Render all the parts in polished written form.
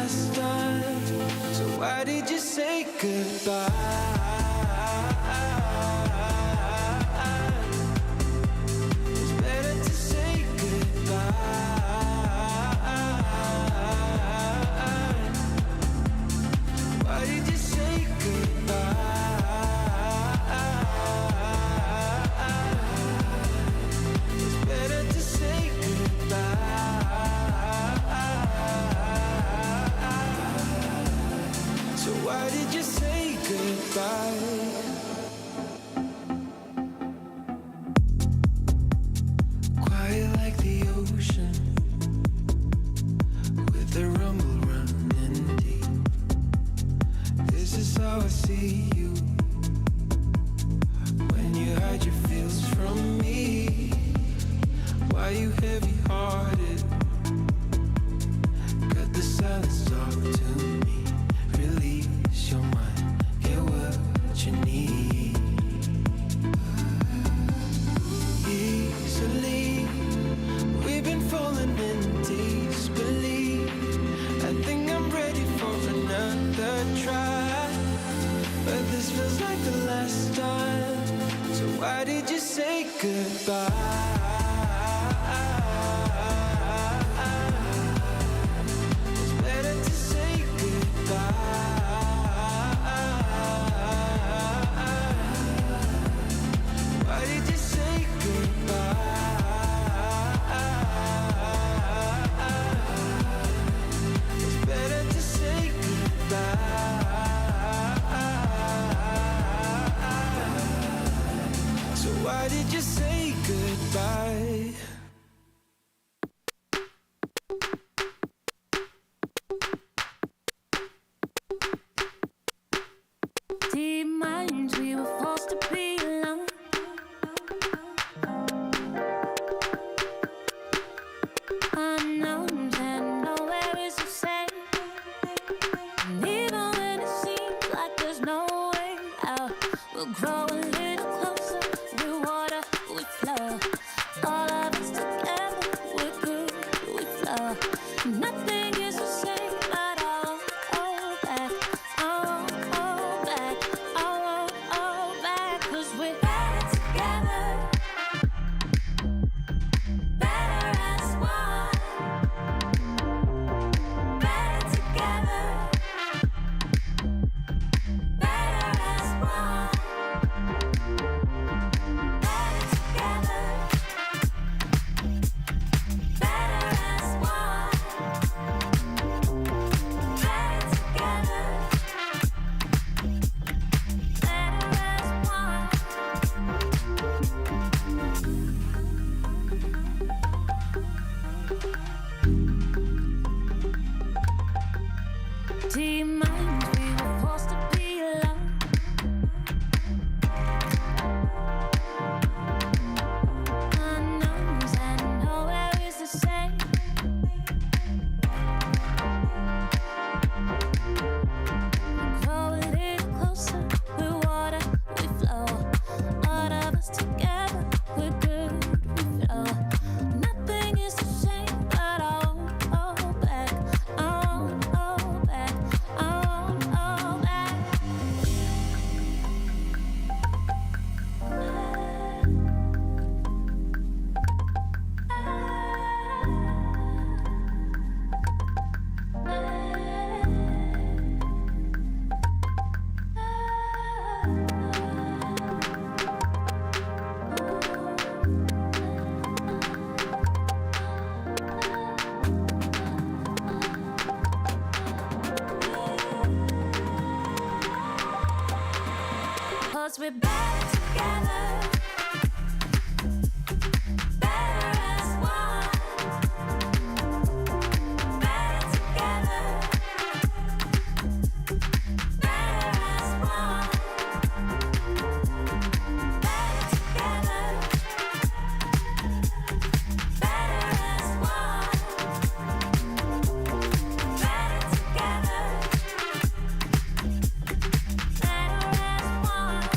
last time. So why did you say goodbye? It's better to say goodbye. Why did you say goodbye? It's better to say goodbye. So why did you say goodbye? Quiet like the ocean, with the rumble running deep. This is how I see you, when you hide your feels from me. Why you heavy-hearted? Cut the silence, talk to me. Release your mind, get what you need. Easily, we've been falling in disbelief. I think I'm ready for another try, but this feels like the last time. So why did you say goodbye? It's better to say goodbye. Why did you say goodbye? It's better to say goodbye. So why did you say goodbye? Deep minds, we were forced to be alone. Unknowns and nowhere is the same. And even when it seems like there's no way out, we'll grow a little closer. Through water, we flow. All of us together, we're good, we flow. Nothing is the same at all. Oh, back, oh, oh, back, oh, oh, back. 'Cause we're better together, better as one. Better together, better as one. Better together, better as one. Better together, better as one. Deep minds, we were forced to be alone. Unknowns and nowhere is the same. Grow a little closer, we're water, we flow. All of us together, we're good, we flow. Nothing is the same, but oh, oh, back, oh, oh, back, oh, oh, back. Cause we're better together, better as one. Better together, better as one. Better together, better as one. Better together, better as one.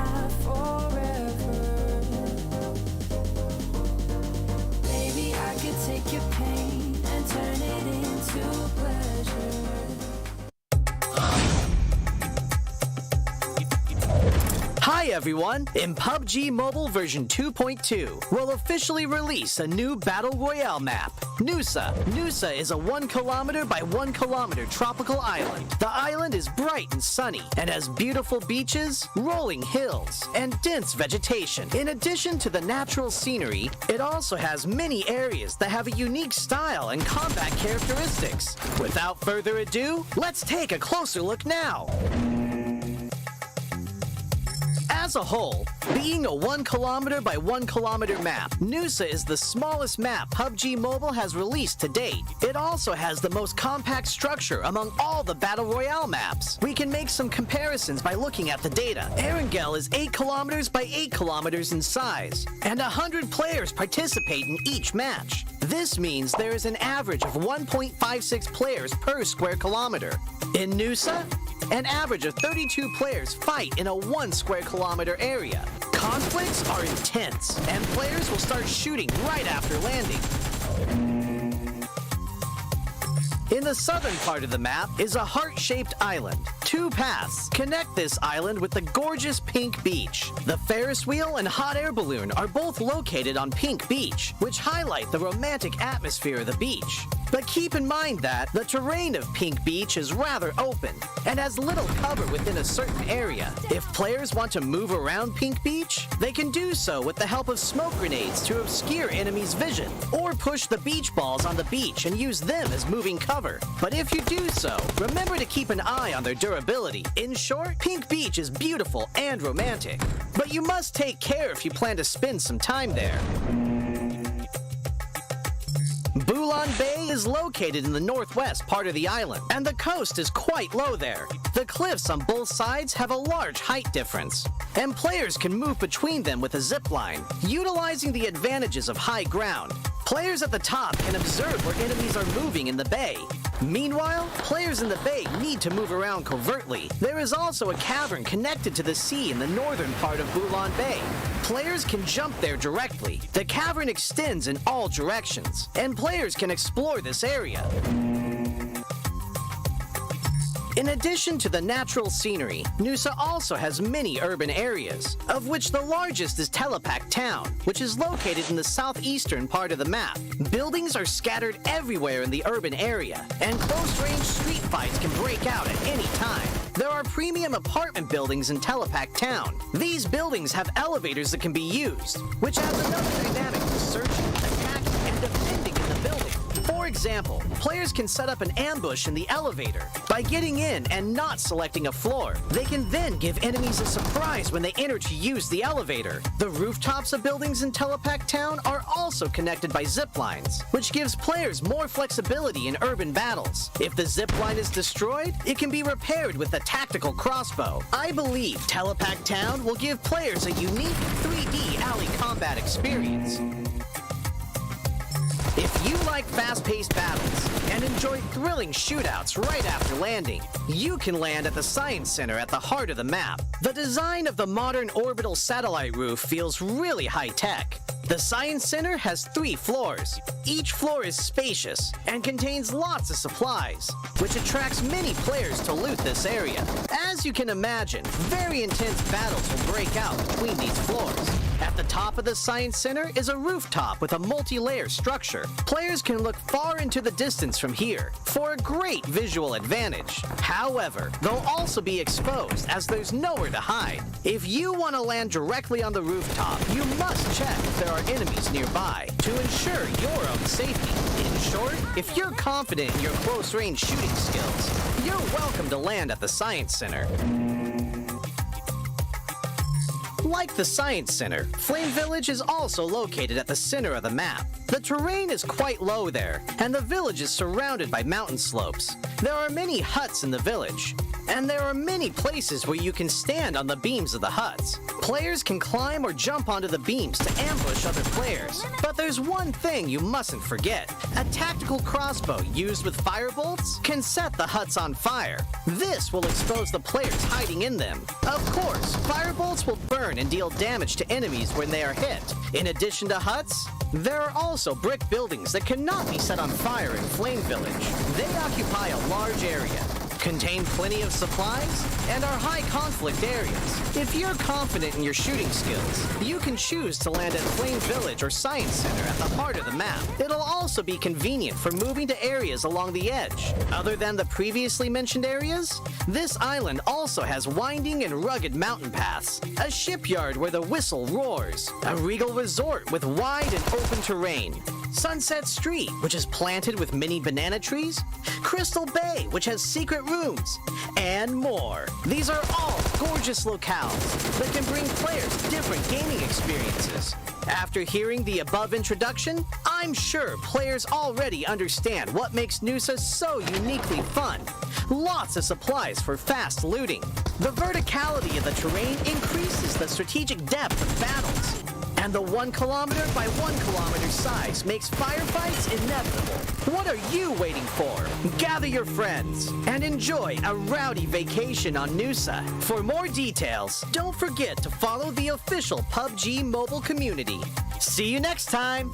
have forever. Maybe I could take your pain and turn it into pleasure. Hi everyone! In PUBG Mobile version 2.2, we'll officially release a new Battle Royale map, Nusa. Nusa is a 1 kilometer by 1 kilometer tropical island. The island is bright and sunny and has beautiful beaches, rolling hills, and dense vegetation. In addition to the natural scenery, it also has many areas that have a unique style and combat characteristics. Without further ado, let's take a closer look now. As a whole, being a 1 kilometer by 1 kilometer map, Nusa is the smallest map PUBG Mobile has released to date. It also has the most compact structure among all the Battle Royale maps. We can make some comparisons by looking at the data. Erangel is 8 kilometers by 8 kilometers in size, and 100 players participate in each match. This means there is an average of 1.56 players per square kilometer. In Nusa, an average of 32 players fight in a 1 square kilometer area. Conflicts are intense, and players will start shooting right after landing. In the southern part of the map is a heart-shaped island. 2 paths connect this island with the gorgeous Pink Beach. The Ferris wheel and hot air balloon are both located on Pink Beach, which highlight the romantic atmosphere of the beach. But keep in mind that the terrain of Pink Beach is rather open and has little cover within a certain area. If players want to move around Pink Beach, they can do so with the help of smoke grenades to obscure enemies' vision, or push the beach balls on the beach and use them as moving cover. But if you do so, remember to keep an eye on their durability. In short, Pink Beach is beautiful and romantic, but you must take care if you plan to spend some time there. Bulan Bay is located in the northwest part of the island, and the coast is quite low there. The cliffs on both sides have a large height difference, and players can move between them with a zip line, utilizing the advantages of high ground. Players at the top can observe where enemies are moving in the bay. Meanwhile, players in the bay need to move around covertly. There is also a cavern connected to the sea in the northern part of Bulan Bay. Players can jump there directly. The cavern extends in all directions, and players can explore this area. In addition to the natural scenery, Nusa also has many urban areas, of which the largest is Telepak Town, which is located in the southeastern part of the map. Buildings are scattered everywhere in the urban area, and close-range street fights can break out at any time. There are premium apartment buildings in Telepak Town. These buildings have elevators that can be used, which adds another dynamic to searching, attacking, and defending in the building. For example, players can set up an ambush in the elevator. By getting in and not selecting a floor, they can then give enemies a surprise when they enter to use the elevator. The rooftops of buildings in Telepak Town are also connected by zip lines, which gives players more flexibility in urban battles. If the zip line is destroyed, it can be repaired with a tactical crossbow. I believe Telepak Town will give players a unique 3D alley combat experience. If you like fast-paced battles and enjoy thrilling shootouts right after landing, you can land at the Science Center at the heart of the map. The design of the modern orbital satellite roof feels really high-tech. The Science Center has 3 floors. Each floor is spacious and contains lots of supplies, which attracts many players to loot this area. As you can imagine, very intense battles will break out between these floors. At the top of the Science Center is a rooftop with a multi-layer structure. Players can look far into the distance from here for a great visual advantage. However, they'll also be exposed as there's nowhere to hide. If you want to land directly on the rooftop, you must check if there are enemies nearby to ensure your own safety. In short, if you're confident in your close-range shooting skills, you're welcome to land at the Science Center. Like the Science Center, Flame Village is also located at the center of the map. The terrain is quite low there, and the village is surrounded by mountain slopes. There are many huts in the village. and there are many places where you can stand on the beams of the huts. Players can climb or jump onto the beams to ambush other players. But there's one thing you mustn't forget. A tactical crossbow used with firebolts can set the huts on fire. This will expose the players hiding in them. Of course, firebolts will burn and deal damage to enemies when they are hit. In addition to huts, there are also brick buildings that cannot be set on fire in Flame Village. They occupy a large area, contain plenty of supplies, and are high conflict areas. If you're confident in your shooting skills, you can choose to land at Flame Village or Science Center at the heart of the map. It'll also be convenient for moving to areas along the edge. Other than the previously mentioned areas, this island also has winding and rugged mountain paths, a shipyard where the whistle roars, a regal resort with wide and open terrain, Sunset Street, which is planted with many banana trees, Crystal Bay, which has secret rooms, and more. These are all gorgeous locales that can bring players different gaming experiences. After hearing the above introduction, I'm sure players already understand what makes Nusa so uniquely fun. Lots of supplies for fast looting. The verticality of the terrain increases the strategic depth of battles. And the 1 kilometer by 1 kilometer size makes firefights inevitable. What are you waiting for? Gather your friends and enjoy a rowdy vacation on Nusa. For more details, don't forget to follow the official PUBG mobile community. See you next time!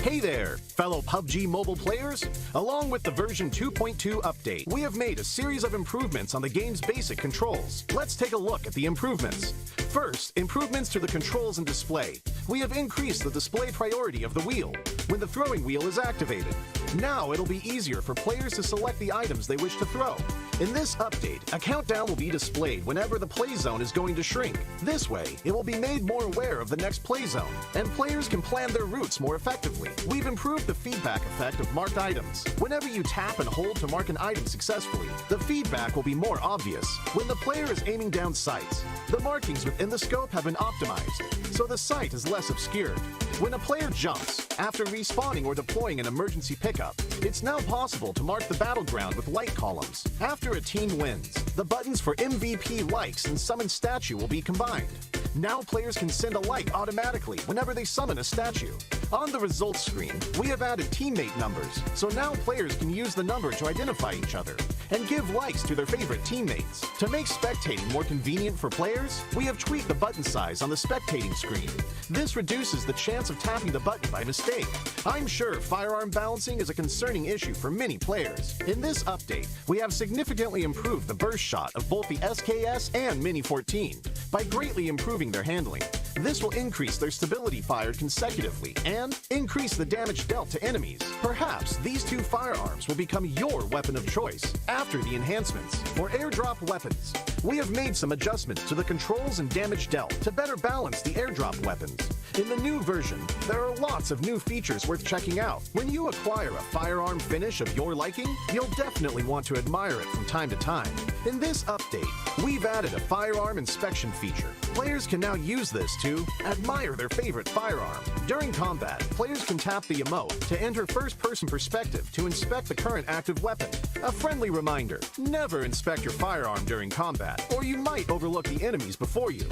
Hey there, fellow PUBG mobile players! Along with the version 2.2 update, we have made a series of improvements on the game's basic controls. Let's take a look at the improvements. First, improvements to the controls and display. We have increased the display priority of the wheel when the throwing wheel is activated. Now it'll be easier for players to select the items they wish to throw. In this update, a countdown will be displayed whenever the play zone is going to shrink. This way, it will be made more aware of the next play zone, and players can plan their routes more effectively. We've improved the feedback effect of marked items. Whenever you tap and hold to mark an item successfully, the feedback will be more obvious. When the player is aiming down sights, the markings within the scope have been optimized, so the sight is less obscured. When a player jumps, after respawning or deploying an emergency pickup, it's now possible to mark the battleground with light columns. After a team wins, the buttons for MVP likes and summon statue will be combined. Now players can send a like automatically whenever they summon a statue. On the results screen, we have added teammate numbers, so now players can use the number to identify each other and give likes to their favorite teammates. To make spectating more convenient for players, we have tweaked the button size on the spectating screen. This reduces the chance of tapping the button by mistake. I'm sure firearm balancing is a concerning issue for many players. In this update, we have significantly improved the burst shot of both the SKS and Mini 14 by greatly improving their handling. This will increase their stability fired consecutively and increase the damage dealt to enemies. Perhaps these two firearms will become your weapon of choice after the enhancements. For airdrop weapons, we have made some adjustments to the controls and damage dealt to better balance the airdrop weapons. In the new version, there are lots of new features worth checking out. When you acquire a firearm finish of your liking, you'll definitely want to admire it from time to time. In this update, we've added a firearm inspection feature. Players can now use this to admire their favorite firearm. During combat, players can tap the emote to enter first-person perspective to inspect the current active weapon. A friendly reminder, never inspect your firearm during combat, or you might overlook the enemies before you.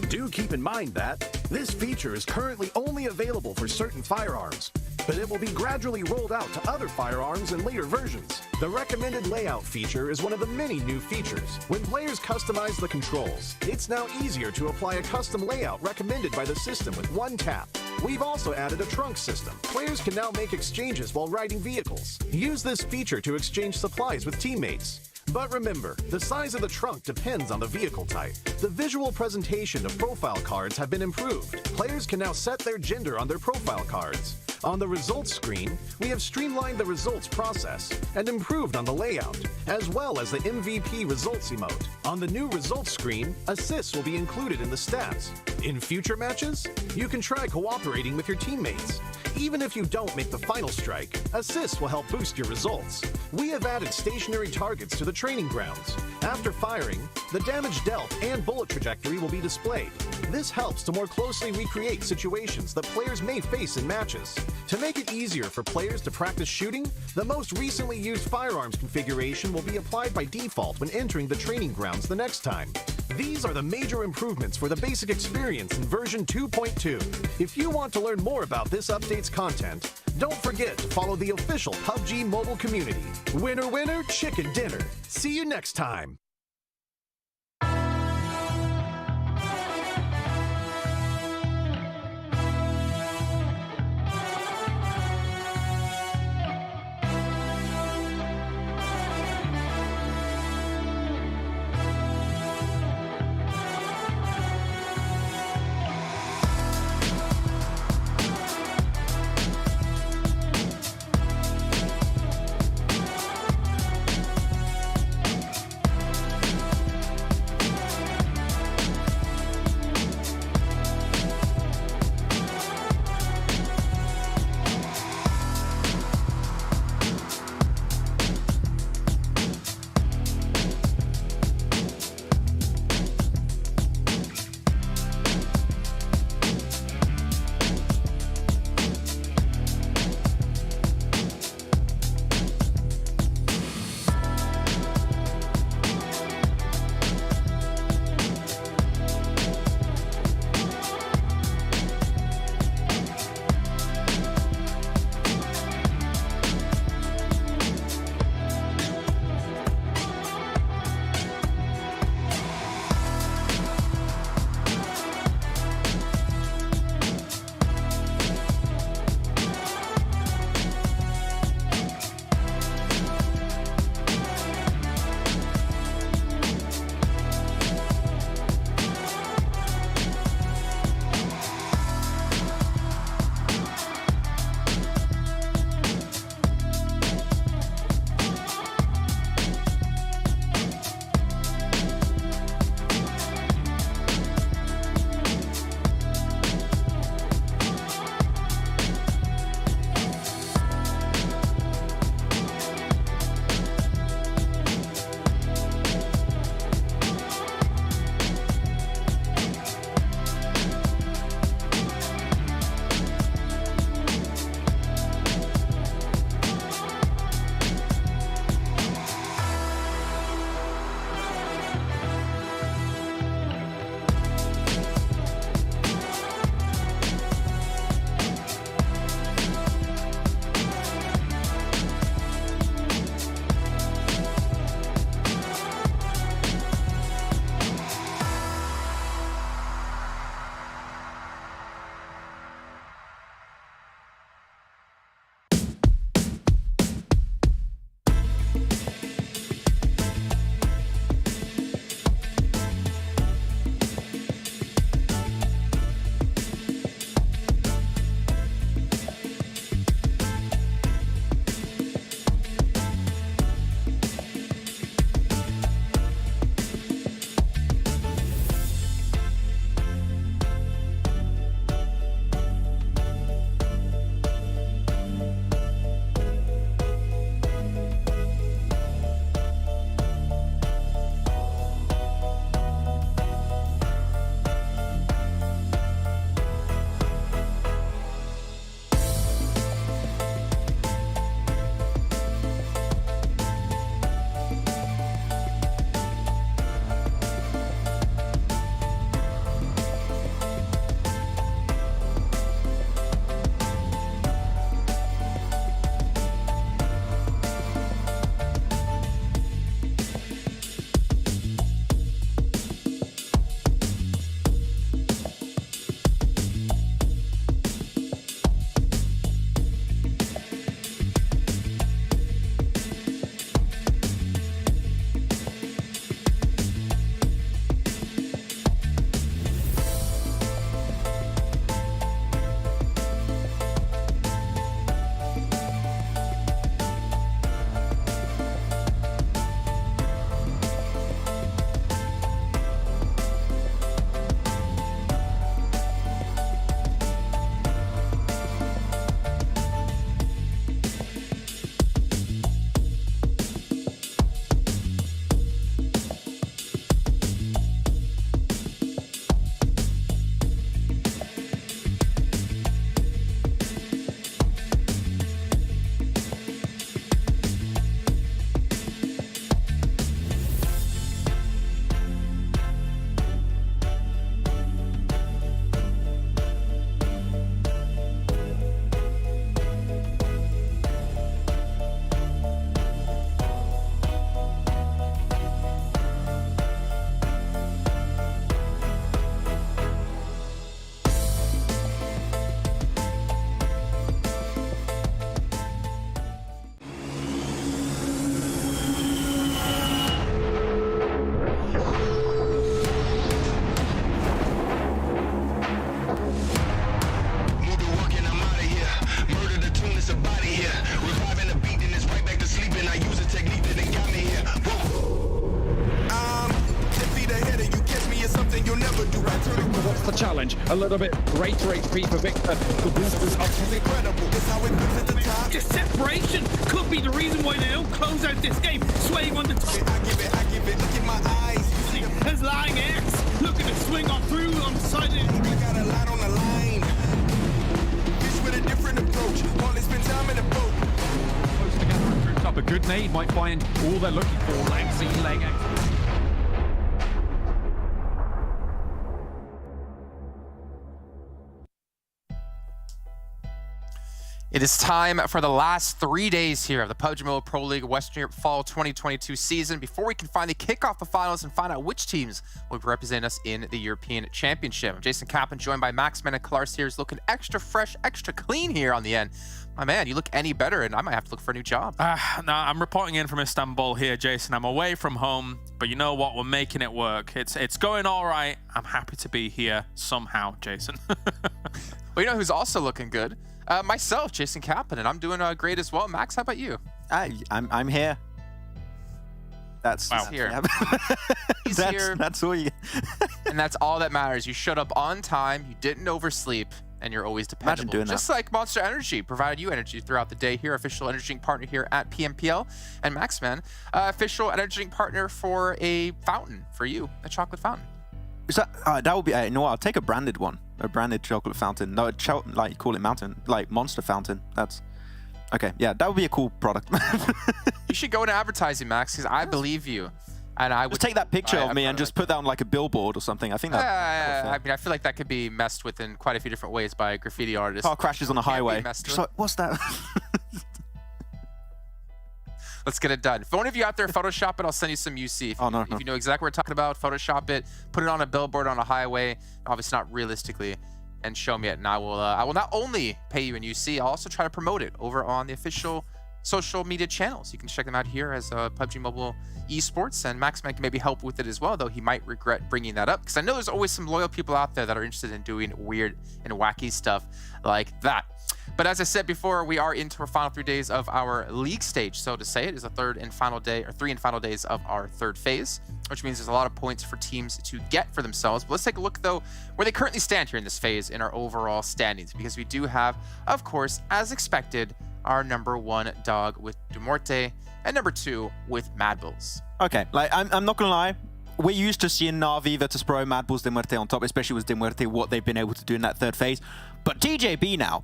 Do keep in mind that this feature is currently only available for certain firearms, but it will be gradually rolled out to other firearms in later versions. The recommended layout feature is one of the many new features. When players customize the controls, it's now easier to apply a custom layout recommended by the system with one tap. We've also added a trunk system. Players can now make exchanges while riding vehicles. Use this feature to exchange supplies with teammates. But remember, the size of the trunk depends on the vehicle type. The visual presentation of profile cards have been improved. Players can now set their gender on their profile cards. On the results screen, we have streamlined the results process and improved on the layout, as well as the MVP results emote. On the new results screen, assists will be included in the stats. In future matches, you can try cooperating with your teammates. even if you don't make the final strike, assists will help boost your results. We have added stationary targets to the training grounds. After firing, the damage dealt and bullet trajectory will be displayed. This helps to more closely recreate situations that players may face in matches. To make it easier for players to practice shooting, the most recently used firearms configuration will be applied by default when entering the training grounds the next time. These are the major improvements for the basic experience in version 2.2. If you want to learn more about this update's content, don't forget to follow the official PUBG mobile community. Winner, winner, chicken dinner. See you next time. the challenge. A little bit greater HP for Victor. The boosters are incredible. The separation could be the reason why they don't close out this game. Swaying on the top. I give it, look in my eyes. There's Lying X looking to swing on through on the side of it. I got a lot on the line. Fish with a different approach. While they spend time in the boat. close together and groups up. A good nade might find all they're looking for. Langsy, leg X. It is time for the last 3 days here of the PUBG Mobile Pro League Western Europe Fall 2022 season before we can finally kick off the finals and find out which teams will be representing us in the European Championship. I'm Jason Kaplan, joined by Maxman and Klar Sears, looking extra fresh, extra clean here on the end. My man, you look any better, and I might have to look for a new job. No, I'm reporting in from Istanbul here, Jason. I'm away from home, but you know what? We're making it work. It's going all right. I'm happy to be here somehow, Jason. Well, you know who's also looking good? Myself, Jason Kaplan, and I'm doing great as well. Max, how about you? I'm here. That's He's here. Yeah. He's here. That's all you. And that's all that matters. You showed up on time, you didn't oversleep, and you're always dependable. Imagine doing Just that. like Monster Energy provided you energy throughout the day here, official energy drink partner here at PMPL. And Maxman, official energy drink partner for a fountain for you, a chocolate fountain. Is that that would be? You know what? I'll take a branded one, a branded chocolate fountain. No, like you call it mountain, like Monster Fountain. That's okay. Yeah, that would be a cool product. You should go into advertising, Max, because I believe you. And I would just take that picture of me and just put that on like a billboard or something. I think that. I mean, I feel like that could be messed with in quite a few different ways by graffiti artists. Car crashes on a highway. Just like, what's that? Let's get it done. If one of you out there Photoshop it, I'll send you some UC. If you know exactly what we're talking about, Photoshop it, put it on a billboard on a highway, obviously not realistically, and show me it. And I will not only pay you in UC, I'll also try to promote it over on the official social media channels. You can check them out here as PUBG Mobile Esports, and Maxman can maybe help with it as well, though he might regret bringing that up, because I know there's always some loyal people out there that are interested in doing weird and wacky stuff like that. But as I said before, we are into our final 3 days of our league stage. So to say it is a third and final day, or 3 and final days of our third phase, which means there's a lot of points for teams to get for themselves. But let's take a look, though, where they currently stand here in this phase in our overall standings, because we do have, of course, as expected, our #1 dog with DIMUERTE and #2 with MADBULLS. Okay, like I'm not gonna lie. We're used to seeing Na'Vi, VIRTUS.PRO, MADBULLS, DIMUERTE on top, especially with DIMUERTE, what they've been able to do in that third phase. But TJB now,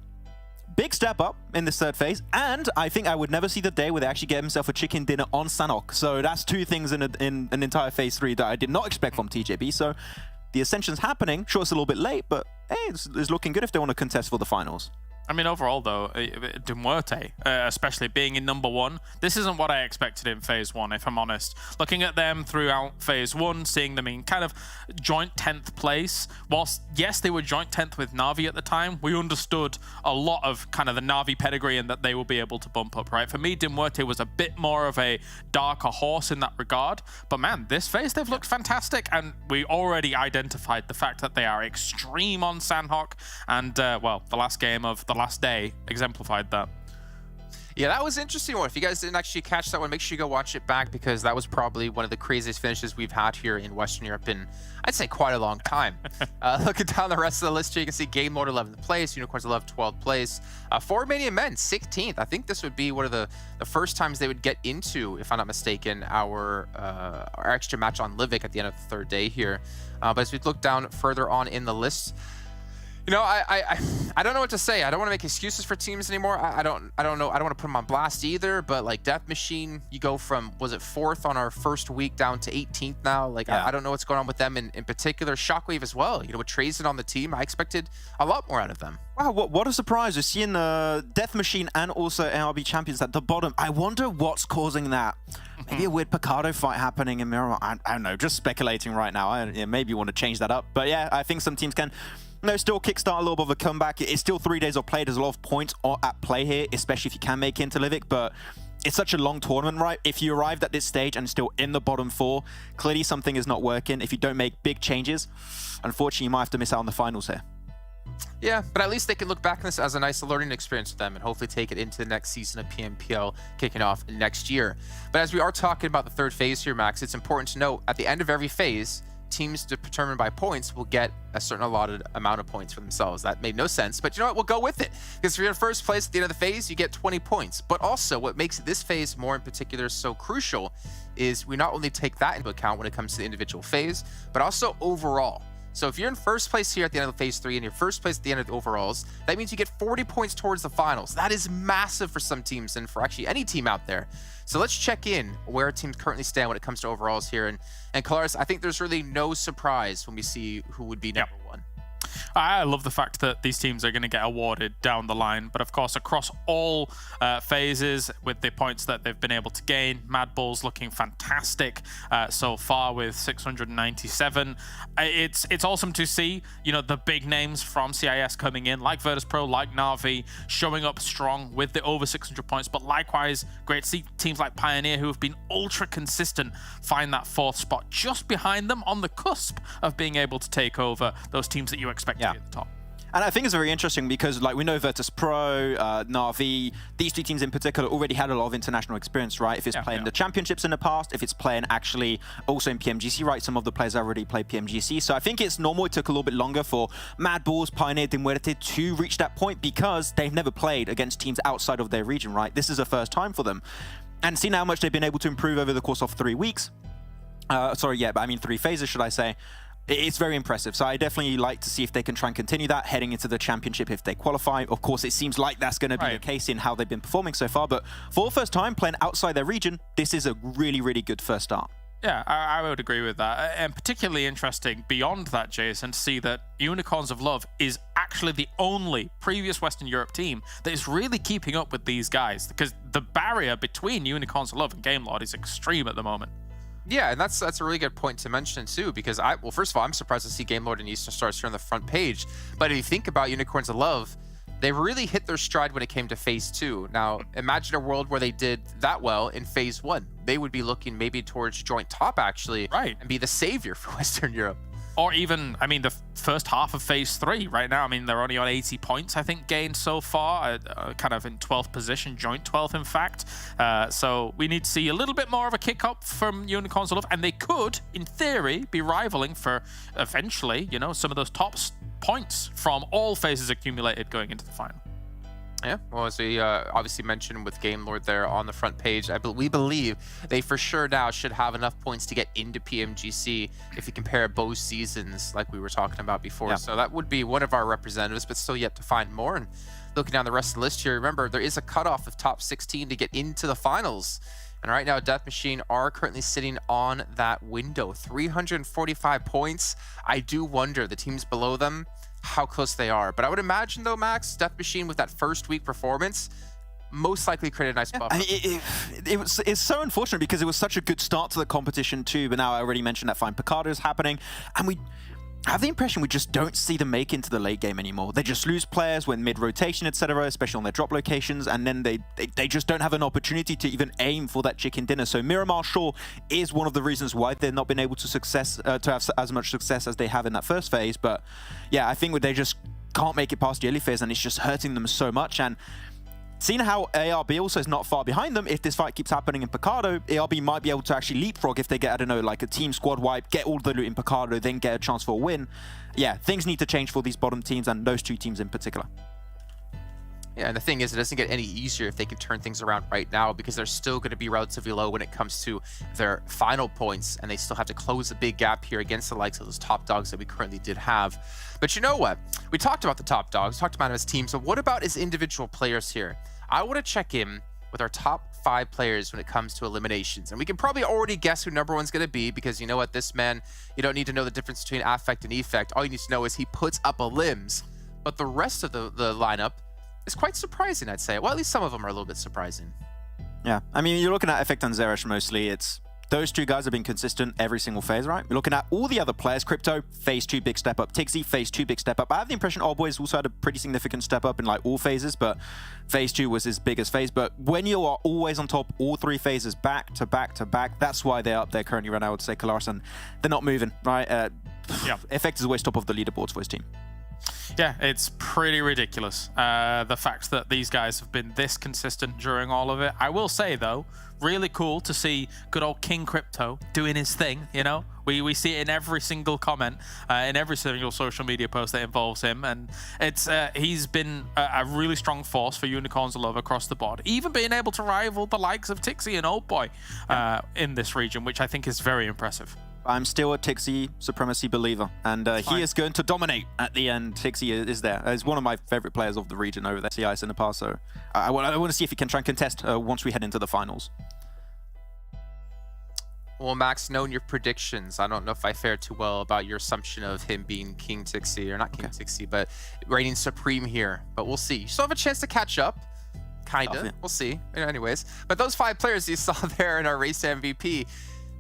big step up in this third phase, and I think I would never see the day where they actually get himself a chicken dinner on Sanhok. So that's two things in an entire phase 3 that I did not expect from TJB. So the ascension's happening. Sure, it's a little bit late, but hey, it's looking good if they want to contest for the finals. I mean, overall, though, DIMUERTE, especially being in #1, this isn't what I expected in phase 1, if I'm honest. Looking at them throughout phase 1, seeing them in kind of joint 10th place, whilst, yes, they were joint 10th with Na'Vi at the time, we understood a lot of kind of the Na'Vi pedigree and that they will be able to bump up, right? For me, DIMUERTE was a bit more of a darker horse in that regard, but man, this phase, they've looked fantastic, and we already identified the fact that they are extreme on Sanhok, and, well, the last game of the last day exemplified that. Yeah, that was an interesting one. If you guys didn't actually catch that one, make sure you go watch it back, because that was probably one of the craziest finishes we've had here in Western Europe in, I'd say, quite a long time. Looking down the rest of the list here, you can see Game Lord 11th place, Unicorns 11th, 12th place, 4 Romanian men 16th. I think this would be one of the first times they would get into, if I'm not mistaken, our extra match on Livik at the end of the third day here. But as we look down further on in the list, you know, I don't know what to say. I don't want to make excuses for teams anymore. I don't know. I don't want to put them on blast either. But like Death Machine, you go from, was it 4th on our first week down to 18th now? Like yeah. I don't know what's going on with them in particular. Shockwave as well. You know, with Trazen on the team, I expected a lot more out of them. Wow, what a surprise! We're seeing Death Machine and also ARB champions at the bottom. I wonder what's causing that. Maybe a weird Picardo fight happening in Miramar. I don't know. Just speculating right now. Maybe you want to change that up. But yeah, I think some teams can. No, still kickstart a little bit of a comeback. It's still 3 days of play. There's a lot of points at play here, especially if you can make it into Livik. But it's such a long tournament, right? If you arrived at this stage and still in the bottom 4, clearly something is not working. If you don't make big changes, unfortunately, you might have to miss out on the finals here. Yeah, but at least they can look back on this as a nice learning experience for them and hopefully take it into the next season of PMPL kicking off next year. But as we are talking about the third phase here, Max, it's important to note at the end of every phase, teams determined by points will get a certain allotted amount of points for themselves. That made no sense, but you know what? We'll go with it. Because if you're in first place at the end of the phase, you get 20 points. But also, what makes this phase more in particular so crucial is we not only take that into account when it comes to the individual phase, but also overall. So if you're in first place here at the end of phase 3 and you're first place at the end of the overalls, that means you get 40 points towards the finals. That is massive for some teams and for actually any team out there. So let's check in where teams currently stand when it comes to overalls here. And Kalaris, I think there's really no surprise when we see who would be number one. I love the fact that these teams are going to get awarded down the line, but of course across all phases with the points that they've been able to gain, MADBULLS looking fantastic so far with 697. It's awesome to see, you know, the big names from CIS coming in, like VIRTUS.PRO, like Na'Vi, showing up strong with the over 600 points, but likewise great to see teams like PIONER, who have been ultra consistent, find that 4th spot just behind them on the cusp of being able to take over those teams that you expect to be at the top. And I think it's very interesting because, like, we know VIRTUS.PRO, Na'Vi, these two teams in particular already had a lot of international experience, right? If it's playing the championships in the past, if it's playing actually also in PMGC, right? Some of the players already played PMGC. So I think it's normal it took a little bit longer for MADBULLS, PIONER, MUERTE to reach that point because they've never played against teams outside of their region, right? This is a first time for them. And see how much they've been able to improve over the course of 3 weeks. Sorry, yeah, but I mean 3 phases, should I say. It's very impressive. So I definitely like to see if they can try and continue that heading into the championship if they qualify. Of course, it seems like that's going to be the case in how they've been performing so far. But for the first time playing outside their region, this is a really, really good first start. Yeah, I would agree with that. And particularly interesting beyond that, Jason, to see that Unicorns of Love is actually the only previous Western Europe team that is really keeping up with these guys, because the barrier between Unicorns of Love and Gamelord is extreme at the moment. Yeah, and that's a really good point to mention too, because well, first of all, I'm surprised to see Gamelord and Eastern Stars here on the front page. But if you think about Unicorns of Love, they really hit their stride when it came to phase 2. Now, imagine a world where they did that well in phase 1. They would be looking maybe towards joint top actually, and be the savior for Western Europe. Or even, I mean, the first half of phase 3 right now, I mean, they're only on 80 points, I think, gained so far, kind of in 12th position, joint 12th, in fact. So we need to see a little bit more of a kick up from Unicorns of Love, and they could, in theory, be rivaling for, eventually, you know, some of those top points from all phases accumulated going into the final. Yeah, well, as we obviously mentioned with Gamelord there on the front page, we believe they for sure now should have enough points to get into PMGC if you compare both seasons like we were talking about before. Yeah. So that would be one of our representatives, but still yet to find more. And looking down the rest of the list here, remember, there is a cutoff of top 16 to get into the finals. And right now, Death Machine are currently sitting on that window, 345 points. I do wonder, the teams below them, how close they are. But I would imagine, though, Max, Death Machine with that first week performance most likely created a nice buffer. It's so unfortunate because it was such a good start to the competition too, but now I already mentioned that Fine Picardo is happening, and we I have the impression we just don't see them make into the late game anymore. They just lose players when mid-rotation, etc., especially on their drop locations, and then they just don't have an opportunity to even aim for that chicken dinner. So Miramar, sure, is one of the reasons why they've not been able to have as much success as they have in that first phase. But yeah, I think they just can't make it past the early phase, and it's just hurting them so much. And seeing how ARB also is not far behind them, if this fight keeps happening in Picardo, ARB might be able to actually leapfrog if they get, I don't know, like a team squad wipe, get all the loot in Picardo, then get a chance for a win. Yeah, things need to change for these bottom teams and those two teams in particular. Yeah, and the thing is, it doesn't get any easier if they can turn things around right now, because they're still going to be relatively low when it comes to their final points, and they still have to close a big gap here against the likes of those top dogs that we currently did have. But you know what? We talked about the top dogs, talked about his team, so what about his individual players here? I want to check in with our top 5 players when it comes to eliminations. And we can probably already guess who number 1's going to be, because you know what, this man, you don't need to know the difference between affect and effect. All you need to know is he puts up a limbs. But the rest of the lineup is quite surprising, I'd say. Well, at least some of them are a little bit surprising. Yeah, I mean, you're looking at Effect and Zeresh mostly. It's those two guys have been consistent every single phase, right? You're looking at all the other players. Crypto, phase 2, big step up. Tixi, phase 2, big step up. I have the impression Old Boy's also had a pretty significant step up in like all phases, but phase 2 was his biggest phase. But when you are always on top, all 3 phases back to back to back, that's why they're up there currently right now, I would say, Kalaris, and they're not moving, right? Yeah. Effect is always top of the leaderboards for his team. Yeah, it's pretty ridiculous, the fact that these guys have been this consistent during all of it. I will say, though, really cool to see good old King Crypto doing his thing, you know? We see it in every single comment, in every single social media post that involves him, and it's he's been a really strong force for Unicorns all over across the board, even being able to rival the likes of Tixie and Old Boy in this region, which I think is very impressive. I'm still a Tixie supremacy believer, and he is going to dominate at the end. Tixie is there. He's one of my favorite players of the region over there, CIS in the past, so I want to see if he can try and contest once we head into the finals. Well, Max, knowing your predictions, I don't know if I fared too well about your assumption of him being King Tixie, or not King Tixie, but reigning supreme here. But we'll see. You still have a chance to catch up. Kind of. We'll see. Anyways, but those 5 players you saw there in our race to MVP,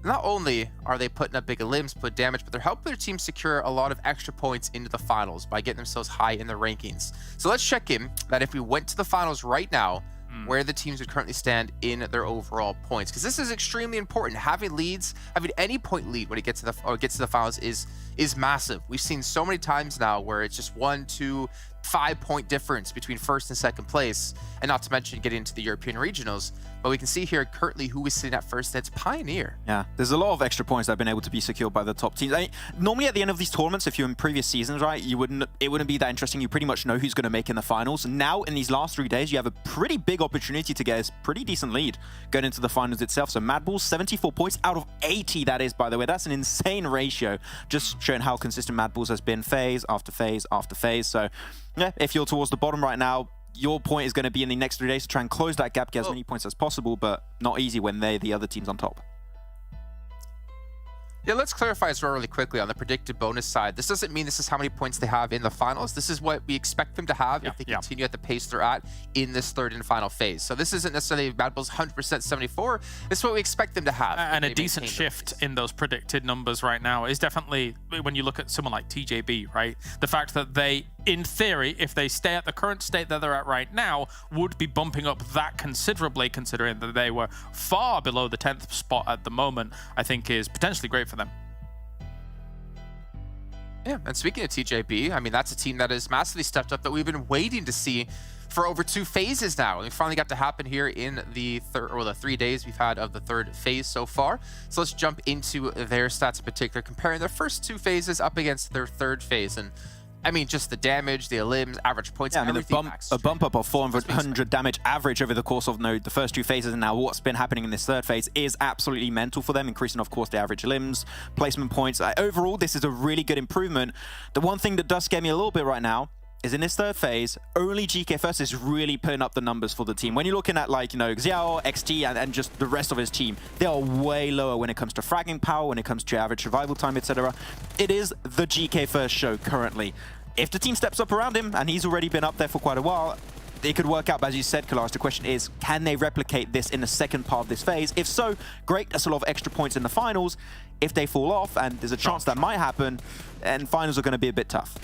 not only are they putting up big limbs, put damage, but they're helping their team secure a lot of extra points into the finals by getting themselves high in the rankings. So let's check in that if we went to the finals right now, where the teams would currently stand in their overall points, because this is extremely important. Having leads, having any point lead when it gets to the finals is massive. We've seen so many times now where it's just 1, 2, 5-point difference between first and second place, and not to mention getting into the European regionals. But we can see here currently who is sitting at first. That's Pioneer. Yeah, there's a lot of extra points that have been able to be secured by the top teams. Normally at the end of these tournaments, if you're in previous seasons, right, it wouldn't be that interesting. You pretty much know who's going to make in the finals. Now, in these last 3 days, you have a pretty big opportunity to get a pretty decent lead going into the finals itself. So MADBULLS, 74 points out of 80, that is, by the way. That's an insane ratio, just showing how consistent MADBULLS has been phase after phase after phase. So yeah, if you're towards the bottom right now, your point is going to be in the next 3 days to try and close that gap, get as many points as possible, but not easy when they're the other teams on top. Yeah, let's clarify as well really quickly on the predicted bonus side. This doesn't mean this is how many points they have in the finals. This is what we expect them to have if they continue at the pace they're at in this third and final phase. So this isn't necessarily MADBULLS 100% 74. This is what we expect them to have. And a decent shift in those predicted numbers right now is definitely, when you look at someone like TJB, right? The fact that they, in theory, if they stay at the current state that they're at right now, would be bumping up that considerably, considering that they were far below the 10th spot at the moment, I think is potentially great for them. Yeah, and speaking of TJB, I mean, that's a team that has massively stepped up that we've been waiting to see for over 2 phases now. And we finally got to happen here in the 3 days we've had of the third phase so far. So let's jump into their stats in particular, comparing their first 2 phases up against their third phase. And I mean, just the damage, the limbs, average points, everything. A bump up of 400 damage average over the course of the first 2 phases, and now what's been happening in this third phase is absolutely mental for them, increasing, of course, the average limbs, placement points. Overall, this is a really good improvement. The one thing that does scare me a little bit right now is in this third phase, only GK First is really putting up the numbers for the team. When you're looking at, like, you know, Xiao, XT, and just the rest of his team, they are way lower when it comes to fragging power, when it comes to average survival time, etc. It is the GK First show currently. If the team steps up around him, and he's already been up there for quite a while, it could work out. But as you said, Kalaris, the question is, can they replicate this in the second part of this phase? If so, great, that's a lot of extra points in the finals. If they fall off, and there's a chance that might happen, and finals are going to be a bit tough.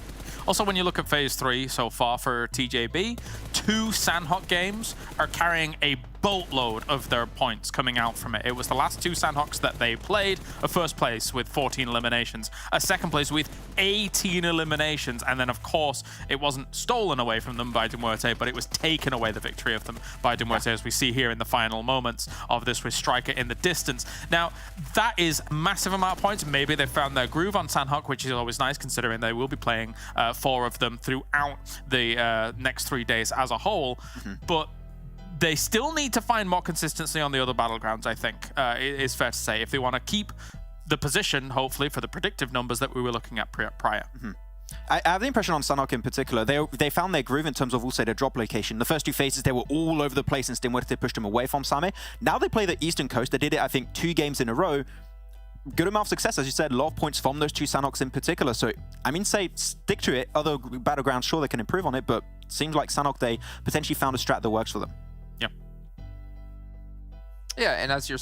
Also, when you look at phase 3 so far for TJB, 2 Sanhok games are carrying a boatload of their points coming out from it. It was the last 2 Sanhoks that they played, a first place with 14 eliminations, a second place with 18 eliminations, and then of course it wasn't stolen away from them by MUERTE, but it was taken away, the victory of them, by MUERTE, as we see here in the final moments of this with Striker in the distance. Now, that is a massive amount of points. Maybe they found their groove on Sanhok, which is always nice considering they will be playing 4 of them throughout the next 3 days as a whole, but they still need to find more consistency on the other battlegrounds, I think, it is fair to say, if they want to keep the position, hopefully, for the predictive numbers that we were looking at prior. I have the impression on Sanhok in particular, they found their groove in terms of also their drop location. The first 2 phases, they were all over the place, and MUERTE pushed them away from Same. Now they play the Eastern Coast. They did it, I think, 2 games in a row. Good amount of success, as you said, a lot of points from those 2 Sanhoks in particular. So, I mean, say, stick to it. Other battlegrounds, sure, they can improve on it, but it seems like Sanhok, they potentially found a strat that works for them. Yeah, and as you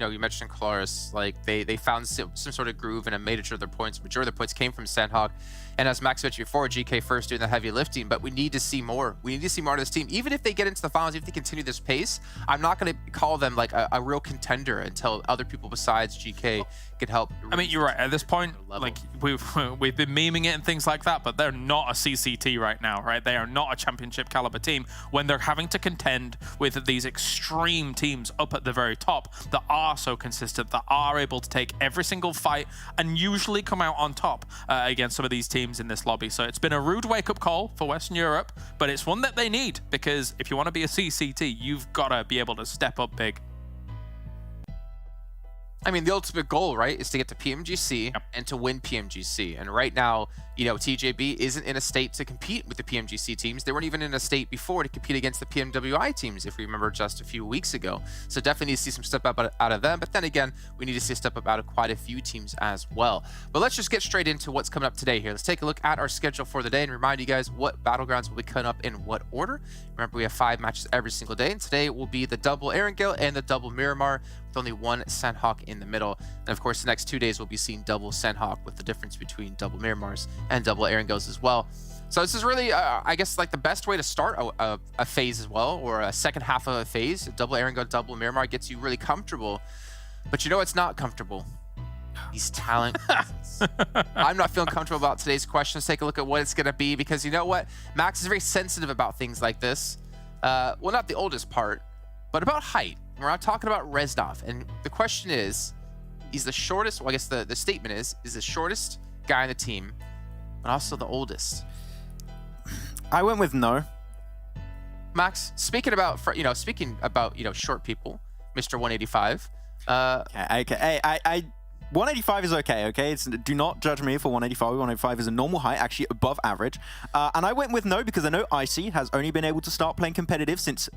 know, you mentioned Kalaris, like they found some sort of groove and made sure their points, majority of their points came from Sanhok. And as Max mentioned before, GK First doing the heavy lifting, but we need to see more. We need to see more of this team. Even if they get into the finals, if they continue this pace, I'm not going to call them like a real contender until other people besides GK can help. I mean, you're right. At this point, like we've been memeing it and things like that, but they're not a CCT right now, right? They are not a championship caliber team when they're having to contend with these extreme teams up at the very top that are so consistent, that are able to take every single fight and usually come out on top against some of these teams in this lobby. So it's been a rude wake-up call for Western Europe, but it's one that they need, because if you want to be a CCT, you've got to be able to step up big. I mean, the ultimate goal, right, is to get to PMGC and to win PMGC. And right now, you know, TJB isn't in a state to compete with the PMGC teams. They weren't even in a state before to compete against the PMWI teams, if we remember just a few weeks ago. So definitely need to see some step up out of them. But then again, we need to see a step up out of quite a few teams as well. But let's just get straight into what's coming up today here. Let's take a look at our schedule for the day and remind you guys what Battlegrounds will be coming up in what order. Remember, we have 5 matches every single day. And today will be the double Erangel and the double Miramar, with only one Sanhok in the middle. And of course, the next 2 days we'll be seeing double Sanhok, with the difference between double Miramars and double Erangels as well. So this is really, I guess, like the best way to start a phase as well, or a second half of a phase. Double Erangel, double Miramar gets you really comfortable. But you know it's not comfortable? These talent questions. I'm not feeling comfortable about today's questions. Take a look at what it's going to be, because you know what? Max is very sensitive about things like this. Well, not the oldest part, but about height. We're not talking about Reznov. And the question is, he's the shortest, well, I guess the statement is the shortest guy on the team, but also the oldest. I went with no. Max, speaking about short people, Mr. 185. Okay. 185 is okay. Do not judge me for 185. 185 is a normal height, actually above average. And I went with no because I know Icy has only been able to start playing competitive since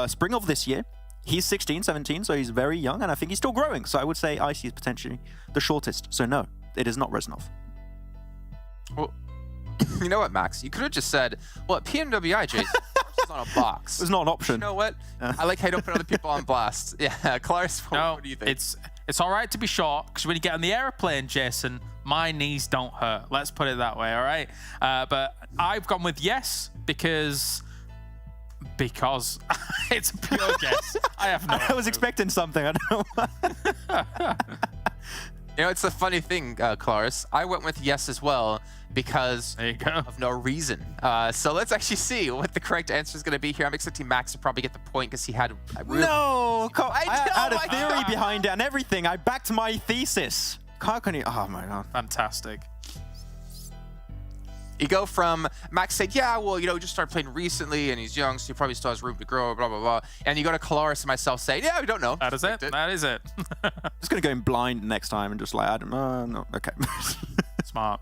spring of this year. He's 16, 17, so he's very young, and I think he's still growing. So I would say Icy is potentially the shortest. So no, it is not Reznov. Well, you know what, Max? You could have just said, well, at PMWI, Jason, it's on a box. It's not an option. You know what? I like how you don't put other people on blast. Yeah, Clarence, what do you think? It's all right to be short, because when you get on the airplane, Jason, my knees don't hurt. Let's put it that way, all right? But I've gone with yes, because it's a pure guess. I have no I was expecting something. I don't know why. You know, it's a funny thing, Claris. I went with yes as well because of no reason. So let's actually see what the correct answer is going to be here. I'm expecting Max to probably get the point because he had No! I had a theory behind it and everything. I backed my thesis. How can you? Oh my god. Fantastic. You go from Max said, yeah, well, you know, just started playing recently and he's young, so he probably still has room to grow, blah, blah, blah. And you go to Colaris and myself saying, yeah, we don't know. That is it. That is it. Just going to go in blind next time and just like, I don't know. No. Okay. Smart.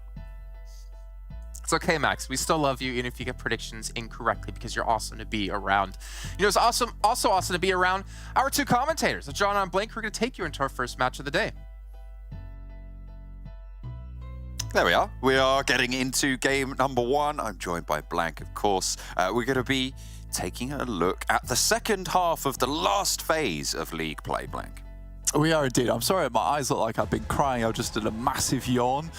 It's okay, Max. We still love you, even if you get predictions incorrectly, because you're awesome to be around. You know, it's also awesome to be around our 2 commentators. So John and Blake, we're going to take you into our first match of the day. There we are. We are getting into game number 1. I'm joined by Blank, of course. We're going to be taking a look at the second half of the last phase of League play, Blank. We are indeed. I'm sorry, my eyes look like I've been crying. I've just did a massive yawn,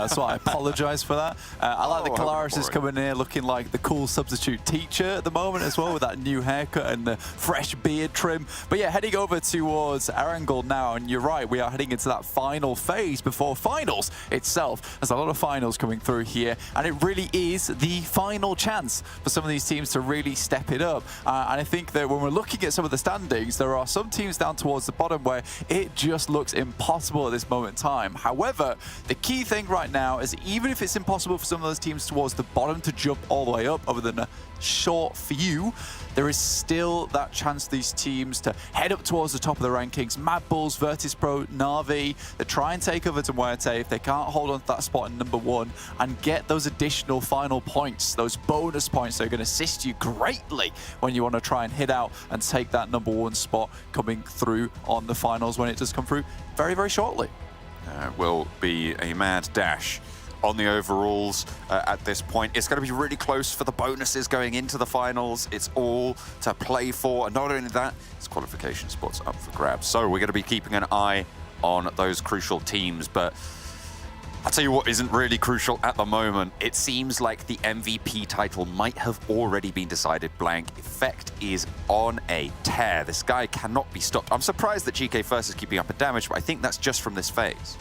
so I apologise for that. I like that Colaris is coming here looking like the cool substitute teacher at the moment as well, with that new haircut and the fresh beard trim. But yeah, heading over towards Erangel now, and you're right, we are heading into that final phase before finals itself. There's a lot of finals coming through here, and it really is the final chance for some of these teams to really step it up. And I think that when we're looking at some of the standings, there are some teams down towards the bottom where it just looks impossible at this moment in time. However, the key thing right now is even if it's impossible for some of those teams towards the bottom to jump all the way up, other than a short few, there is still that chance for these teams to head up towards the top of the rankings. MADBULLS, VIRTUS.PRO, Na'Vi, they try and take over to MUERTE if they can't hold on to that spot in number 1 and get those additional final points, those bonus points that are going to assist you greatly when you want to try and hit out and take that number 1 spot coming through on the finals when it does come through very, very shortly. Will be a mad dash on the overalls at this point. It's going to be really close for the bonuses going into the finals. It's all to play for. And not only that, it's qualification spots up for grabs. So we're going to be keeping an eye on those crucial teams. But I'll tell you what isn't really crucial at the moment. It seems like the MVP title might have already been decided, Blank. Effect is on a tear. This guy cannot be stopped. I'm surprised that GK First is keeping up a damage, but I think that's just from this phase.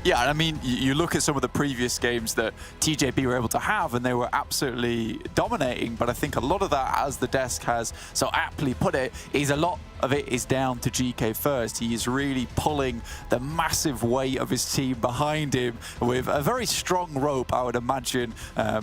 Yeah, I mean, you look at some of the previous games that TJB were able to have, and they were absolutely dominating. But I think a lot of that, as the desk has so aptly put it, is a lot of it is down to GK First. He is really pulling the massive weight of his team behind him with a very strong rope, I would imagine,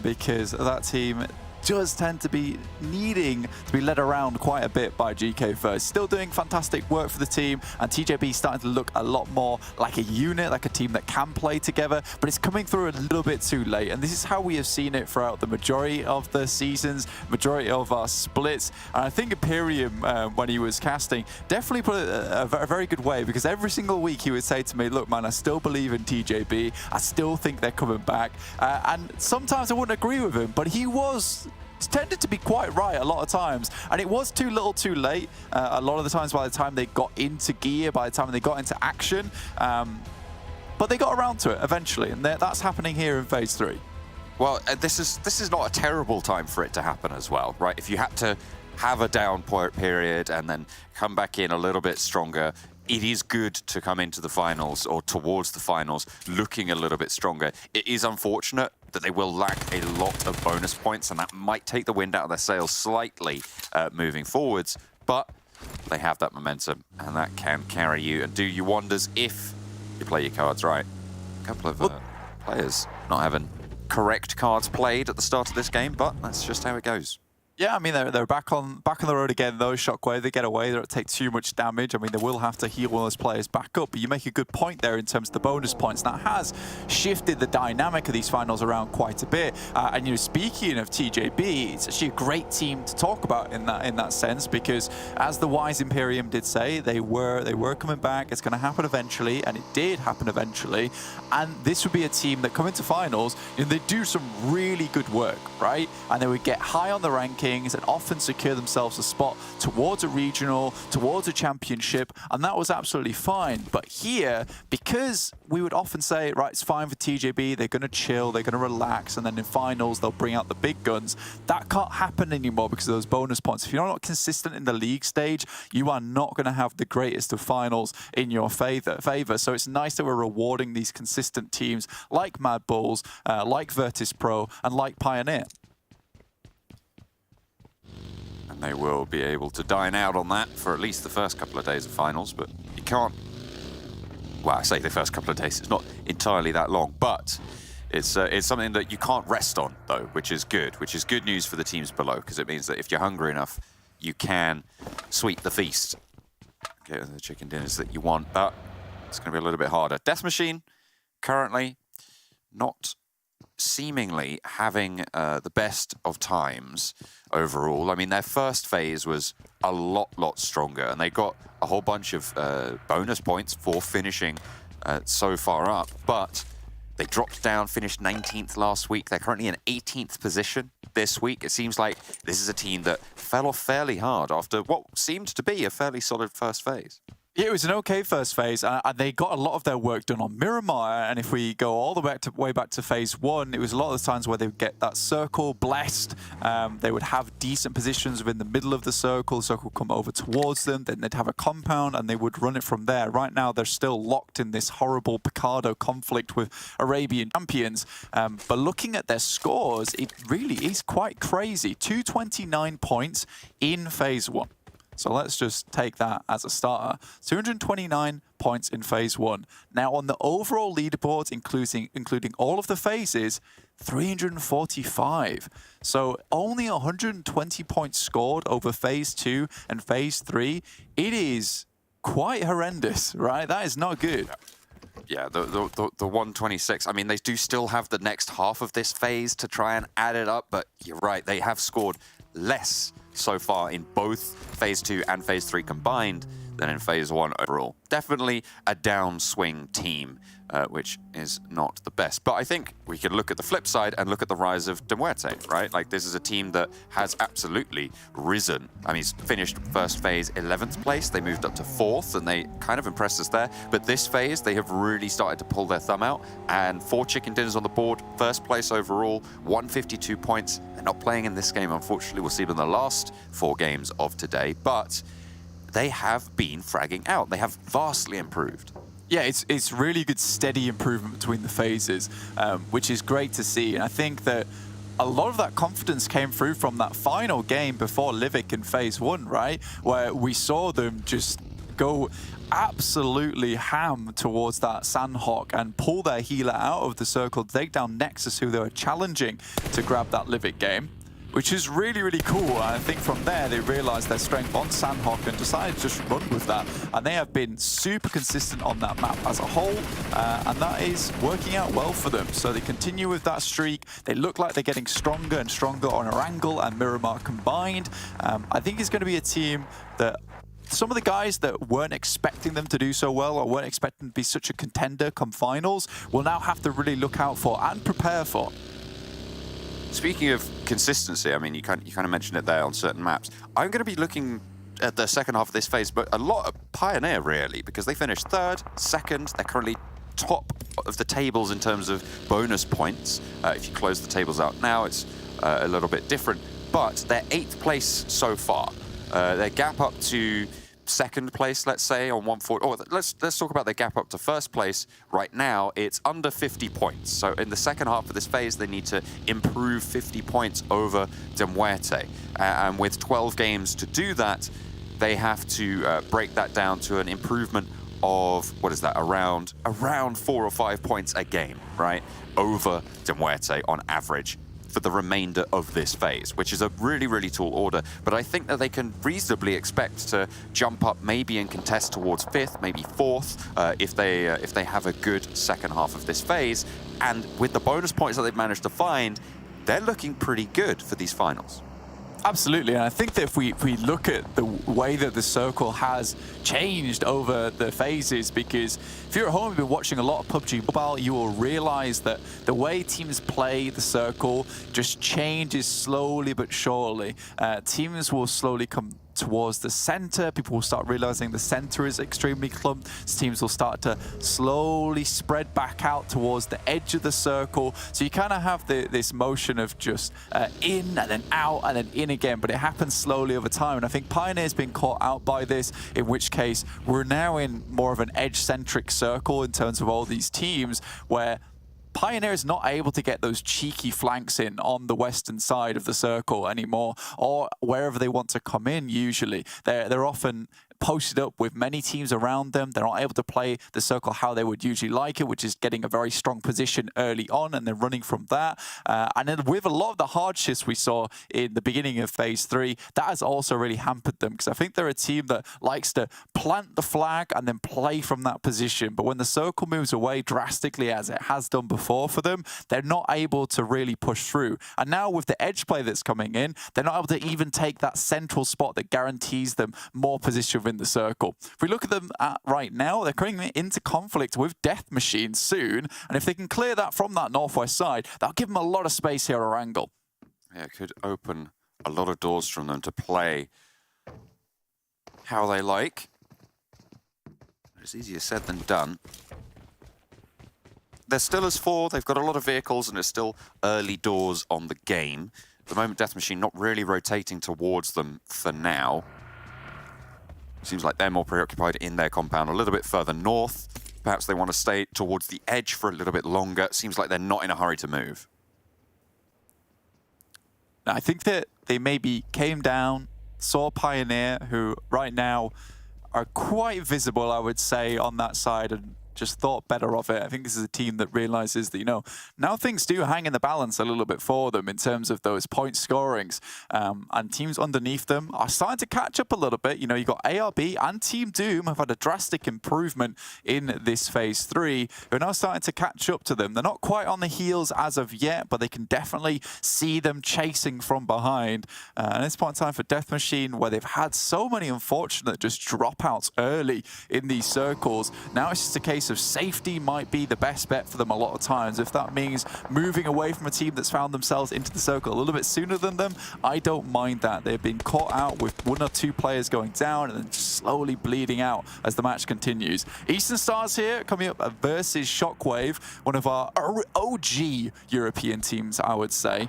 because that team does tend to be needing to be led around quite a bit by GK First. Still doing fantastic work for the team, and TJB starting to look a lot more like a unit, like a team that can play together, but it's coming through a little bit too late. And this is how we have seen it throughout the majority of the seasons, majority of our splits. And I think Imperium, when he was casting, definitely put it a very good way, because every single week he would say to me, look, man, I still believe in TJB. I still think they're coming back. And sometimes I wouldn't agree with him, but he was tended to be quite right a lot of times, and it was too little too late a lot of the times by the time they got into gear, by the time they got into action, but they got around to it eventually, and that's happening here in phase 3. Well, this is not a terrible time for it to happen as well, right? If you had to have a down period and then come back in a little bit stronger, it is good to come into the finals or towards the finals looking a little bit stronger. It is unfortunate that they will lack a lot of bonus points, and that might take the wind out of their sails slightly moving forwards, but they have that momentum, and that can carry you and do you wonders if you play your cards right. A couple of players not having correct cards played at the start of this game, but that's just how it goes. Yeah, I mean, they're back on the road again, though. Shockwave, they get away. They don't take too much damage. I mean, they will have to heal all those players back up. But you make a good point there in terms of the bonus points. That has shifted the dynamic of these finals around quite a bit. And, you know, speaking of TJB, it's actually a great team to talk about in that sense, because as the wise Imperium did say, they were coming back. It's going to happen eventually, and it did happen eventually. And this would be a team that come into finals, you know, they do some really good work, right? And they would get high on the ranking and often secure themselves a spot towards a regional, towards a championship, and that was absolutely fine. But here, because we would often say, right, it's fine for TJB, they're going to chill, they're going to relax, and then in finals, they'll bring out the big guns. That can't happen anymore because of those bonus points. If you're not consistent in the league stage, you are not going to have the greatest of finals in your favor. So it's nice that we're rewarding these consistent teams like MADBULLS, like VIRTUS.PRO, and like PIONER. And they will be able to dine out on that for at least the first couple of days of finals, but you can't... Well, I say the first couple of days, it's not entirely that long, but it's something that you can't rest on, though, which is good news for the teams below, because it means that if you're hungry enough, you can sweep the feast, get the chicken dinners that you want, but it's going to be a little bit harder. Death Machine, currently not seemingly having the best of times overall. I mean, their first phase was a lot stronger, and they got a whole bunch of bonus points for finishing so far up, but they dropped down, finished 19th last week. They're currently in 18th position this week. It seems like this is a team that fell off fairly hard after what seemed to be a fairly solid first phase. Yeah, it was an okay first phase, and they got a lot of their work done on Miramar. And if we go all the way back to phase 1, it was a lot of the times where they would get that circle blessed. They would have decent positions within the middle of the circle would come over towards them, then they'd have a compound, and they would run it from there. Right now, they're still locked in this horrible Picardo conflict with Arabian champions. But looking at their scores, it really is quite crazy. 229 points in phase 1. So let's just take that as a starter. 229 points in phase 1. Now on the overall leaderboard, including all of the phases, 345. So only 120 points scored over phase 2 and phase 3. It is quite horrendous, right? That is not good. Yeah, the 126. I mean, they do still have the next half of this phase to try and add it up, but you're right, they have scored less so far in both phase 2 and phase 3 combined than in phase 1 overall. Definitely a downswing team, which is not the best. But I think we could look at the flip side and look at the rise of MUERTE, right? Like, this is a team that has absolutely risen. I mean, he's finished first phase 11th place. They moved up to 4th, and they kind of impressed us there. But this phase, they have really started to pull their thumb out. And 4 chicken dinners on the board, first place overall, 152 points. They're not playing in this game, unfortunately. We'll see them in the last 4 games of today. But they have been fragging out. They have vastly improved. Yeah, it's really good, steady improvement between the phases, which is great to see. And I think that a lot of that confidence came through from that final game before Livik in phase 1, right? Where we saw them just go absolutely ham towards that Sanhok and pull their healer out of the circle, take down NEXUS, who they were challenging to grab that Livik game, which is really, really cool. And I think from there, they realized their strength on Sanhok and decided to just run with that. And they have been super consistent on that map as a whole, and that is working out well for them. So they continue with that streak. They look like they're getting stronger and stronger on Erangel and Miramar combined. I think it's going to be a team that some of the guys that weren't expecting them to do so well or weren't expecting to be such a contender come finals will now have to really look out for and prepare for. Speaking of consistency, I mean, you kind of mentioned it there on certain maps. I'm going to be looking at the second half of this phase, but a lot of Pioneer, really, because they finished 3rd, 2nd. They're currently top of the tables in terms of bonus points. If you close the tables out now, it's a little bit different. But they're 8th place so far. Their gap up to 2nd place, let's say, on 140. Oh, let's talk about their gap up to 1st place. Right now, it's under 50 points. So in the second half of this phase, they need to improve 50 points over MUERTE. And with 12 games to do that, they have to break that down to an improvement of, what is that, around 4 or 5 points a game, right? Over MUERTE on average for the remainder of this phase, which is a really, really tall order. But I think that they can reasonably expect to jump up maybe and contest towards 5th, maybe 4th, if they have a good second half of this phase. And with the bonus points that they've managed to find, they're looking pretty good for these finals. Absolutely, and I think that if we look at the way that the circle has changed over the phases, because if you're at home and been watching a lot of PUBG Mobile, you will realize that the way teams play the circle just changes slowly but surely. Teams will slowly come towards the center. People will start realizing the center is extremely clumped. Teams will start to slowly spread back out towards the edge of the circle. So you kind of have this motion of just in and then out and then in again, but it happens slowly over time. And I think Pioneer's been caught out by this, in which case we're now in more of an edge-centric circle in terms of all these teams, where Pioneer is not able to get those cheeky flanks in on the western side of the circle anymore, or wherever they want to come in. Usually they're often posted up with many teams around them. They're not able to play the circle how they would usually like it, which is getting a very strong position early on and then running from that. And then with a lot of the hardships we saw in the beginning of phase 3, that has also really hampered them, because I think they're a team that likes to plant the flag and then play from that position. But when the circle moves away drastically, as it has done before for them, they're not able to really push through. And now with the edge play that's coming in, they're not able to even take that central spot that guarantees them more position in the circle. If we look at them right now, they're coming into conflict with Death Machine soon, and if they can clear that from that northwest side, that'll give them a lot of space here at Erangel. Yeah, it could open a lot of doors from them to play how they like. It's easier said than done. They're still as 4, they've got a lot of vehicles, and it's still early doors on the game. At the moment, Death Machine not really rotating towards them for now. Seems like they're more preoccupied in their compound a little bit further north. Perhaps they want to stay towards the edge for a little bit longer. Seems like they're not in a hurry to move. I think that they maybe came down, saw Pioneer, who right now are quite visible, I would say, on that side, and just thought better of it. I think this is a team that realizes that, you know, now things do hang in the balance a little bit for them in terms of those point scorings. And teams underneath them are starting to catch up a little bit. You know, you got ARB and Team Doom have had a drastic improvement in this phase 3. Who are now starting to catch up to them. They're not quite on the heels as of yet, but they can definitely see them chasing from behind. And it's point in time for Death Machine, where they've had so many unfortunate just dropouts early in these circles. Now it's just a case of safety might be the best bet for them a lot of times. If that means moving away from a team that's found themselves into the circle a little bit sooner than them, I don't mind that. They've been caught out with 1 or 2 players going down and then slowly bleeding out as the match continues. Eastern Stars here coming up versus Shockwave, one of our OG European teams, I would say.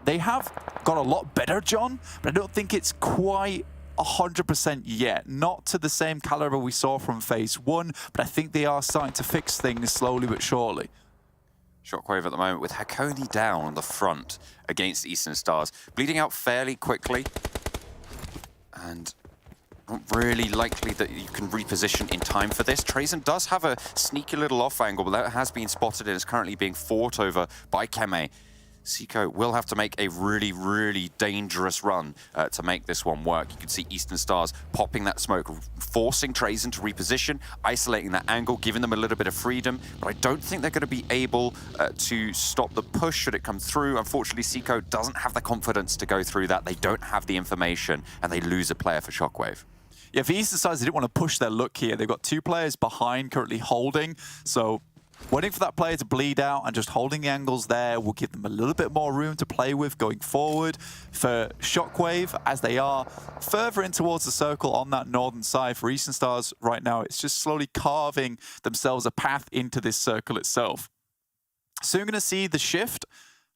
They have got a lot better, John, but I don't think it's quite 100% yet. Not to the same caliber we saw from phase 1, but I think they are starting to fix things slowly but surely. Shockwave at the moment with Hakone down on the front against Eastern Stars. Bleeding out fairly quickly. And not really likely that you can reposition in time for this. Trazen does have a sneaky little off angle, but that has been spotted and is currently being fought over by Keme. Seiko will have to make a really, really dangerous run to make this one work. You can see Eastern Stars popping that smoke, forcing Trazen to reposition, isolating that angle, giving them a little bit of freedom. But I don't think they're going to be able to stop the push should it come through. Unfortunately, Seiko doesn't have the confidence to go through that. They don't have the information, and they lose a player for Shockwave. Yeah, for Eastern Stars, they didn't want to push their luck here. They've got 2 players behind currently holding, so waiting for that player to bleed out and just holding the angles there will give them a little bit more room to play with going forward. For Shockwave, as they are further in towards the circle on that northern side, for Eastern Stars right now, it's just slowly carving themselves a path into this circle itself. Soon going to see the shift.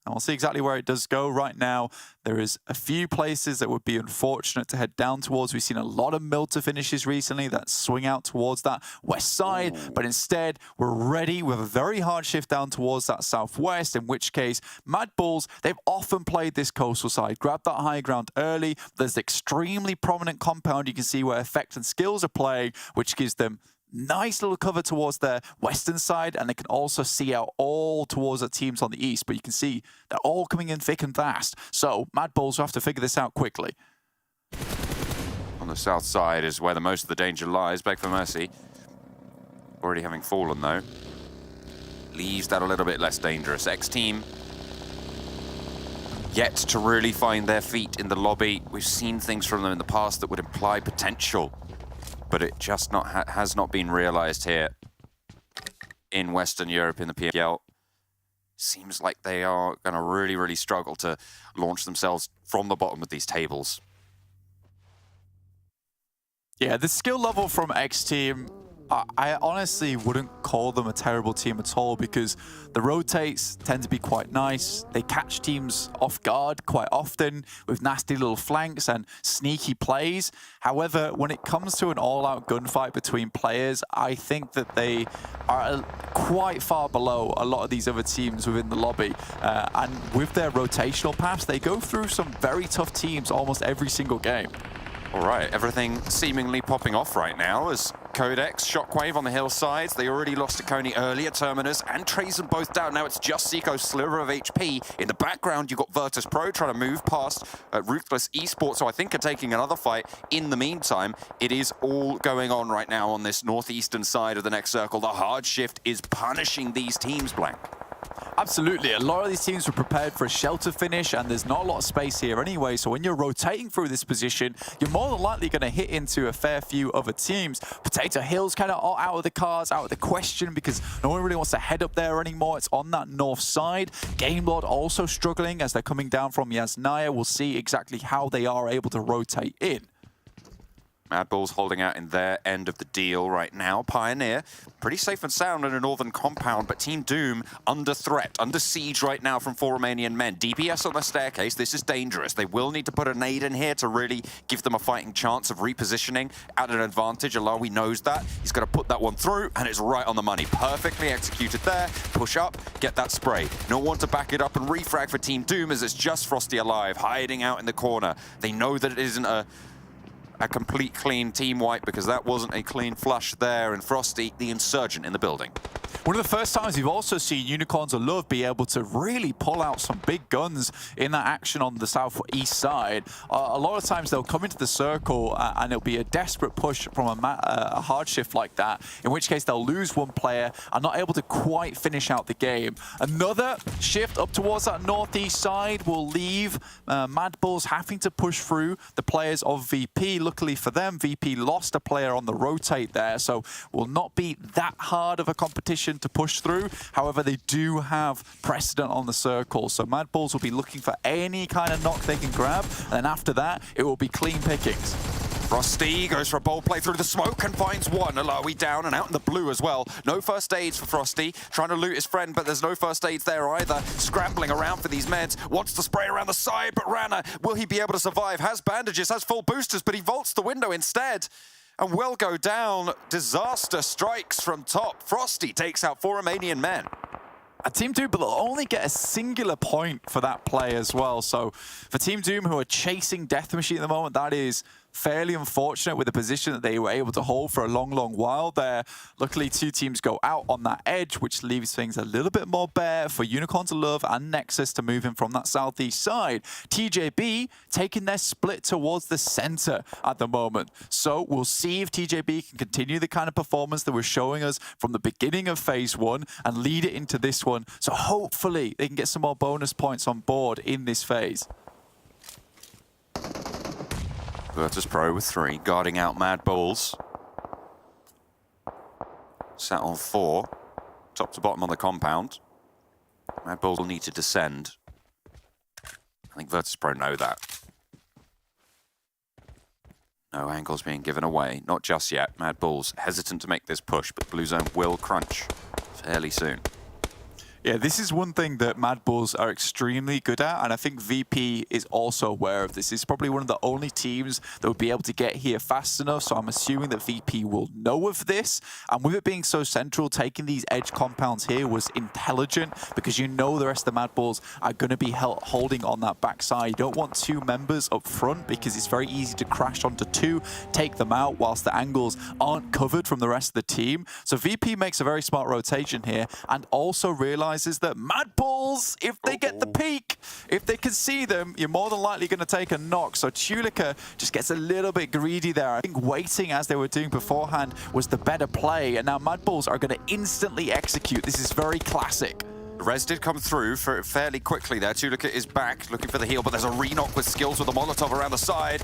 And we'll see exactly where it does go. Right now, there is a few places that would be unfortunate to head down towards. We've seen a lot of MUERTE finishes recently that swing out towards that west side, but instead, we're ready with a very hard shift down towards that southwest, in which case, MADBULLS, they've often played this coastal side, grabbed that high ground early. There's extremely prominent compound. You can see where effect and skills are playing, which gives them nice little cover towards their western side, and they can also see out all towards the teams on the east, but you can see they're all coming in thick and fast. So MADBULLS will have to figure this out quickly. On the south side is where the most of the danger lies. Beg for mercy. Already having fallen, though. Leaves that a little bit less dangerous. XTEAM yet to really find their feet in the lobby. We've seen things from them in the past that would imply potential, but it just has not been realized here in Western Europe in the PMPL. Seems like they are going to really, really struggle to launch themselves from the bottom of these tables. Yeah, the skill level from XTEAM, I honestly wouldn't call them a terrible team at all, because the rotates tend to be quite nice. They catch teams off guard quite often with nasty little flanks and sneaky plays. However, when it comes to an all-out gunfight between players, I think that they are quite far below a lot of these other teams within the lobby. And with their rotational paths, they go through some very tough teams almost every single game. All right, everything seemingly popping off right now as QODEX, Shockwave on the hillsides. They already lost to Coney earlier, Terminus and Trazen both down. Now it's just Seiko's sliver of HP. In the background, you've got VIRTUS.PRO trying to move past RUTHLESS Esports, so I think are taking another fight. In the meantime, it is all going on right now on this northeastern side of the next circle. The hard shift is punishing these teams, Blank. Absolutely. A lot of these teams were prepared for a shelter finish, and there's not a lot of space here anyway. So when you're rotating through this position, you're more than likely going to hit into a fair few other teams. Potato Hill's kind of out of the cards, out of the question, because no one really wants to head up there anymore. It's on that north side. Game Lord also struggling as they're coming down from Yasnaya. We'll see exactly how they are able to rotate in. MADBULLS holding out in their end of the deal right now. Pioneer, pretty safe and sound in a northern compound, but Team Doom under threat, under siege right now from 4 Romanian men. DPS on the staircase, this is dangerous. They will need to put a nade in here to really give them a fighting chance of repositioning at an advantage. Alawi knows that. He's going to put that one through, and it's right on the money. Perfectly executed there. Push up, get that spray. No one to back it up and refrag for Team Doom as it's just Frosty alive, hiding out in the corner. They know that it isn't a complete clean team wipe, because that wasn't a clean flush there, and Frosty, the insurgent in the building. One of the first times we've also seen Unicorns of Love be able to really pull out some big guns in that action on the southeast side. A lot of times they'll come into the circle and it'll be a desperate push from a hard shift like that, in which case they'll lose one player and not able to quite finish out the game. Another shift up towards that northeast side will leave MADBULLS having to push through the players of VP. Luckily for them, VP lost a player on the rotate there, so will not be that hard of a competition to push through. However, they do have precedent on the circle, so MADBULLS will be looking for any kind of knock they can grab, and then after that, it will be clean pickings. Frosty goes for a bold play through the smoke and finds one. Alawi down and out in the blue as well. No first aids for Frosty. Trying to loot his friend, but there's no first aids there either. Scrambling around for these meds. Wants to spray around the side, but Rana, will he be able to survive? Has bandages, has full boosters, but he vaults the window instead. And will go down. Disaster strikes from top. Frosty takes out 4 Romanian men. Team Doom, but they'll only get a singular point for that play as well. So for Team Doom, who are chasing Death Machine at the moment, that is fairly unfortunate with the position that they were able to hold for a long, long while there. Luckily, 2 teams go out on that edge, which leaves things a little bit more bare for Unicorn to Love and Nexus to move in from that southeast side. TJB taking their split towards the center at the moment. So we'll see if TJB can continue the kind of performance that was showing us from the beginning of phase 1 and lead it into this one. So hopefully they can get some more bonus points on board in this phase. VIRTUS.PRO with 3, guarding out MADBULLS. Sat on 4, top to bottom on the compound. MADBULLS will need to descend. I think VIRTUS.PRO know that. No angles being given away, not just yet. MADBULLS hesitant to make this push, but Blue Zone will crunch fairly soon. Yeah, this is one thing that MADBULLS are extremely good at, and I think VP is also aware of this. It's probably one of the only teams that would be able to get here fast enough, so I'm assuming that VP will know of this. And with it being so central, taking these edge compounds here was intelligent, because you know the rest of the MADBULLS are going to be holding on that backside. You don't want 2 members up front, because it's very easy to crash onto 2, take them out, whilst the angles aren't covered from the rest of the team. So VP makes a very smart rotation here, and also realizes that MADBULLS, if they get the peak, if they can see them, you're more than likely going to take a knock. So Tulika just gets a little bit greedy there. I think waiting as they were doing beforehand was the better play, and now MADBULLS are going to instantly execute. This is very classic. Res did come through for fairly quickly there. Tulika is back, looking for the heal, but there's a re-knock with skills with a Molotov around the side.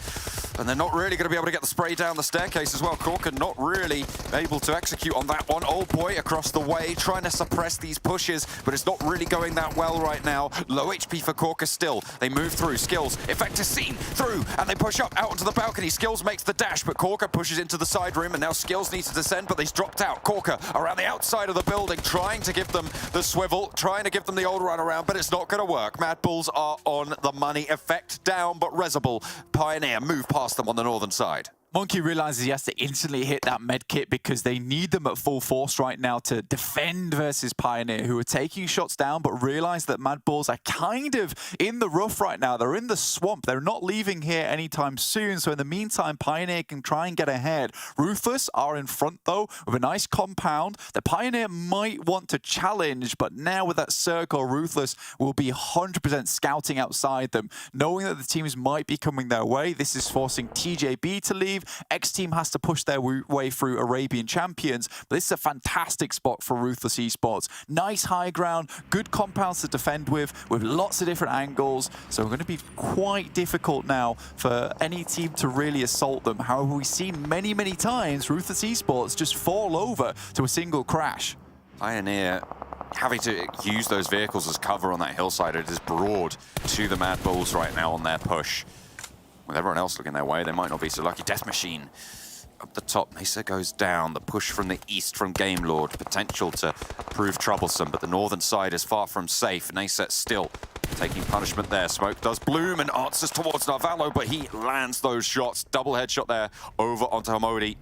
And they're not really going to be able to get the spray down the staircase as well. Corker not really able to execute on that one. Old boy across the way, trying to suppress these pushes, but it's not really going that well right now. Low HP for Corker still. They move through. Skills, effect is seen through, and they push up out onto the balcony. Skills makes the dash, but Corker pushes into the side room, and now Skills needs to descend, but he's dropped out. Corker around the outside of the building, trying to give them the swivel, trying to give them the old run around, but it's not going to work. MADBULLS are on the money. Effect down, but Resable. Pioneer move past them on the northern side. Monkey realizes he has to instantly hit that med kit because they need them at full force right now to defend versus Pioneer, who are taking shots down, but realize that MADBULLS are kind of in the rough right now. They're in the swamp. They're not leaving here anytime soon. So in the meantime, Pioneer can try and get ahead. Ruthless are in front, though, with a nice compound. The Pioneer might want to challenge, but now with that circle, Ruthless will be 100% scouting outside them. Knowing that the teams might be coming their way, this is forcing TJB to leave. XTEAM has to push their way through Arabian Champions, but this is a fantastic spot for Ruthless Esports. Nice high ground, good compounds to defend with lots of different angles, so we're going to be quite difficult now for any team to really assault them. However, we've seen many, many times Ruthless Esports just fall over to a single crash. Pioneer having to use those vehicles as cover on that hillside. It is broad to the MADBULLS right now on their push. With everyone else looking their way, they might not be so lucky. Death Machine up the top. Nusa goes down. The push from the east from Game Lord. Potential to prove troublesome, but the northern side is far from safe. Nusa still taking punishment there. Smoke does bloom and answers towards Narvalo, but he lands those shots. Double headshot there over onto Hamodi.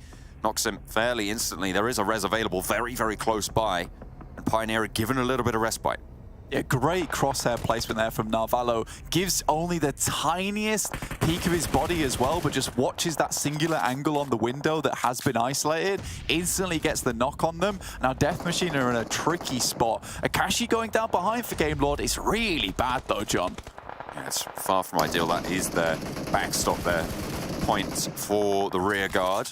Knocks him fairly instantly. There is a res available very, very close by. And Pioneer are given a little bit of respite. Yeah, great crosshair placement there from Narvalo. Gives only the tiniest peek of his body as well, but just watches that singular angle on the window that has been isolated. Instantly gets the knock on them. Now Death Machine are in a tricky spot. Akashi going down behind for Game Lord. It's really bad though, John. Yeah, it's far from ideal. That is their backstop there. Point for the rear guard.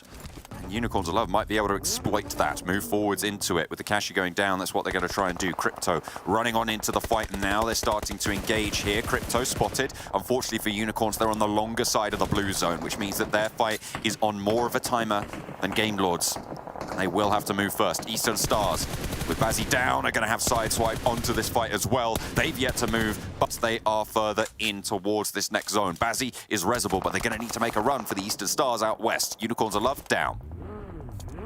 Unicorns of Love might be able to exploit that, move forwards into it with the Kashi going down. That's what they're going to try and do. Crypto running on into the fight, and now they're starting to engage here. Crypto spotted. Unfortunately for Unicorns, they're on the longer side of the blue zone, which means that their fight is on more of a timer than Game Lords. And they will have to move first. Eastern Stars With Bazzi down, are going to have sideswipe onto this fight as well. They've yet to move, but they are further in towards this next zone. Bazzi is resable, but they're going to need to make a run for the Eastern Stars out west. Unicorns of Love down.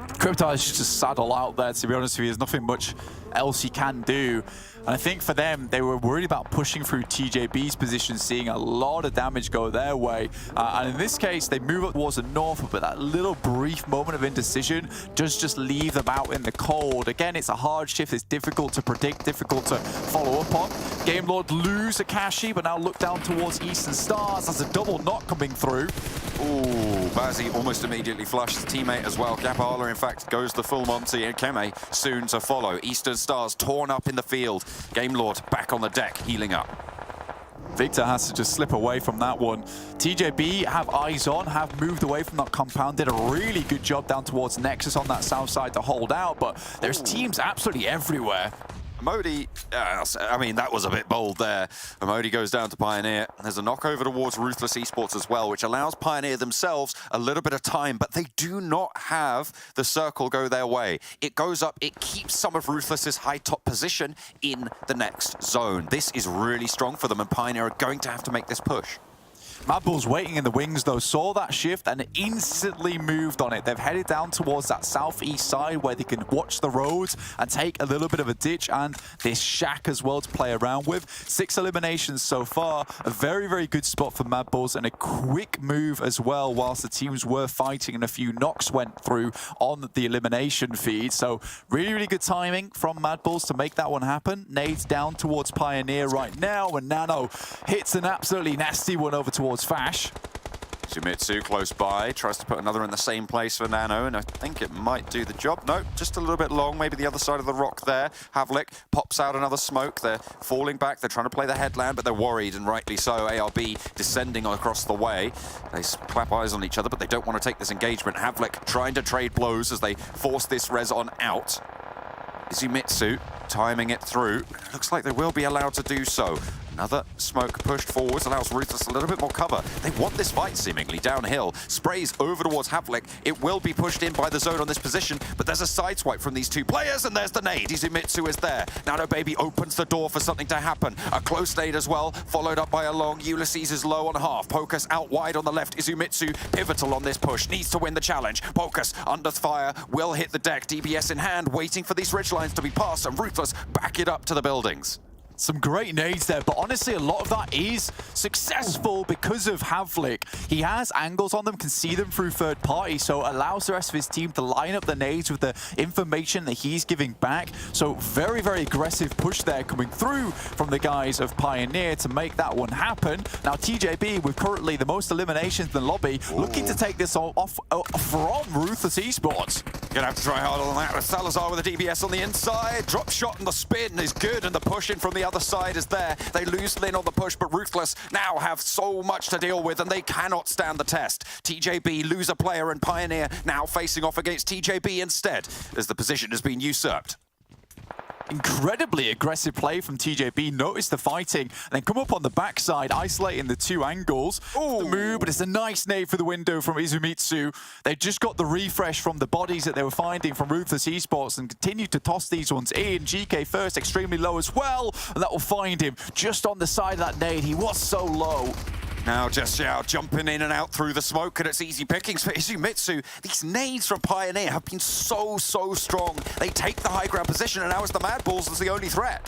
Cryptide should just saddle out there, to be honest with you. There's nothing much else he can do. And I think for them, they were worried about pushing through TJB's position, seeing a lot of damage go their way. And in this case, they move up towards the north, but that little brief moment of indecision does just leave them out in the cold. Again, it's a hard shift. It's difficult to predict, difficult to follow up on. Game Lord lose Akashi, but now look down towards Eastern Stars. That's a double knock coming through. Ooh, Bazzi almost immediately flushed his teammate as well. Gapala, in fact, goes the full Monty, and Keme soon to follow. Eastern Stars torn up in the field. Game Lord back on the deck, healing up. Victor has to just slip away from that one. TJB have eyes on, have moved away from that compound, did a really good job down towards Nexus on that south side to hold out, but there's teams absolutely everywhere. Modi, I mean, that was a bit bold there. Modi goes down to Pioneer. There's a knock over towards Ruthless Esports as well, which allows Pioneer themselves a little bit of time, but they do not have the circle go their way. It goes up, it keeps some of Ruthless's high top position in the next zone. This is really strong for them, and Pioneer are going to have to make this push. MADBULLS waiting in the wings though, saw that shift and instantly moved on it. They've headed down towards that southeast side where they can watch the roads and take a little bit of a ditch, and this shack as well to play around with. 6 eliminations so far, a very, very good spot for MADBULLS, and a quick move as well whilst the teams were fighting and a few knocks went through on the elimination feed. So really, really good timing from MADBULLS to make that one happen. Nades down towards Pioneer right now, and Nano hits an absolutely nasty one over towards Fash. Zumitsu close by, tries to put another in the same place for Nano, and I think it might do the job. No, just a little bit long, maybe the other side of the rock there. Havlik pops out another smoke. They're falling back, they're trying to play the headland, but they're worried, and rightly so. ARB descending across the way. They clap eyes on each other, but they don't want to take this engagement. Havlik trying to trade blows as they force this res on out. Zumitsu timing it through. Looks like they will be allowed to do so. Another smoke pushed forwards allows Ruthless a little bit more cover. They want this fight seemingly downhill. Sprays over towards Havlik. It will be pushed in by the zone on this position, but there's a side swipe from these two players, and there's the nade. Izumitsu is there. Nano Baby opens the door for something to happen. A close nade as well, followed up by a long. Ulysses is low on half. Pocus out wide on the left. Izumitsu pivotal on this push. Needs to win the challenge. Pocus under fire, will hit the deck. DBS in hand, waiting for these ridge lines to be passed, and Ruthless back it up to the buildings. Some great nades there, but honestly, a lot of that is successful because of Havlik. He has angles on them, can see them through third party, so allows the rest of his team to line up the nades with the information that he's giving back. So very, very aggressive push there coming through from the guys of Pioneer to make that one happen. Now, TJB, with currently the most eliminations in the lobby, looking to take this off from Ruthless Esports. Gonna have to try hard on that. Salazar with a DBS on the inside. Drop shot and the spin is good, and the push in from the other side is there. They lose Lin on the push, but Ruthless now have so much to deal with, and they cannot stand the test. TJB lose a player, and Pioneer now facing off against TJB instead, as the position has been usurped. Incredibly aggressive play from TJB. Notice the fighting, and then come up on the backside, isolating the two angles. The move, but it's a nice nade for the window from Izumitsu. They just got the refresh from the bodies that they were finding from Ruthless Esports and continue to toss these ones in. GK first, extremely low as well, and that will find him just on the side of that nade. He was so low. Now just Xiao jumping in and out through the smoke, and it's easy pickings for Izumitsu. These nades from Pioneer have been so strong. They take the high ground position, and now it's the MADBULLS as the only threat.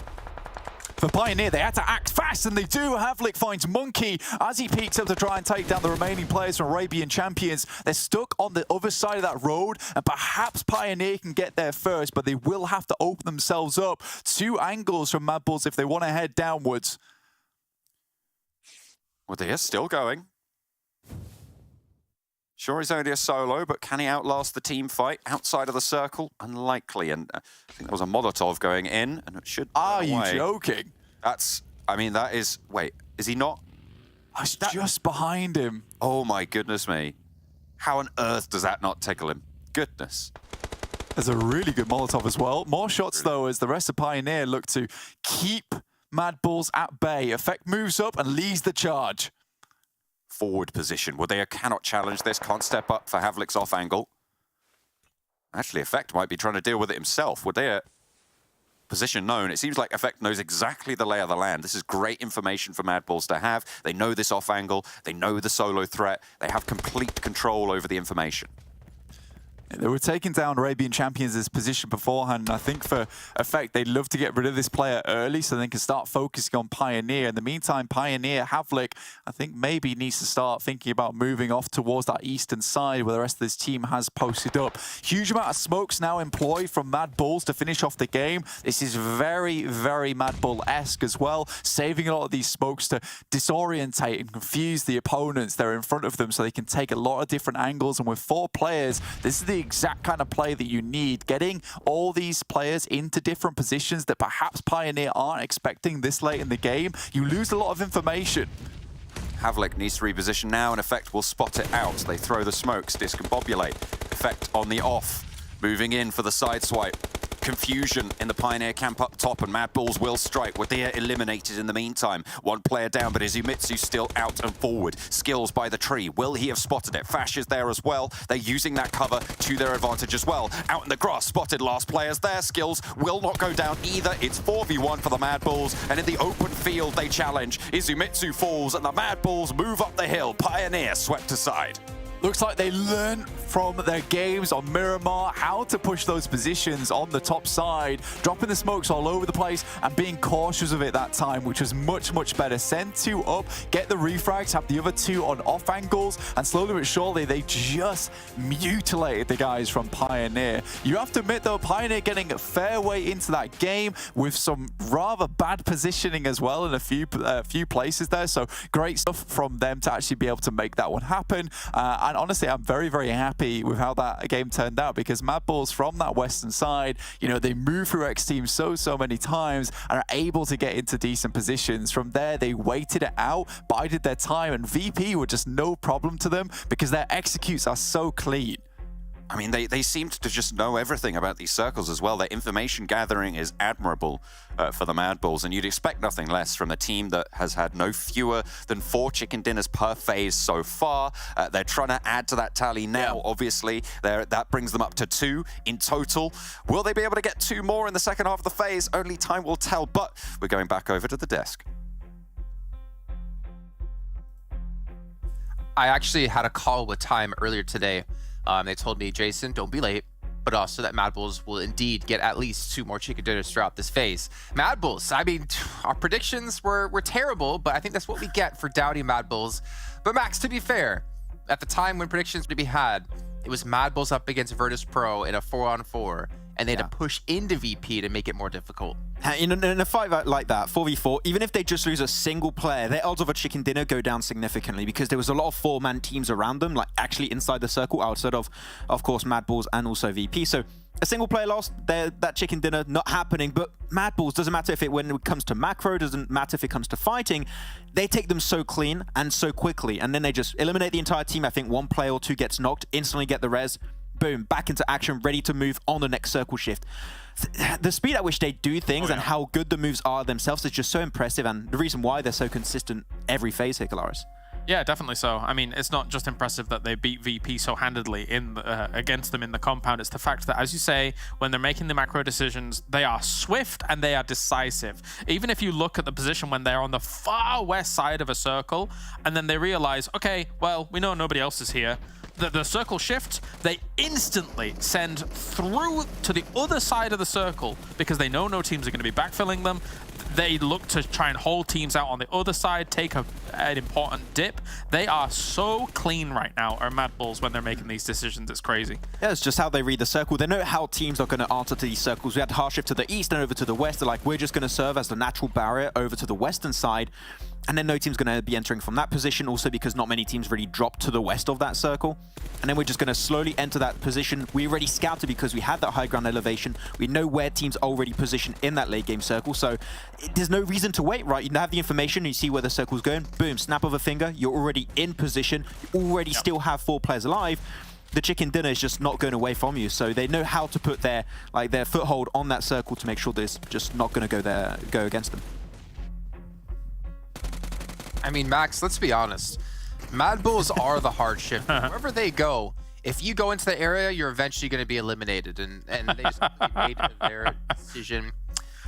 For Pioneer, they had to act fast, and they do. Havlik finds Monkey as he peeks up to try and take down the remaining players from Arabian Champions. They're stuck on the other side of that road, and perhaps Pioneer can get there first, but they will have to open themselves up. 2 angles from MADBULLS if they want to head downwards. Well, they're still going. Sure, he's only a solo, but can he outlast the team fight outside of the circle? Unlikely. And I think there was a Molotov going in, and it should. Are you joking? That's, I mean, that is, wait, is he not? I was just behind him. Oh my goodness me. How on earth does that not tickle him? Goodness. There's a really good Molotov as well. More shots, though, as the rest of Pioneer look to keep MADBULLS at bay. Effect moves up and leads the charge. Forward position. Well, they cannot challenge this. Can't step up for Havlik's off angle. Actually, Effect might be trying to deal with it himself. Would they? position known. It seems like Effect knows exactly the lay of the land. This is great information for MADBULLS to have. They know this off angle. They know the solo threat. They have complete control over the information. They were taking down Arabian Champions' position beforehand. I think for Effect, they'd love to get rid of this player early so they can start focusing on Pioneer. In the meantime, Pioneer, Havlik, I think maybe needs to start thinking about moving off towards that eastern side where the rest of this team has posted up. Huge amount of smokes now employed from MADBULLS to finish off the game. This is very, very MADBULL-esque as well, saving a lot of these smokes to disorientate and confuse the opponents that are in front of them so they can take a lot of different angles. And with 4 players, this is the exact kind of play that you need. Getting all these players into different positions that perhaps Pioneer aren't expecting this late in the game, you lose a lot of information. Havlik needs to reposition now, and Effect will spot it out. They throw the smokes, discombobulate. Effect on the off, moving in for the side swipe. Confusion in the Pioneer camp up top, and MADBULLS will strike. Wadea eliminated in the meantime. 1 player down, but Izumitsu still out and forward. Skills by the tree. Will he have spotted it? Fash is there as well. They're using that cover to their advantage as well. Out in the grass, spotted. Last player's there. Skills will not go down either. It's 4v1 for the MADBULLS, and in the open field they challenge. Izumitsu falls, and the MADBULLS move up the hill. Pioneer swept aside. Looks like they learned from their games on Miramar how to push those positions on the top side, dropping the smokes all over the place and being cautious of it that time, which was much, much better. Send 2 up, get the refrags, have the other 2 on off angles, and slowly but surely they just mutilated the guys from Pioneer. You have to admit though, Pioneer getting a fair way into that game with some rather bad positioning as well in a few places there, so great stuff from them to actually be able to make that one happen. And honestly, I'm very, very happy with how that game turned out, because MADBULLS from that western side, you know, they move through XTEAM so many times and are able to get into decent positions. From there, they waited it out, bided their time, and VP were just no problem to them because their executes are so clean. I mean, they seemed to just know everything about these circles as well. Their information gathering is admirable for the MADBULLS, and you'd expect nothing less from a team that has had no fewer than 4 chicken dinners per phase so far. They're trying to add to that tally now, obviously. That brings them up to 2 in total. Will they be able to get 2 more in the second half of the phase? Only time will tell, but we're going back over to the desk. I actually had a call with Time earlier today. They told me, Jason, don't be late, but also that MADBULLS will indeed get at least 2 more chicken dinners throughout this phase. MADBULLS, I mean, our predictions were terrible, but I think that's what we get for doubting MADBULLS. But Max, to be fair, at the time when predictions to be had, it was MADBULLS up against VIRTUS.PRO in a 4-on-4, and they had to push into VP to make it more difficult. In a fight like that, 4v4, even if they just lose a single player, their odds of a chicken dinner go down significantly, because there was a lot of 4-man teams around them, like actually inside the circle, outside of course, MADBULLS and also VP. So a single player lost, that chicken dinner not happening. But MADBULLS, doesn't matter if when it comes to macro, doesn't matter if it comes to fighting, they take them so clean and so quickly, and then they just eliminate the entire team. I think 1 player or 2 gets knocked, instantly get the res, boom, back into action, ready to move on the next circle shift. The speed at which they do things and how good the moves are themselves is just so impressive, and the reason why they're so consistent every phase here, Kalaris. Yeah, definitely so. I mean, it's not just impressive that they beat VP so handedly against them in the compound. It's the fact that, as you say, when they're making the macro decisions, they are swift and they are decisive. Even if you look at the position when they're on the far west side of a circle, and then they realize, okay, well, we know nobody else is here. The circle shifts, they instantly send through to the other side of the circle because they know no teams are going to be backfilling them. They look to try and hold teams out on the other side, take an important dip. They are so clean right now, our MADBULLS, when they're making these decisions. It's crazy. Yeah, it's just how they read the circle. They know how teams are going to answer to these circles. We had hard shift to the east and over to the west. They're like, we're just going to serve as the natural barrier over to the western side. And then no team's going to be entering from that position, also because not many teams really drop to the west of that circle. And then we're just going to slowly enter that position. We already scouted because we had that high ground elevation. We know where teams are already positioned in that late game circle. So there's no reason to wait, right? You have the information, you see where the circle's going. Boom, snap of a finger, you're already in position. You already still have 4 players alive. The chicken dinner is just not going away from you. So they know how to put their foothold on that circle to make sure that it's just not going to go against them. I mean, Max, let's be honest. MADBULLS are the hard shift. Wherever they go, if you go into the area, you're eventually going to be eliminated. And they just made their decision.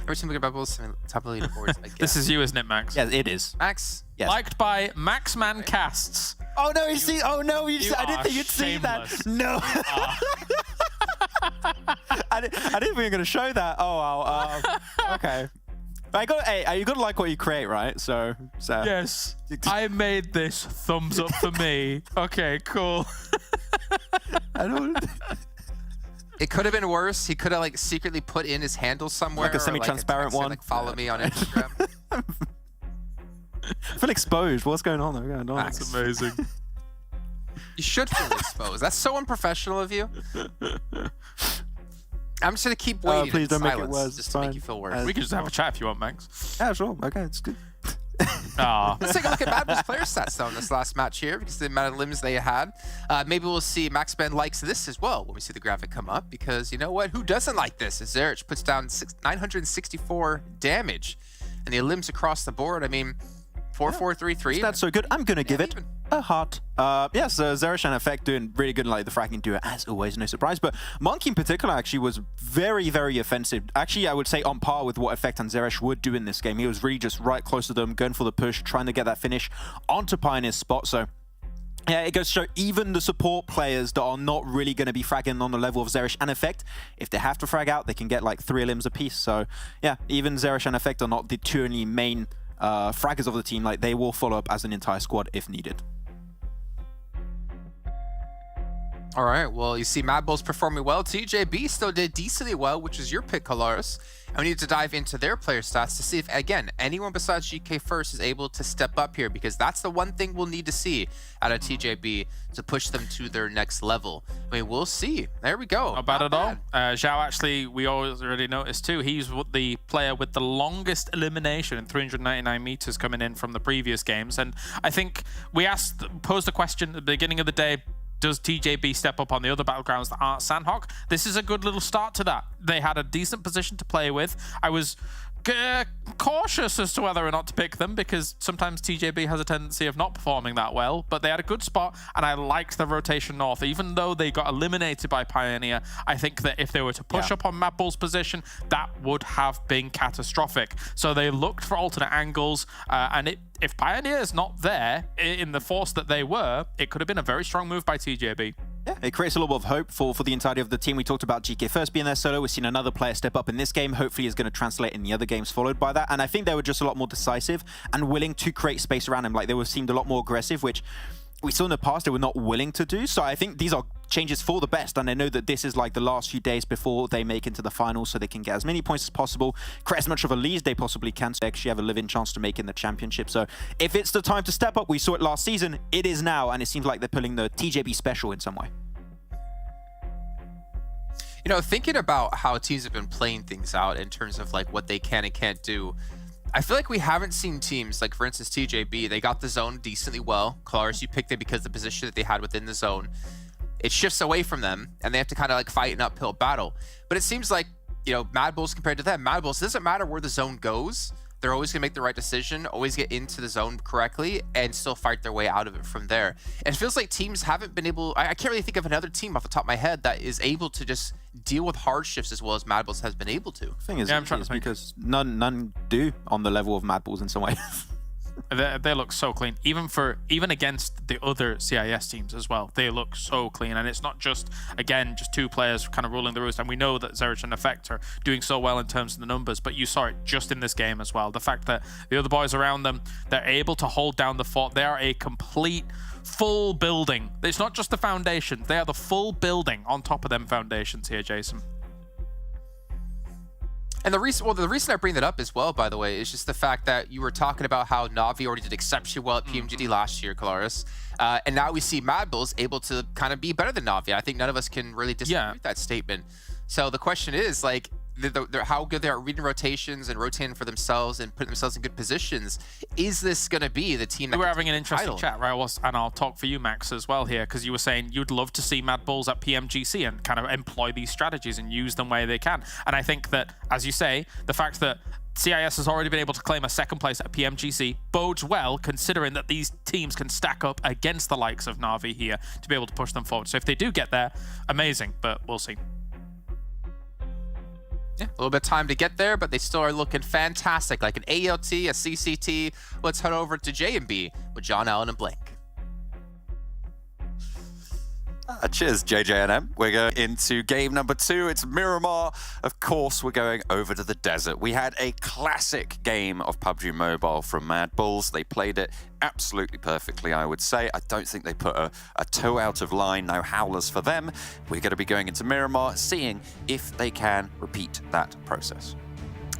Every time we get MADBULLS, top of the leaderboards. This is you, isn't it, Max? Yeah, it is. Max. Yes. Liked by Maxman Casts. Oh no, you see? Oh no, I didn't think you'd see that. No. I didn't think you were gonna show that. Oh wow. Okay. But you gotta like what you create, right? So. Yes. I made this. Thumbs up for me. Okay, cool. I don't. It could have been worse. He could have like secretly put in his handle somewhere, like a semi-transparent one. Like follow me on Instagram. I feel exposed. What's going on? That's amazing. You should feel exposed. That's so unprofessional of you. I'm just gonna keep waiting. Please don't silence, make it worse. just to make you feel worse. We can just have a chat if you want, Max. Yeah, sure. Okay, it's good. Let's take a look at MADBULLS player stats though in this last match here, because the amount of limbs they had. Maybe we'll see Max Ben likes this as well when we see the graphic come up, because you know what? Who doesn't like this? As Zerich puts down 964 damage, and the limbs across the board. I mean, 4-4-3-3. That's so good. I'm gonna give it a heart. Yes, Zerish and Effect doing really good in like the fracking duo, as always, no surprise. But Monkey in particular actually was very, very offensive. Actually, I would say on par with what Effect and Zerish would do in this game. He was really just right close to them, going for the push, trying to get that finish onto Pioneer's spot. So yeah, it goes to show even the support players that are not really going to be fragging on the level of Zerish and Effect, if they have to frag out, they can get like 3 limbs apiece. So yeah, even Zerish and Effect are not the two only main fraggers of the team. Like, they will follow up as an entire squad if needed. All right, well, you see MADBULLS performing well. TJB still did decently well, which is your pick, Colaris. And we need to dive into their player stats to see if, again, anyone besides GK First is able to step up here, because that's the one thing we'll need to see out of TJB to push them to their next level. I mean, we'll see. There we go. Not bad at all. Zhao, actually, we already noticed too, he's the player with the longest elimination in 399 meters coming in from the previous games. And I think we posed a question at the beginning of the day, does TJB step up on the other battlegrounds that aren't Sanhok? This is a good little start to that. They had a decent position to play with. I was cautious as to whether or not to pick them, because sometimes TJB has a tendency of not performing that well, but they had a good spot, and I liked the rotation north. Even though they got eliminated by Pioneer, I think that if they were to push up on MADBULLS' position, that would have been catastrophic. So they looked for alternate angles, and if Pioneer is not there in the force that they were, it could have been a very strong move by TJB. Yeah, it creates a little bit of hope for the entirety of the team. We talked about GK First being there solo. We've seen another player step up in this game. Hopefully is going to translate in the other games followed by that. And I think they were just a lot more decisive and willing to create space around him. Like, they seemed a lot more aggressive, which we saw in the past they were not willing to do. So I think these are changes for the best, and they know that this is like the last few days before they make into the finals, so they can get as many points as possible, create as much of a lead they possibly can, so they actually have a live-in chance to make in the championship. So if it's the time to step up, we saw it last season, it is now, and it seems like they're pulling the TJB special in some way. You know, thinking about how teams have been playing things out in terms of like what they can and can't do, I feel like we haven't seen teams like, for instance, TJB, they got the zone decently well. Colaris, you picked it because the position that they had within the zone. It shifts away from them, and they have to kind of like fight an uphill battle. But it seems like, you know, MADBULLS compared to them, MADBULLS, doesn't matter where the zone goes, they're always going to make the right decision, always get into the zone correctly, and still fight their way out of it from there. And it feels like teams haven't been able, I can't really think of another team off the top of my head that is able to just deal with hardships as well as MADBULLS has been able to. The thing is, I'm trying to think, because none do on the level of MADBULLS in some way. They look so clean, even against the other CIS teams as well. They look so clean, and it's not just, again, just two players kind of ruling the roost. And we know that Zerich and Effect are doing so well in terms of the numbers, but you saw it just in this game as well. The fact that the other boys around them, they're able to hold down the fort. They are a complete, full building. It's not just the foundation. They are the full building on top of them foundations here, Jason. And the reason I bring that up as well, by the way, is just the fact that you were talking about how Na'Vi already did exceptionally well at PMGD last year, Colaris. And now we see MADBULLS able to kind of be better than Na'Vi. I think none of us can really disagree with that statement. So the question is, like, how good they are reading rotations and rotating for themselves and putting themselves in good positions. Is this going to be the team that we're having an interesting chat, right? And I'll talk for you, Max, as well here, because you were saying you'd love to see MADBULLS at PMGC and kind of employ these strategies and use them where they can. And I think that, as you say, the fact that CIS has already been able to claim a second place at PMGC bodes well, considering that these teams can stack up against the likes of Na'Vi here to be able to push them forward. So if they do get there, amazing, but we'll see. Yeah, a little bit of time to get there, but they still are looking fantastic. Like an ALT, a CCT. Let's head over to J&B with John Allen and Blake. Cheers, JJNM. We're going into game number 2. It's Miramar. Of course, we're going over to the desert. We had a classic game of PUBG Mobile from MADBULLS. They played it absolutely perfectly, I would say. I don't think they put a toe out of line, no howlers for them. We're going to be going into Miramar, seeing if they can repeat that process.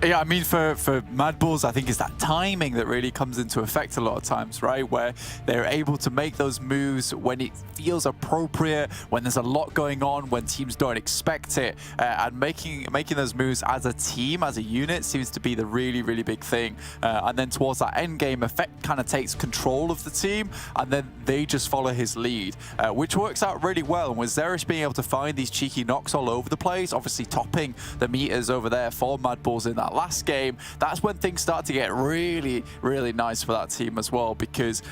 Yeah, I mean, for MADBULLS, I think it's that timing that really comes into effect a lot of times, right? Where they're able to make those moves when it feels appropriate, when there's a lot going on, when teams don't expect it. And making those moves as a team, as a unit, seems to be the really, really big thing. And then towards that end game, Effect kind of takes control of the team, and then they just follow his lead, which works out really well. And with Zerish being able to find these cheeky knocks all over the place, obviously topping the meters over there for MADBULLS in that last game, that's when things start to get really, really nice for that team as well, because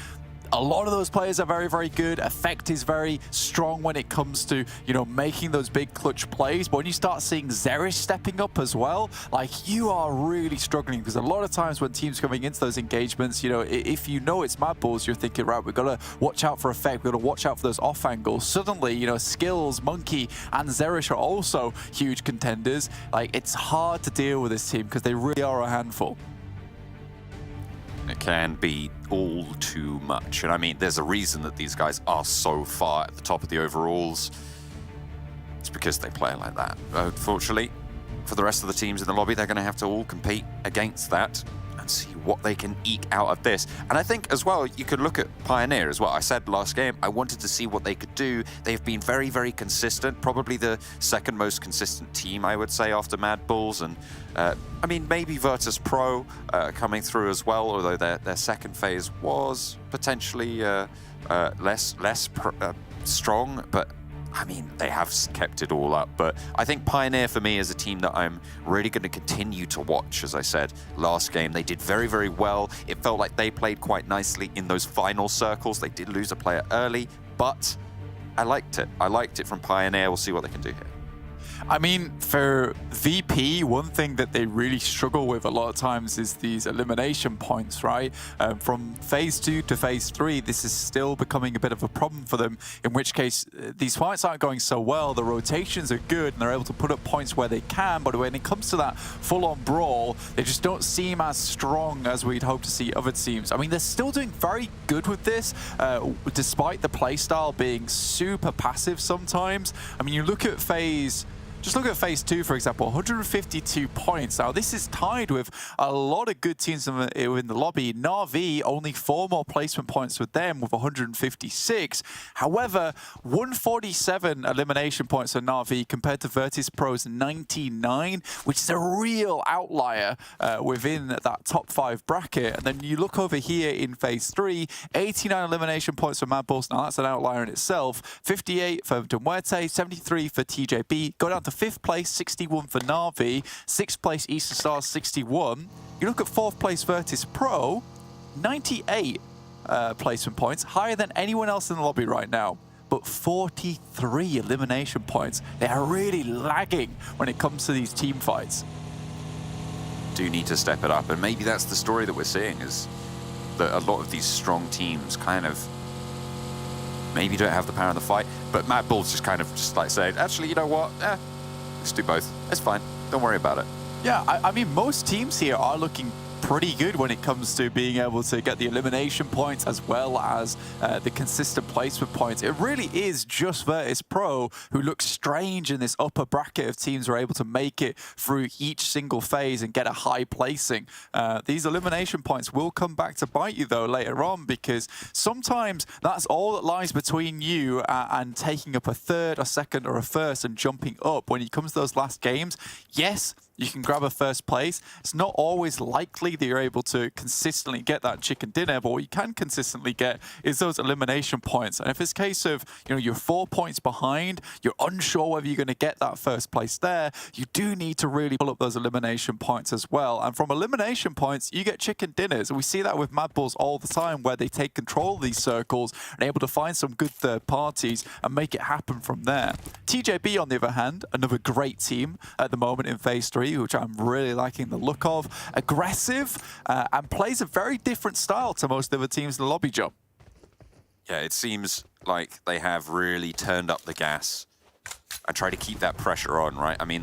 a lot of those players are very, very good. Effect is very strong when it comes to, you know, making those big clutch plays. But when you start seeing Zerish stepping up as well, like, you are really struggling, because a lot of times when teams coming into those engagements, you know, if you know it's MADBULLS, you're thinking, right, we've got to watch out for Effect, we've got to watch out for those off angles. Suddenly, you know, Skills, Monkey, and Zerish are also huge contenders. Like, it's hard to deal with this team because they really are a handful. It can be all too much. And I mean, there's a reason that these guys are so far at the top of the overalls. It's because they play like that. Unfortunately, for the rest of the teams in the lobby, they're going to have to all compete against that and see what they can eke out of this. And I think as well, you could look at Pioneer as well. I said last game, I wanted to see what they could do. They've been very, very consistent, probably the second most consistent team, I would say, after MADBULLS. And I mean, maybe VIRTUS.PRO coming through as well, although their second phase was potentially less strong, but I mean, they have kept it all up. But I think Pioneer, for me, is a team that I'm really going to continue to watch. As I said, last game, they did very, very well. It felt like they played quite nicely in those final circles. They did lose a player early, but I liked it. I liked it from Pioneer. We'll see what they can do here. I mean, for VP, one thing that they really struggle with a lot of times is these elimination points, right? From phase 2 to phase 3, this is still becoming a bit of a problem for them, in which case these fights aren't going so well. The rotations are good and they're able to put up points where they can, but when it comes to that full-on brawl, they just don't seem as strong as we'd hope to see other teams. I mean, they're still doing very good with this, despite the playstyle being super passive sometimes. I mean, you look at just look at phase 2, for example, 152 points. Now, this is tied with a lot of good teams in the lobby. Na'Vi, only 4 more placement points with them with 156. However, 147 elimination points for Na'Vi compared to VIRTUS.PRO's 99, which is a real outlier within that top 5 bracket. And then you look over here in phase 3, 89 elimination points for MADBULLS. Now, that's an outlier in itself. 58 for MUERTE, 73 for TJB. Go down to 5th place, 61 for Na'Vi, 6th place Eastern Stars, 61. You look at 4th place VIRTUS.PRO, 98 placement points, higher than anyone else in the lobby right now, but 43 elimination points. They are really lagging when it comes to these team fights. Do need to step it up, and maybe that's the story that we're seeing, is that a lot of these strong teams kind of maybe don't have the power in the fight, but MADBULLS just like saying, actually, you know what? Let's do both. It's fine. Don't worry about it. Yeah, I mean, most teams here are looking pretty good when it comes to being able to get the elimination points as well as the consistent placement points. It really is just VIRTUS.PRO who looks strange in this upper bracket of teams who are able to make it through each single phase and get a high placing. These elimination points will come back to bite you, though, later on, because sometimes that's all that lies between you and taking up a 3rd, a 2nd, or a 1st and jumping up. When it comes to those last games, yes, you can grab a 1st place. It's not always likely that you're able to consistently get that chicken dinner, but what you can consistently get is those elimination points. And if it's a case of, you know, you're 4 points behind, you're unsure whether you're going to get that 1st place there, you do need to really pull up those elimination points as well. And from elimination points, you get chicken dinners. And we see that with MADBULLS all the time, where they take control of these circles and are able to find some good third parties and make it happen from there. TJB, on the other hand, another great team at the moment in phase 3. 3, which I'm really liking the look of. Aggressive, and plays a very different style to most other teams in the lobby, Joe. Yeah, it seems like they have really turned up the gas and try to keep that pressure on, right? I mean,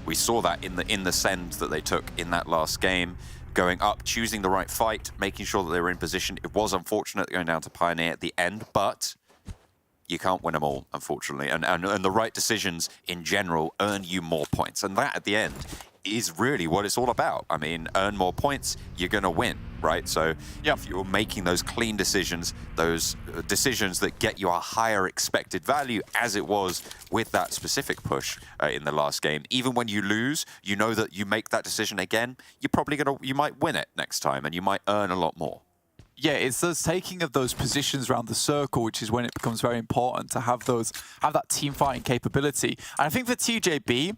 we saw that in the send that they took in that last game, going up, choosing the right fight, making sure that they were in position. It was unfortunate going down to Pioneer at the end, but you can't win them all, unfortunately. And the right decisions in general earn you more points. And that, at the end, is really what it's all about. I mean, earn more points, you're going to win, right? So if you're making those clean decisions, those decisions that get you a higher expected value, as it was with that specific push in the last game, even when you lose, you know that you make that decision again, you might win it next time, and you might earn a lot more. Yeah, it's the taking of those positions around the circle, which is when it becomes very important to have that team fighting capability. And I think for TJB,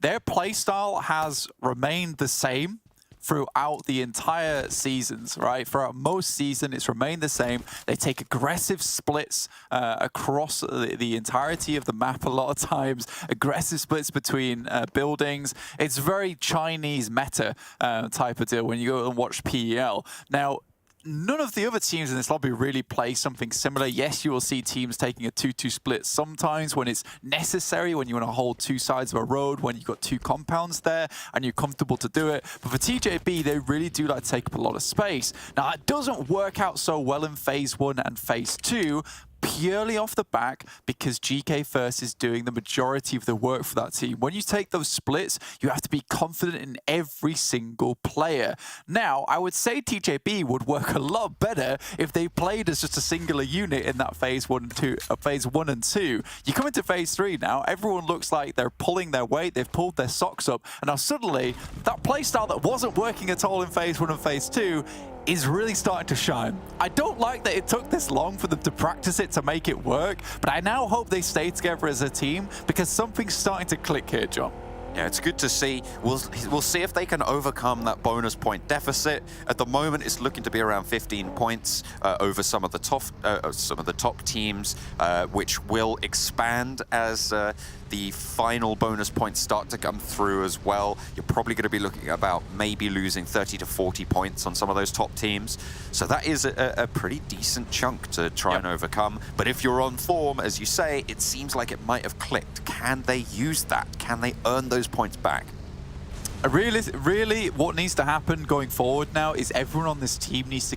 their playstyle has remained the same throughout the entire seasons, right? Throughout most season, it's remained the same. They take aggressive splits across the entirety of the map a lot of times, aggressive splits between buildings. It's very Chinese meta type of deal when you go and watch PEL. Now, none of the other teams in this lobby really play something similar. Yes, you will see teams taking a 2-2 split sometimes when it's necessary, when you want to hold two sides of a road, when you've got two compounds there and you're comfortable to do it. But for TJB, they really do like to take up a lot of space. Now, it doesn't work out so well in Phase 1 and Phase 2, purely off the back because GK First is doing the majority of the work for that team. When you take those splits, you have to be confident in every single player. Now, I would say TJB would work a lot better if they played as just a singular unit in that Phase 1 and 2. You come into Phase 3 now, everyone looks like they're pulling their weight, they've pulled their socks up, and now suddenly, that playstyle that wasn't working at all in Phase 1 and Phase 2 is really starting to shine. I don't like that it took this long for them to practice it to make it work, but I now hope they stay together as a team because something's starting to click here, John. Yeah, it's good to see. We'll see if they can overcome that bonus point deficit. At the moment, it's looking to be around 15 points over some of the top teams, which will expand as the final bonus points start to come through as well. You're probably going to be looking at about maybe losing 30 to 40 points on some of those top teams. So that is a pretty decent chunk to try and overcome. But if you're on form, as you say, it seems like it might have clicked. Can they use that? Can they earn those points back? Really, what needs to happen going forward now is everyone on this team needs to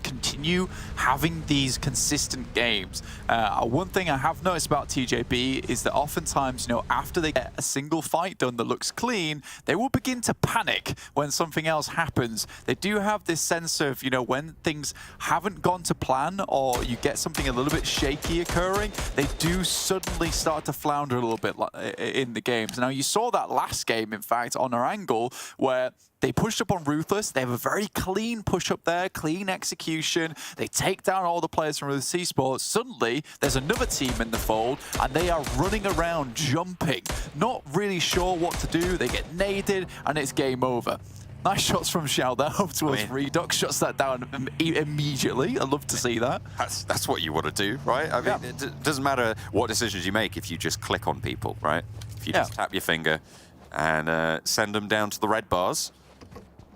continue having these consistent games. One thing I have noticed about TJB is that oftentimes, after they get a single fight done that looks clean, they will begin to panic when something else happens. They do have this sense of, when things haven't gone to plan or you get something a little bit shaky occurring, they do suddenly start to flounder a little bit in the games. Now, you saw that last game, in fact, on Erangel, where they pushed up on Ruthless. They have a very clean push up there, clean execution. They take down all the players from Ruthless Esports. Suddenly, there's another team in the fold, and they are running around, jumping, not really sure what to do. They get naded, and it's game over. Nice shots from Xiao there up towards Redox. Shuts that down immediately. I love to see that. That's what you want to do, right? I mean, it doesn't matter what decisions you make if you just click on people, right? If you just tap your finger and send them down to the red bars.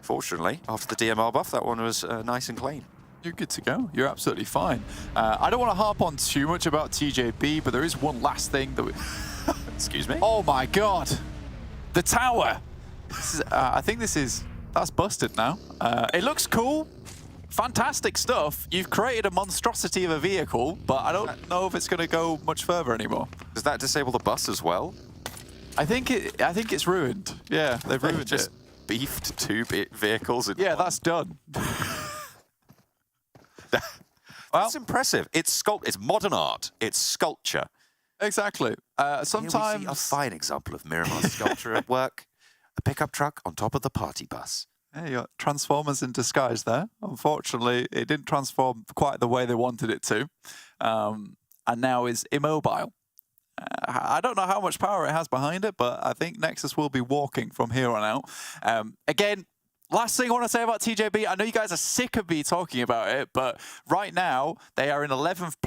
Fortunately, after the DMR buff, that one was nice and clean. You're good to go. You're absolutely fine. I don't want to harp on too much about TJB, but there is one last thing that we... Excuse me? Oh my god! The tower! I think that's busted now. It looks cool. Fantastic stuff. You've created a monstrosity of a vehicle, but I don't know if it's going to go much further anymore. Does that disable the bus as well? I think it's ruined. Yeah, they've ruined it. Beefed two vehicles. Yeah, that's done. That's impressive. It's modern art. It's sculpture. Exactly. Sometimes Here we see a fine example of Miramar's sculpture at work. A pickup truck on top of the party bus. Yeah, you got Transformers in disguise there. Unfortunately, it didn't transform quite the way they wanted it to, and now is immobile. I don't know how much power it has behind it, but I think Nexus will be walking from here on out. Again, last thing I want to say about TJB, I know you guys are sick of me talking about it, but right now they are in 10th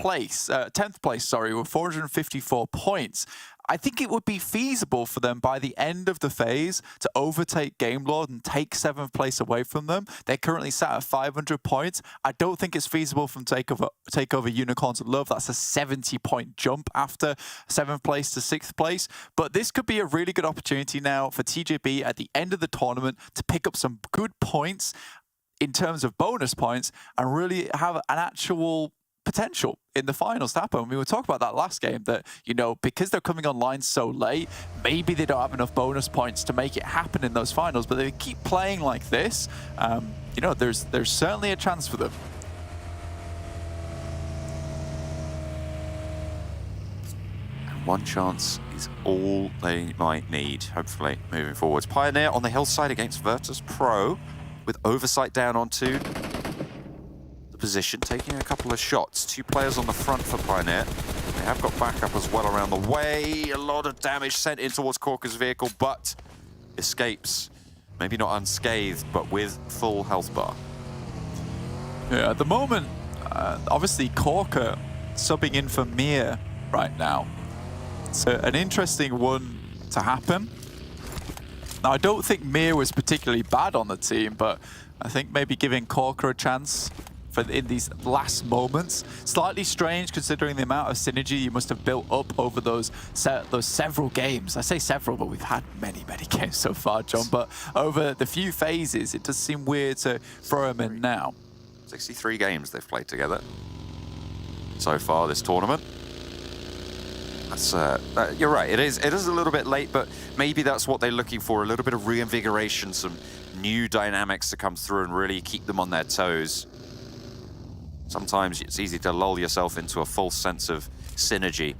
place, with 454 points. I think it would be feasible for them by the end of the phase to overtake Gamelord and take 7th place away from them. They're currently sat at 500 points. I don't think it's feasible from take over Unicorns of Love. That's a 70-point jump after 7th place to 6th place. But this could be a really good opportunity now for TJB at the end of the tournament to pick up some good points in terms of bonus points and really have an actual potential in the finals to happen. I mean, we were talking about that last game that, you know, because they're coming online so late, maybe they don't have enough bonus points to make it happen in those finals, but they keep playing like this, you know, there's certainly a chance for them. And one chance is all they might need, hopefully, moving forwards. Pioneer on the hillside against VIRTUS.PRO with Oversight down onto position, taking a couple of shots. 2 players on the front for Pioneer. They have got backup as well around the way. A lot of damage sent in towards Corker's vehicle, but escapes. Maybe not unscathed, but with full health bar. Yeah, at the moment, obviously Corker subbing in for Mir right now. It's an interesting one to happen. Now, I don't think Mir was particularly bad on the team, but I think maybe giving Corker a chance in these last moments. Slightly strange considering the amount of synergy you must have built up over those several games. I say several, but we've had many games so far, John. But over the few phases, it does seem weird to throw him in now. 63 games they've played together so far this tournament. That's you're right. It is a little bit late, but maybe that's what they're looking for. A little bit of reinvigoration, some new dynamics to come through and really keep them on their toes. Sometimes it's easy to lull yourself into a false sense of synergy,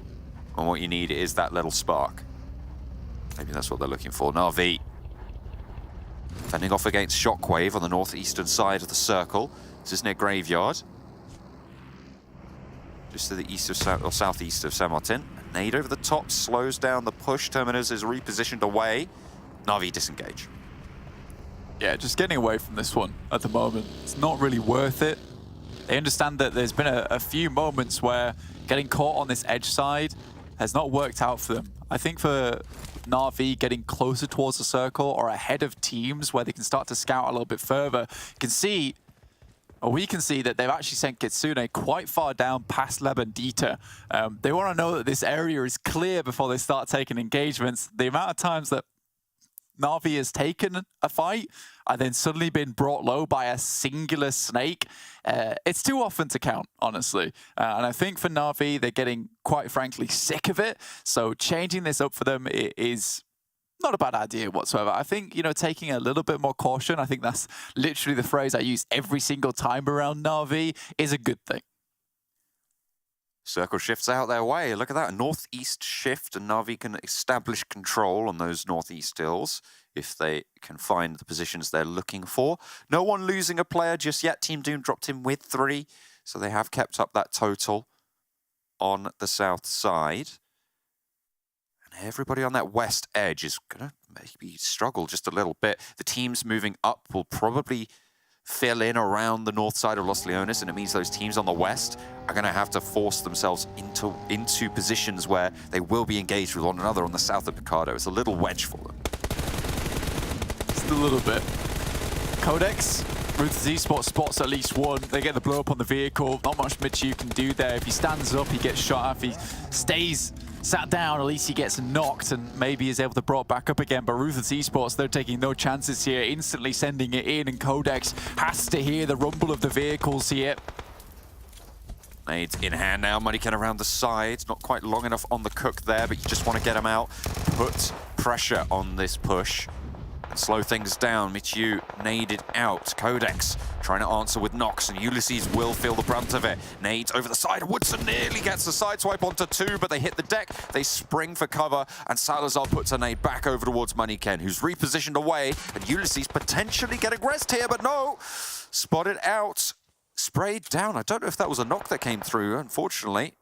and what you need is that little spark. Maybe that's what they're looking for. Na'Vi fending off against Shockwave on the northeastern side of the circle. This is near Graveyard, just to the east of or southeast of San Martin. Nade over the top slows down the push. Terminus is repositioned away. Na'Vi disengage. Yeah, just getting away from this one at the moment. It's not really worth it. They understand that there's been a few moments where getting caught on this edge side has not worked out for them. I think for Na'Vi getting closer towards the circle or ahead of teams where they can start to scout a little bit further, you can see, or we can see that they've actually sent Kitsune quite far down past Lebendita. They want to know that this area is clear before they start taking engagements. The amount of times that Na'Vi has taken a fight and then suddenly been brought low by a singular snake, it's too often to count, honestly. And I think for Na'Vi, they're getting, quite frankly, sick of it. So changing this up for them is not a bad idea whatsoever. I think, you know, taking a little bit more caution, I think that's literally the phrase I use every single time around Na'Vi, is a good thing. Circle shifts out their way. Look at that, a northeast shift, and Na'Vi can establish control on those northeast hills if they can find the positions they're looking for. No one losing a player just yet. Team Doom dropped in with 3, so they have kept up that total on the south side. And everybody on that west edge is going to maybe struggle just a little bit. The teams moving up will probably fill in around the north side of Los Leones, and it means those teams on the west are going to have to force themselves into positions where they will be engaged with one another on the south of Picardo. It's a little wedge for them. Just a little bit. QODEX, RUTHLESS Esports spots at least one. They get the blow up on the vehicle. Not much Michu can do there. If he stands up, he gets shot. If he stays sat down, at least he gets knocked and maybe is able to brought back up again. But RUTHLESS Esports, they're taking no chances here, instantly sending it in, and QODEX has to hear the rumble of the vehicles here. Nades in hand now, MONEYKEN around the side. Not quite long enough on the cook there, but you just want to get him out. Put pressure on this push and slow things down. Michu naded out. QODEX trying to answer with knocks, and Ulysses will feel the brunt of it. Nades over the side. Woodson nearly gets the sideswipe onto 2, but they hit the deck. They spring for cover, and Salazar puts a nade back over towards MONEYKEN, who's repositioned away, and Ulysses potentially getting rest here, but no! Spotted out. Sprayed down. I don't know if that was a knock that came through, unfortunately.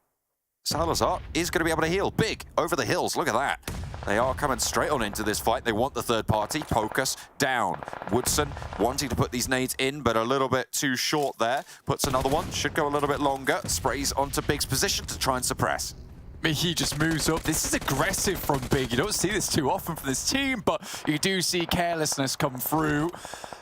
Salazar is going to be able to heal. Big over the hills. Look at that. They are coming straight on into this fight. They want the third party. Pocus down. Woodson wanting to put these nades in, but a little bit too short there. Puts another one. Should go a little bit longer. Sprays onto Big's position to try and suppress. Mickey just moves up. This is aggressive from Big. You don't see this too often from this team, but you do see carelessness come through.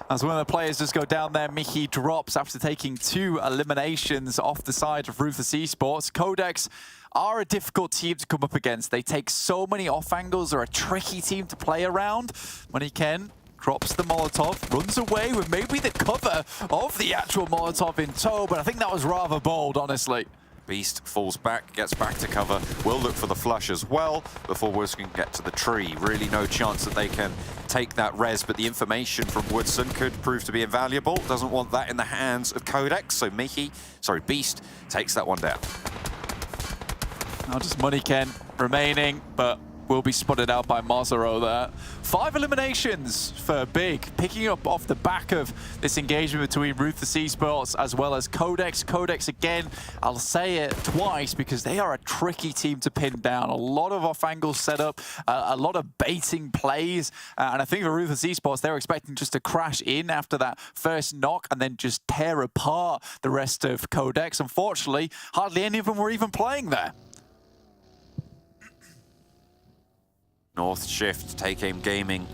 As one of the players just go down there, Mickey drops after taking 2 eliminations off the side of RUTHLESS Esports. QODEX are a difficult team to come up against. They take so many off angles. They're a tricky team to play around. Maniken drops the Molotov, runs away with maybe the cover of the actual Molotov in tow, but I think that was rather bold, honestly. Beast falls back, gets back to cover, will look for the flush as well before Woods can get to the tree. Really no chance that they can take that res, but the information from Woodson could prove to be invaluable. Doesn't want that in the hands of QODEX, so Beast takes that one down. Now just Maniken remaining, but will be spotted out by Mazzaro there. 5 eliminations for Big, picking up off the back of this engagement between RUTHLESS Esports as well as QODEX. QODEX, again, I'll say it twice because they are a tricky team to pin down. A lot of off-angle setup, a lot of baiting plays, and I think for RUTHLESS Esports, they're expecting just to crash in after that first knock and then just tear apart the rest of QODEX. Unfortunately, hardly any of them were even playing there. North shift, Take Aim Gaming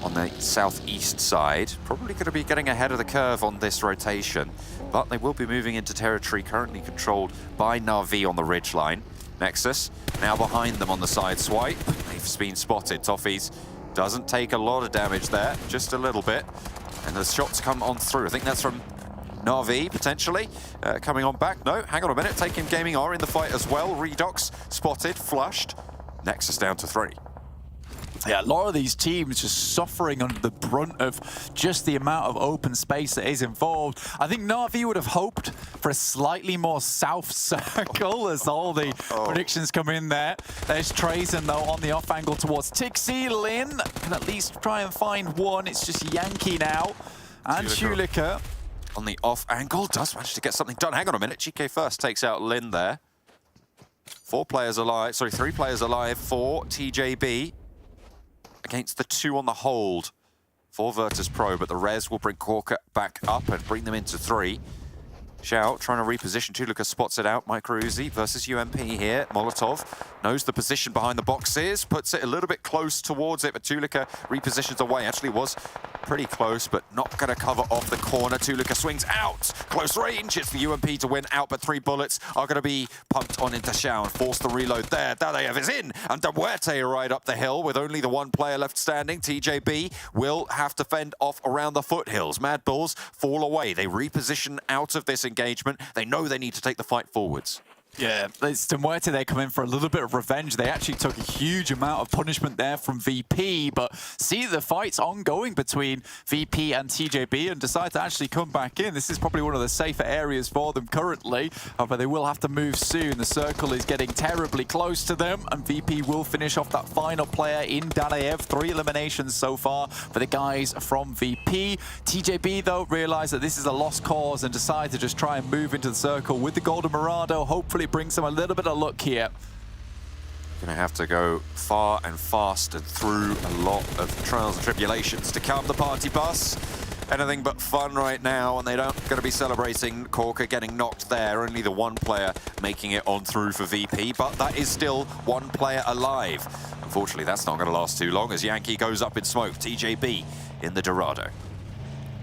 on the southeast side. Probably going to be getting ahead of the curve on this rotation, but they will be moving into territory currently controlled by Na'Vi on the ridgeline. NEXUS now behind them on the side swipe. They've been spotted. Toffees doesn't take a lot of damage there, just a little bit. And the shots come on through. I think that's from Na'Vi, potentially. Coming on back. No, hang on a minute. Take Aim Gaming are in the fight as well. Redox spotted, flushed. NEXUS down to 3. Yeah, a lot of these teams just suffering under the brunt of just the amount of open space that is involved. I think Na'Vi would have hoped for a slightly more south circle as all the predictions come in there. There's Trazen, though, on the off angle towards Tixi. Lin can at least try and find one. It's just Yankee now. And Shulika on the off angle does manage to get something done. Hang on a minute. GK first takes out Lin there. 3 players alive for TJB against the 2 on the hold for VIRTUS.PRO, but the res will bring Corker back up and bring them into 3. Xiao trying to reposition. Tuluka spots it out. Micro Uzi versus UMP here. Molotov knows the position behind the boxes, puts it a little bit close towards it, but Tuluka repositions away. Actually was pretty close, but not going to cover off the corner. Tuluka swings out. Close range. It's the UMP to win out, but 3 bullets are going to be pumped on into Xiao and force the reload there. Dadaev is in, and MUERTE right up the hill with only the 1 player left standing. TJB will have to fend off around the foothills. MADBULLS fall away. They reposition out of this engagement. They know they need to take the fight forwards. Yeah, it's MUERTE. They come in for a little bit of revenge. They actually took a huge amount of punishment there from VP, but see the fight's ongoing between VP and TJB and decide to actually come back in. This is probably one of the safer areas for them currently, but they will have to move soon. The circle is getting terribly close to them, and VP will finish off that final player in Dadaev. 3 eliminations so far for the guys from VP. TJB, though, realize that this is a lost cause and decide to just try and move into the circle with the Golden Mirado. Hopefully brings them a little bit of luck here. Gonna have to go far and fast and through a lot of trials and tribulations to come. The party bus, anything but fun right now, and they don't gonna be celebrating Corker getting knocked there. Only the 1 player making it on through for VP, but that is still 1 player alive. Unfortunately, that's not gonna last too long as Yankee goes up in smoke. TJB in the Dorado.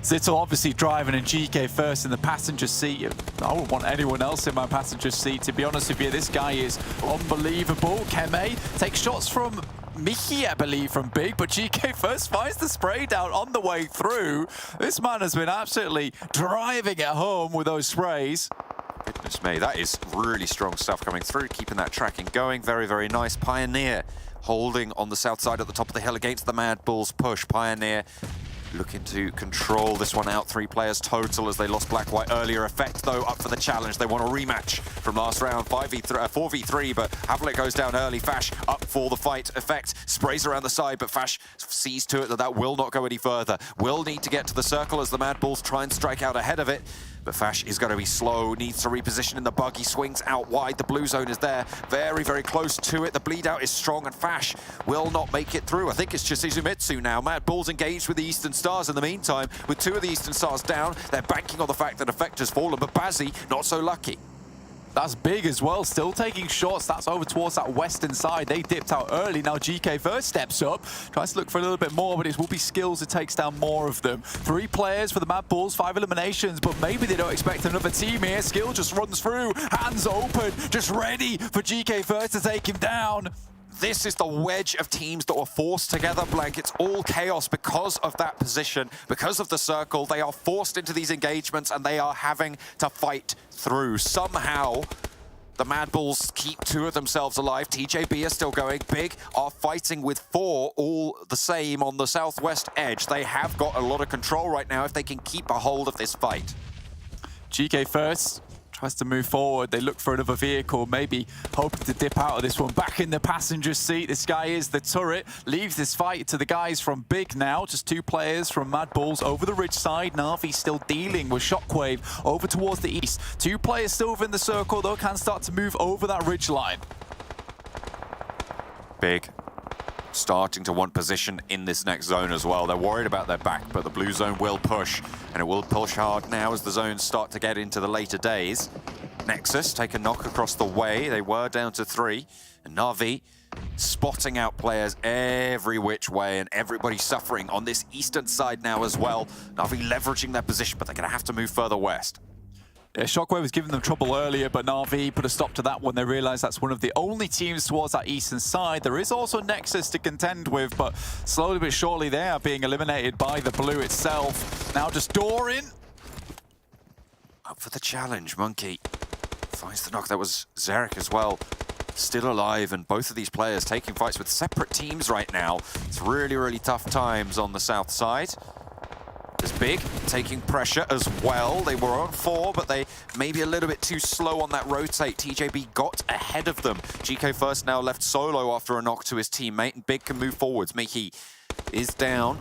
Zittel obviously driving and GK first in the passenger seat. I wouldn't want anyone else in my passenger seat, to be honest with you. This guy is unbelievable. Keme takes shots from Mickey, I believe, from Big, but GK first finds the spray down on the way through. This man has been absolutely driving at home with those sprays. Goodness me, that is really strong stuff coming through, keeping that tracking going. Very, very nice. Pioneer holding on the south side at the top of the hill against the MADBULLS push. Pioneer looking to control this one out. 3 players total as they lost Black-White earlier. Effect, though, up for the challenge. They want a rematch from last round. 4v3, but Havlet goes down early. Fash up for the fight. Effect sprays around the side, but Fash sees to it that will not go any further. Will need to get to the circle as the MADBULLS try and strike out ahead of it. But Fash is going to be slow, needs to reposition in the buggy, swings out wide. The blue zone is there, very, very close to it. The bleed out is strong, and Fash will not make it through. I think it's just Izumitsu now. MADBULLS engaged with the Eastern Stars in the meantime. With 2 of the Eastern Stars down, they're banking on the fact that Effect has fallen, but Bazzi not so lucky. That's big as well, still taking shots. That's over towards that western side. They dipped out early. Now GK first steps up, tries to look for a little bit more, but it will be skills that takes down more of them. 3 players for the MADBULLS, 5 eliminations, but maybe they don't expect another team here. Skill just runs through, hands open, just ready for GK first to take him down. This is the wedge of teams that were forced together, Blank. It's all chaos because of that position, because of the circle. They are forced into these engagements and they are having to fight through. Somehow, the MADBULLS keep 2 of themselves alive. TJB is still going. Big are fighting with 4, all the same on the southwest edge. They have got a lot of control right now if they can keep a hold of this fight. GK first tries to move forward. They look for another vehicle, maybe hoping to dip out of this one. Back in the passenger seat, this guy is the turret. Leaves this fight to the guys from Big now. Just 2 players from MADBULLS over the ridge side. Na'Vi still dealing with Shockwave over towards the east. 2 players still within the circle, though, can start to move over that ridge line. Big starting to want position in this next zone as well. They're worried about their back, but the blue zone will push, and it will push hard now as the zones start to get into the later days. NEXUS take a knock across the way. They were down to 3, and Na'Vi spotting out players every which way, and everybody suffering on this eastern side now as well. Na'Vi leveraging their position, but they're going to have to move further west. Yeah, Shockwave was giving them trouble earlier, but Na'Vi put a stop to that when they realized that's one of the only teams towards that eastern side. There is also NEXUS to contend with, but slowly but surely they are being eliminated by the blue itself. Now just Doran. Up for the challenge, Monkey finds the knock. That was Zarek as well, still alive, and both of these players taking fights with separate teams right now. It's really, really tough times on the south side. There's Big taking pressure as well. They were on 4, but they maybe a little bit too slow on that rotate. TJB got ahead of them. GK first now left solo after a knock to his teammate, and Big can move forwards. Mihi is down.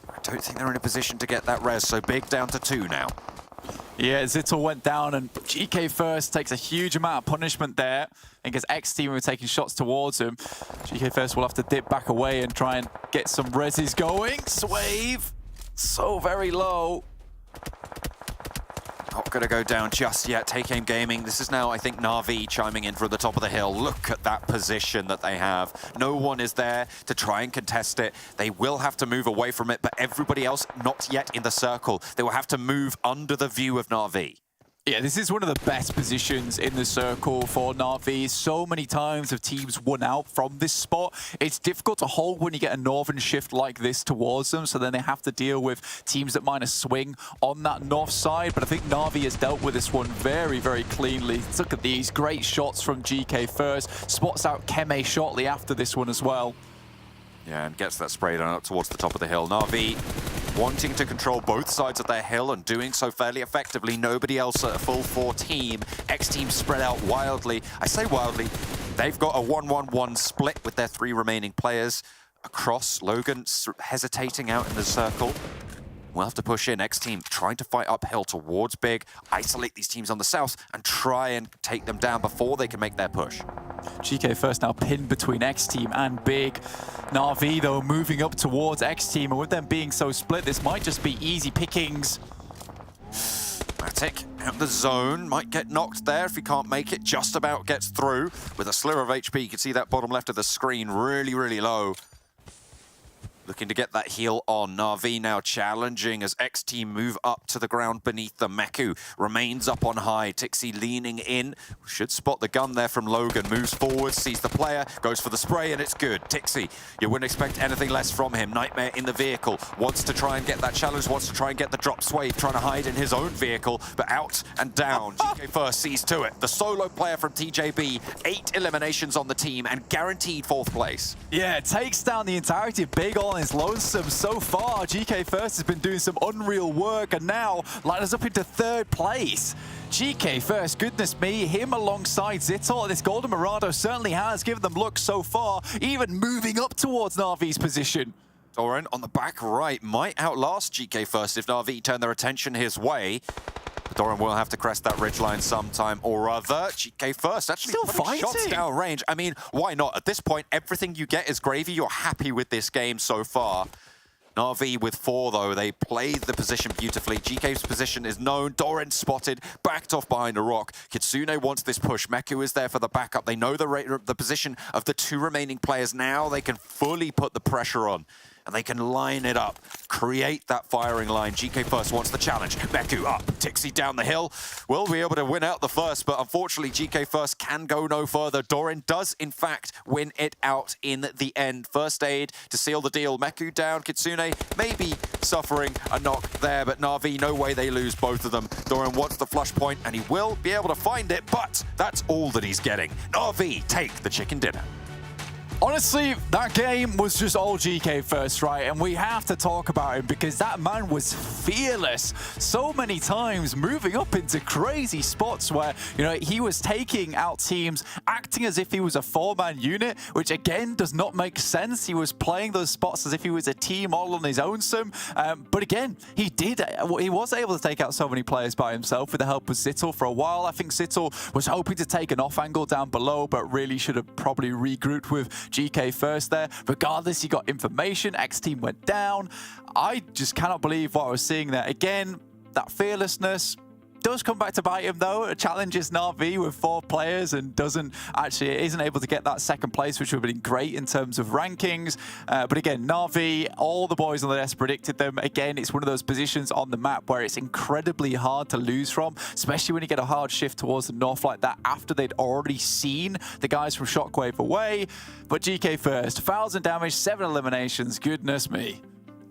I don't think they're in a position to get that res, so Big down to 2 now. Yeah, Zittel went down, and GK first takes a huge amount of punishment there. I think as XTEAM were taking shots towards him, GK first will have to dip back away and try and get some reses going. Swave, so very low. Not going to go down just yet. Take Aim Gaming. This is now, I think, Na'Vi chiming in from the top of the hill. Look at that position that they have. No one is there to try and contest it. They will have to move away from it, but everybody else not yet in the circle. They will have to move under the view of Na'Vi. Yeah, this is one of the best positions in the circle for Na'Vi. So many times have teams won out from this spot. It's difficult to hold when you get a northern shift like this towards them, so then they have to deal with teams that might swing on that north side. But I think Na'Vi has dealt with this one very, very cleanly. Look at these great shots from GK first. Spots out Keme shortly after this one as well. Yeah, and gets that spray down up towards the top of the hill. Na'Vi wanting to control both sides of their hill and doing so fairly effectively. Nobody else at a full 4 team. X-Team spread out wildly. I say wildly, they've got a 1-1-1 split with their 3 remaining players across. Logan hesitating out in the circle. We'll have to push in. X-Team trying to fight uphill towards Big, isolate these teams on the south, and try and take them down before they can make their push. GK first now pinned between X-Team and Big. Na'Vi, though, moving up towards X-Team, and with them being so split, this might just be easy pickings. Matic out the zone, might get knocked there if he can't make it, just about gets through. With a sliver of HP, you can see that bottom left of the screen really, really low. Looking to get that heal on. Na'Vi now challenging as X-Team move up to the ground beneath them. Meku remains up on high. Tixi leaning in. Should spot the gun there from Logan. Moves forward, sees the player, goes for the spray, and it's good. Tixi, you wouldn't expect anything less from him. Nightmare in the vehicle. Wants to try and get that challenge, wants to try and get the drop. Swave trying to hide in his own vehicle, but out and down. GK first sees to it. The solo player from TJB, 8 eliminations on the team and guaranteed 4th place. Yeah, takes down the entirety of Big All is lonesome so far. GK first has been doing some unreal work and now lined up into 3rd place. GK first, goodness me, him alongside Zittel. This Golden Mirado certainly has given them looks so far, even moving up towards Na'Vi's position. Doran on the back right might outlast GK first if Na'Vi turn their attention his way. Doran will have to crest that ridgeline sometime or other. GK first, actually still fighting. Shots down range. I mean, why not? At this point, everything you get is gravy. You're happy with this game so far. Na'Vi with 4, though. They played the position beautifully. GK's position is known. Doran spotted, backed off behind a rock. Kitsune wants this push. Meku is there for the backup. They know the position of the 2 remaining players now. They can fully put the pressure on. And they can line it up, create that firing line. GK First wants the challenge. Meku up, Tixie down the hill. Will be able to win out the first, but unfortunately GK First can go no further. Doran does, in fact, win it out in the end. First aid to seal the deal. Meku down, Kitsune maybe suffering a knock there, but Na'Vi, no way they lose both of them. Doran wants the flush point, and he will be able to find it, but that's all that he's getting. Na'Vi take the chicken dinner. Honestly, that game was just all GK First, right? And we have to talk about him because that man was fearless so many times, moving up into crazy spots where, you know, he was taking out teams, acting as if he was a 4-man unit, which again does not make sense. He was playing those spots as if he was a team all on his own sim. But again, he was able to take out so many players by himself with the help of Zittel for a while. I think Zittel was hoping to take an off angle down below, but really should have probably regrouped with GK First there. Regardless, he got information. XTEAM went down. I just cannot believe what I was seeing there. Again, that fearlessness does come back to bite him though. It challenges Na'Vi with 4 players and isn't able to get that second place, which would have been great in terms of rankings. But again, Na'Vi, all the boys on the desk predicted them. Again, it's one of those positions on the map where it's incredibly hard to lose from, especially when you get a hard shift towards the north like that after they'd already seen the guys from Shockwave away. But GK First, 1,000 damage, 7 eliminations, goodness me.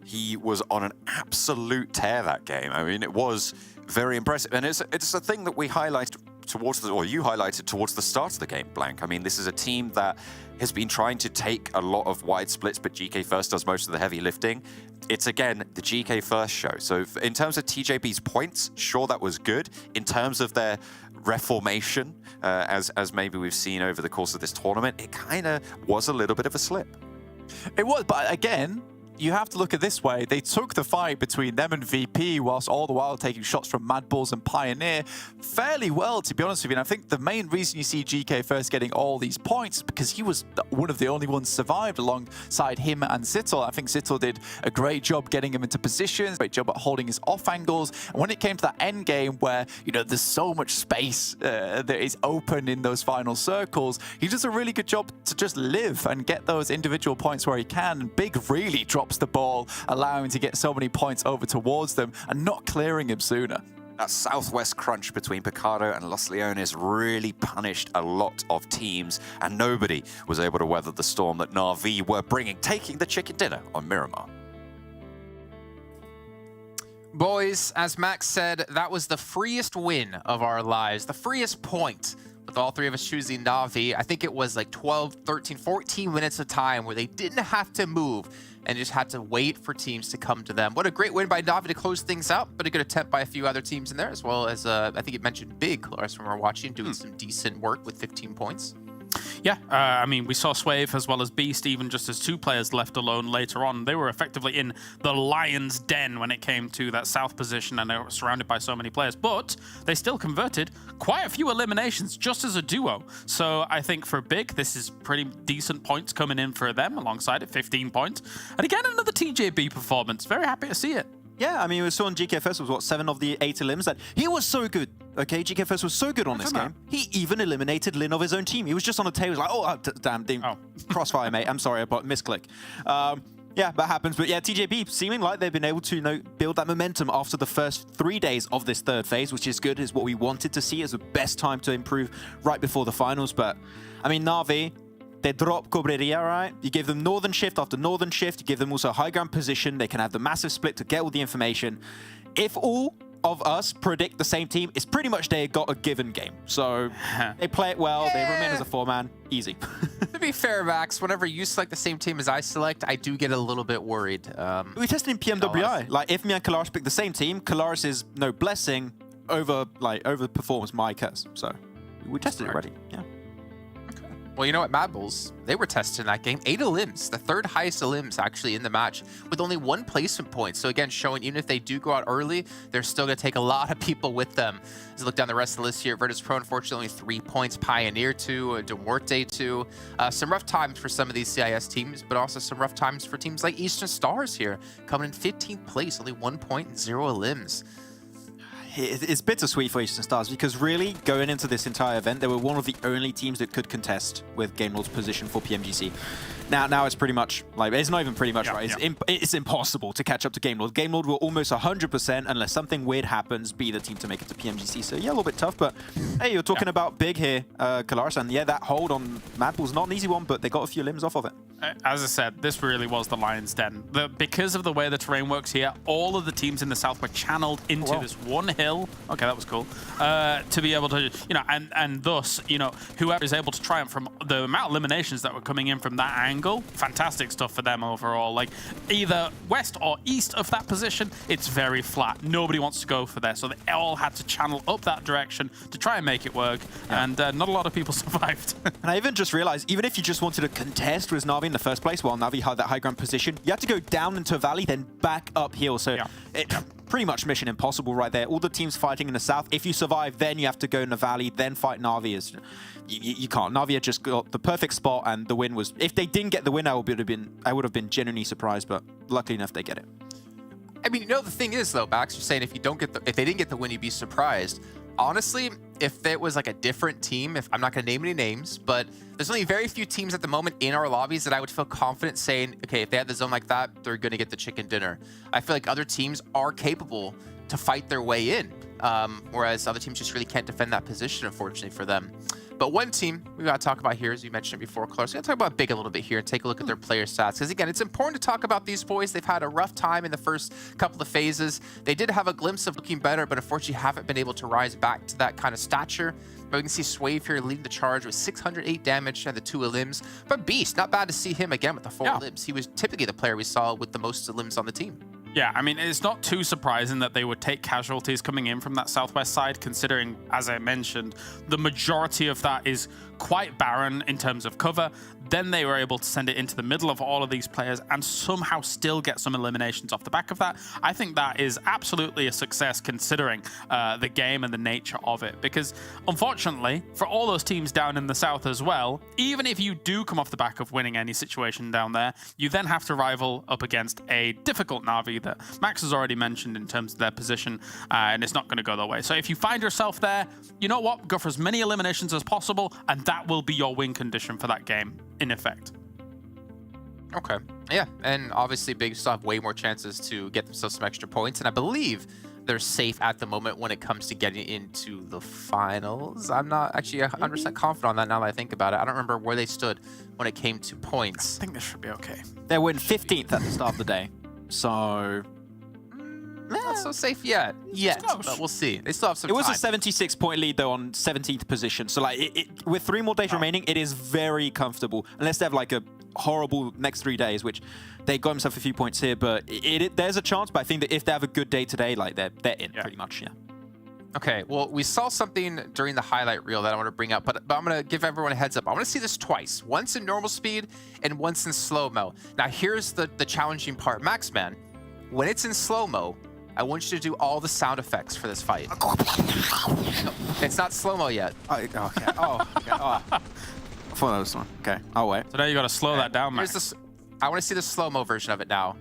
He was on an absolute tear that game. I mean, it was very impressive. And it's a thing that we highlighted towards you highlighted towards the start of the game, Blank. I mean, this is a team that has been trying to take a lot of wide splits, but GK First does most of the heavy lifting. It's, again, the GK First show. So in terms of TJB's points, sure, that was good. In terms of their reformation, as maybe we've seen over the course of this tournament, it kind of was a little bit of a slip. It was, but again, you have to look at it this way. They took the fight between them and VP whilst all the while taking shots from MADBULLS and Pioneer fairly well, to be honest with you. And I think the main reason you see GK First getting all these points is because he was one of the only ones survived alongside him and Zittel. I think Zittel did a great job getting him into positions, great job at holding his off angles. And when it came to that end game where, you know, there's so much space that is open in those final circles, he does a really good job to just live and get those individual points where he can. And Big really drops the ball, allowing him to get so many points over towards them and not clearing him sooner. That southwest crunch between Picado and Los Leones really punished a lot of teams, and nobody was able to weather the storm that Na'Vi were bringing, taking the chicken dinner on Miramar. Boys, as Max said, that was the freest win of our lives, the freest point. With all 3 of us choosing Na'Vi, I think it was like 12, 13, 14 minutes of time where they didn't have to move and just had to wait for teams to come to them. What a great win by Na'Vi to close things out, but a good attempt by a few other teams in there, as well as, I think it mentioned Big, Lars, from our watching, doing some decent work with 15 points. Yeah, I mean, we saw Swave as well as Beast, even just as 2 players left alone later on. They were effectively in the lion's den when it came to that south position, and they were surrounded by so many players. But they still converted quite a few eliminations just as a duo. So I think for Big, this is pretty decent points coming in for them alongside it, 15 points. And again, another TJB performance. Very happy to see it. Yeah, I mean, we saw on GK First was, what, 7 of the 8 elims. That he was so good, okay? GK First was so good on this game. He even eliminated Lin of his own team. He was just on the table. He was like, oh, damn, crossfire, mate. I'm sorry, but misclick. Yeah, that happens. But yeah, TJB seeming like they've been able to, you know, build that momentum after the first 3 days of this third phase, which is good, is what we wanted to see as the best time to improve right before the finals. But, I mean, Na'Vi, they drop Cobreria, right? You give them northern shift after northern shift. You give them also high ground position. They can have the massive split to get all the information. If all of us predict the same team, it's pretty much they got a given game. So they play it well. They remain as a 4-man. Easy. To be fair, Max, whenever you select the same team as I select, I do get a little bit worried. We tested in PMWI. Like, if me and Kalaris pick the same team, Kalaris is no blessing overperforms my curse. So we tested it already. Yeah. Well, you know what, MADBULLS, they were tested in that game. 8 elims, the 3rd highest elims actually in the match, with only 1 placement point. So again, showing even if they do go out early, they're still going to take a lot of people with them. As you look down the rest of the list here, VIRTUS.PRO, unfortunately, only 3 points. PIONER 2, MUERTE 2. Some rough times for some of these CIS teams, but also some rough times for teams like Eastern Stars here, coming in 15th place, only 1 point and 0 elims. It's bittersweet for Eastern Stars because really going into this entire event, they were one of the only teams that could contest with Game Lord's position for PMGC. Now it's pretty much, like, it's not even pretty much, right? It's impossible to catch up to Game Lord. Game Lord will almost 100%, unless something weird happens, be the team to make it to PMGC. So yeah, a little bit tough, but hey, you're talking about big here, Kalaris, and yeah, that hold on MADBULLS, not an easy one, but they got a few limbs off of it. As I said, this really was the lion's den. Because of the way the terrain works here, all of the teams in the south were channeled into this one hill. Okay, that was cool. To be able to, you know, and thus, you know, whoever is able to triumph from the amount of eliminations that were coming in from that angle, fantastic stuff for them overall. Like, either west or east of that position, it's very flat. Nobody wants to go for there, so they all had to channel up that direction to try and make it work, and not a lot of people survived. And I even just realized, even if you just wanted to contest with Na'Vi in the first place, while Na'Vi had that high ground position, you have to go down into a valley, then back uphill. So pretty much mission impossible right there. All the teams fighting in the south. If you survive, then you have to go in the valley, then fight Na'Vi. You can't. Na'Vi had just got the perfect spot, and the win was. If they didn't get the win, I would have been genuinely surprised. But luckily enough, they get it. I mean, you know, the thing is though, Bax, you're saying if they didn't get the win, you'd be surprised. Honestly, if it was like a different team, if I'm not going to name any names, but there's only very few teams at the moment in our lobbies that I would feel confident saying, okay, if they had the zone like that, they're going to get the chicken dinner. I feel like other teams are capable to fight their way in, whereas other teams just really can't defend that position, unfortunately for them. But one team we got to talk about here, as you mentioned it before, Clark, so we're going to talk about Big a little bit here and take a look at their player stats. Because again, it's important to talk about these boys. They've had a rough time in the first couple of phases. They did have a glimpse of looking better, but unfortunately haven't been able to rise back to that kind of stature. But we can see SHOCKWAVE here leading the charge with 608 damage and the 2 elims. But Beast, not bad to see him again with the 4 elims. He was typically the player we saw with the most elims on the team. Yeah, I mean, it's not too surprising that they would take casualties coming in from that southwest side, considering, as I mentioned, the majority of that is quite barren in terms of cover. Then they were able to send it into the middle of all of these players and somehow still get some eliminations off the back of that. I think that is absolutely a success considering the game and the nature of it. Because unfortunately, for all those teams down in the south as well, even if you do come off the back of winning any situation down there, you then have to rival up against a difficult Na'Vi that Max has already mentioned in terms of their position, and it's not going to go their way. So if you find yourself there, you know what? Go for as many eliminations as possible, and that will be your win condition for that game, in effect. Okay. Yeah, and obviously Big still have way more chances to get themselves some extra points, and I believe they're safe at the moment when it comes to getting into the finals. I'm not actually 100% confident on that now that I think about it. I don't remember where they stood when it came to points. I think this should be okay. They were in 15th at the start of the day, so... Not so safe yet, but we'll see. They still have some time. It was a 76-point lead, though, on 17th position. So, like, with 3 more days remaining, it is very comfortable. Unless they have, like, a horrible next 3 days, which they got themselves a few points here. But there's a chance. But I think that if they have a good day today, like, they're in pretty much, Okay, well, we saw something during the highlight reel that I want to bring up, but I'm going to give everyone a heads up. I want to see this twice. Once in normal speed and once in slow-mo. Now, here's the challenging part. Maxman, when it's in slow-mo, I want you to do all the sound effects for this fight. No, it's not slow-mo yet. Okay. Oh, okay. Oh. I thought that was one. Okay, I'll wait. So now you got to slow that down, Max. I want to see the slow-mo version of it now.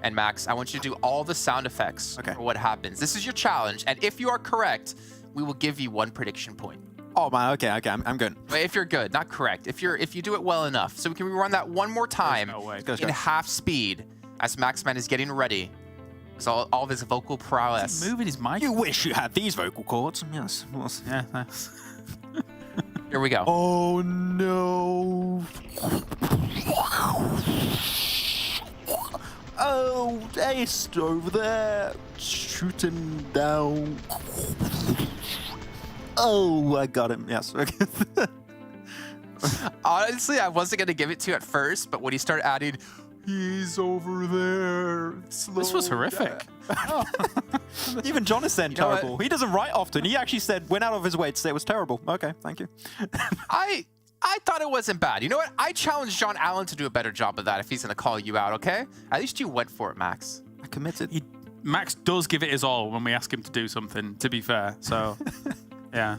And Max, I want you to do all the sound effects for what happens. This is your challenge, and if you are correct, we will give you 1 prediction point. Oh man, okay, I'm good. But if you're good, not correct. If you do it well enough, so we can rerun that one more time in half speed as Maxman is getting ready. So all of his vocal prowess. He's moving his mic. You wish you had these vocal cords. Yes. Yeah. Here we go. Oh no. Oh, Ace over there shooting down. Oh, I got him. Yes. Honestly, I wasn't going to give it to you at first, but when he started adding, he's over there. This was horrific. Oh. Even John is saying terrible. He doesn't write often. He actually went out of his way to say it was terrible. Okay, thank you. I thought it wasn't bad. You know what? I challenge John Allen to do a better job of that if he's going to call you out, okay? At least you went for it, Max. I committed. Max does give it his all when we ask him to do something, to be fair. So, yeah.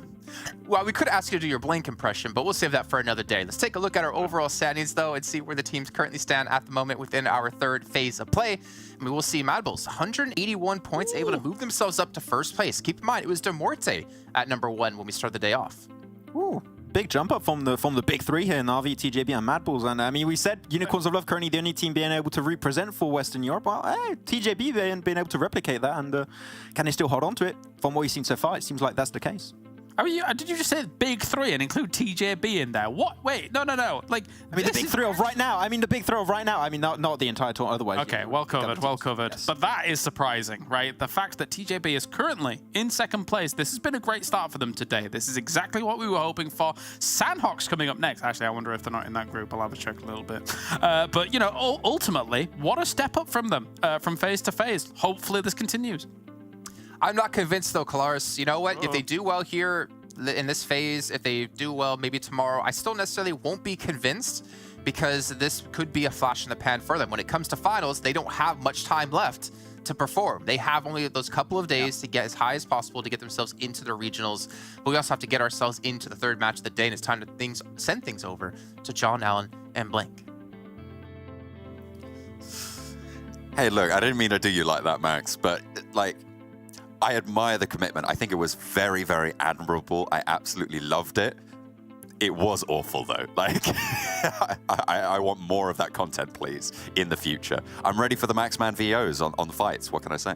Well, we could ask you to do your Blink impression, but we'll save that for another day. Let's take a look at our overall standings, though, and see where the teams currently stand at the moment within our third phase of play. And we will see MADBULLS, 181 points, able to move themselves up to first place. Keep in mind, it was MUERTE at number 1 when we started the day off. Ooh. Big jump up from the big three here in RV, TJB, and MADBULLS. And I mean, we said Unicorns of Love currently the only team being able to represent for Western Europe. Well, hey, TJB being able to replicate that, and can they still hold on to it? From what we've seen so far, it seems like that's the case. I mean, did you just say big three and include TJB in there? What? Wait, no. Like, I mean, the big three of right now. I mean, the big three of right now. I mean, not the entire tournament. Otherwise, okay, well covered. Yes. But that is surprising, right? The fact that TJB is currently in second place. This has been a great start for them today. This is exactly what we were hoping for. Sanhok's coming up next. Actually, I wonder if they're not in that group. I'll have a check a little bit. But you know, ultimately, what a step up from them from phase to phase. Hopefully, this continues. I'm not convinced, though, Kalaris. You know what? If they do well here in this phase, if they do well maybe tomorrow, I still necessarily won't be convinced, because this could be a flash in the pan for them. When it comes to finals, they don't have much time left to perform. They have only those couple of days to get as high as possible to get themselves into the regionals. But we also have to get ourselves into the third match of the day, and it's time to send things over to John Allen and Blink. Hey, look, I didn't mean to do you like that, Max, but like, I admire the commitment. I think it was very, very admirable. I absolutely loved it. It was awful, though. Like, I want more of that content, please, in the future. I'm ready for the Maxman VOs on the fights. What can I say?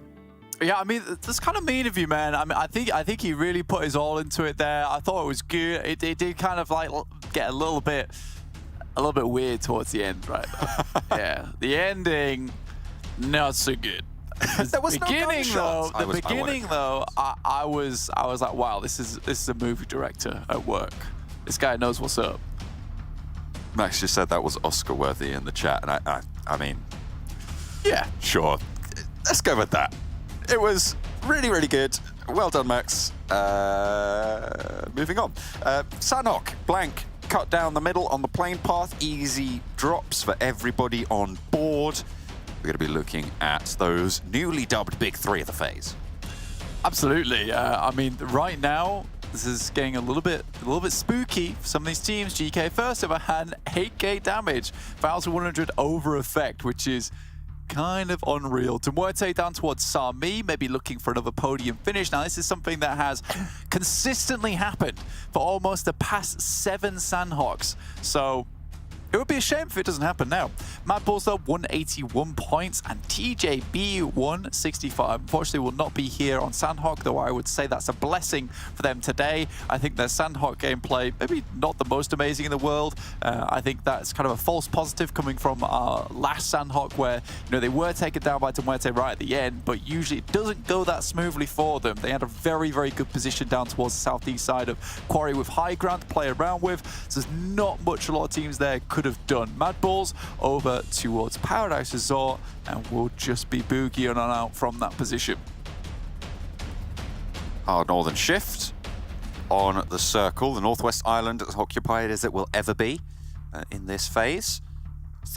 Yeah, I mean, that's kind of mean of you, man. I mean, I think he really put his all into it there. I thought it was good. It did kind of like get a little bit weird towards the end, right? Yeah, the ending, not so good. There was beginning, no though. The beginning, though, I was like, wow, this is a movie director at work. This guy knows what's up. Max just said that was Oscar worthy in the chat, and I mean, yeah, sure. Let's go with that. It was really, really good. Well done, Max. Moving on. Sanhok, blank, cut down the middle on the plane path. Easy drops for everybody on board. We're going to be looking at those newly dubbed big three of the phase. Absolutely. I mean, right now, this is getting a little bit spooky for some of these teams. GK first overhand, 8k damage, 1,100 over effect, which is kind of unreal. MUERTE down towards Sami, maybe looking for another podium finish. Now, this is something that has consistently happened for almost the past 7 Sanhoks. So it would be a shame if it doesn't happen now. MADBULLS, though, 181 points, and TJB 165. Unfortunately, will not be here on Sanhok, though I would say that's a blessing for them today. I think their Sanhok gameplay, maybe not the most amazing in the world. I think that's kind of a false positive coming from our last Sanhok, where they were taken down by MUERTE right at the end, but usually it doesn't go that smoothly for them. They had a very, very good position down towards the southeast side of Quarry with high ground to play around with, so there's not much a lot of teams there could have done. MADBULLS over towards Paradise Resort, and we'll just be boogieing on out from that position. Hard northern shift on the circle. The Northwest Island as occupied as it will ever be in this phase.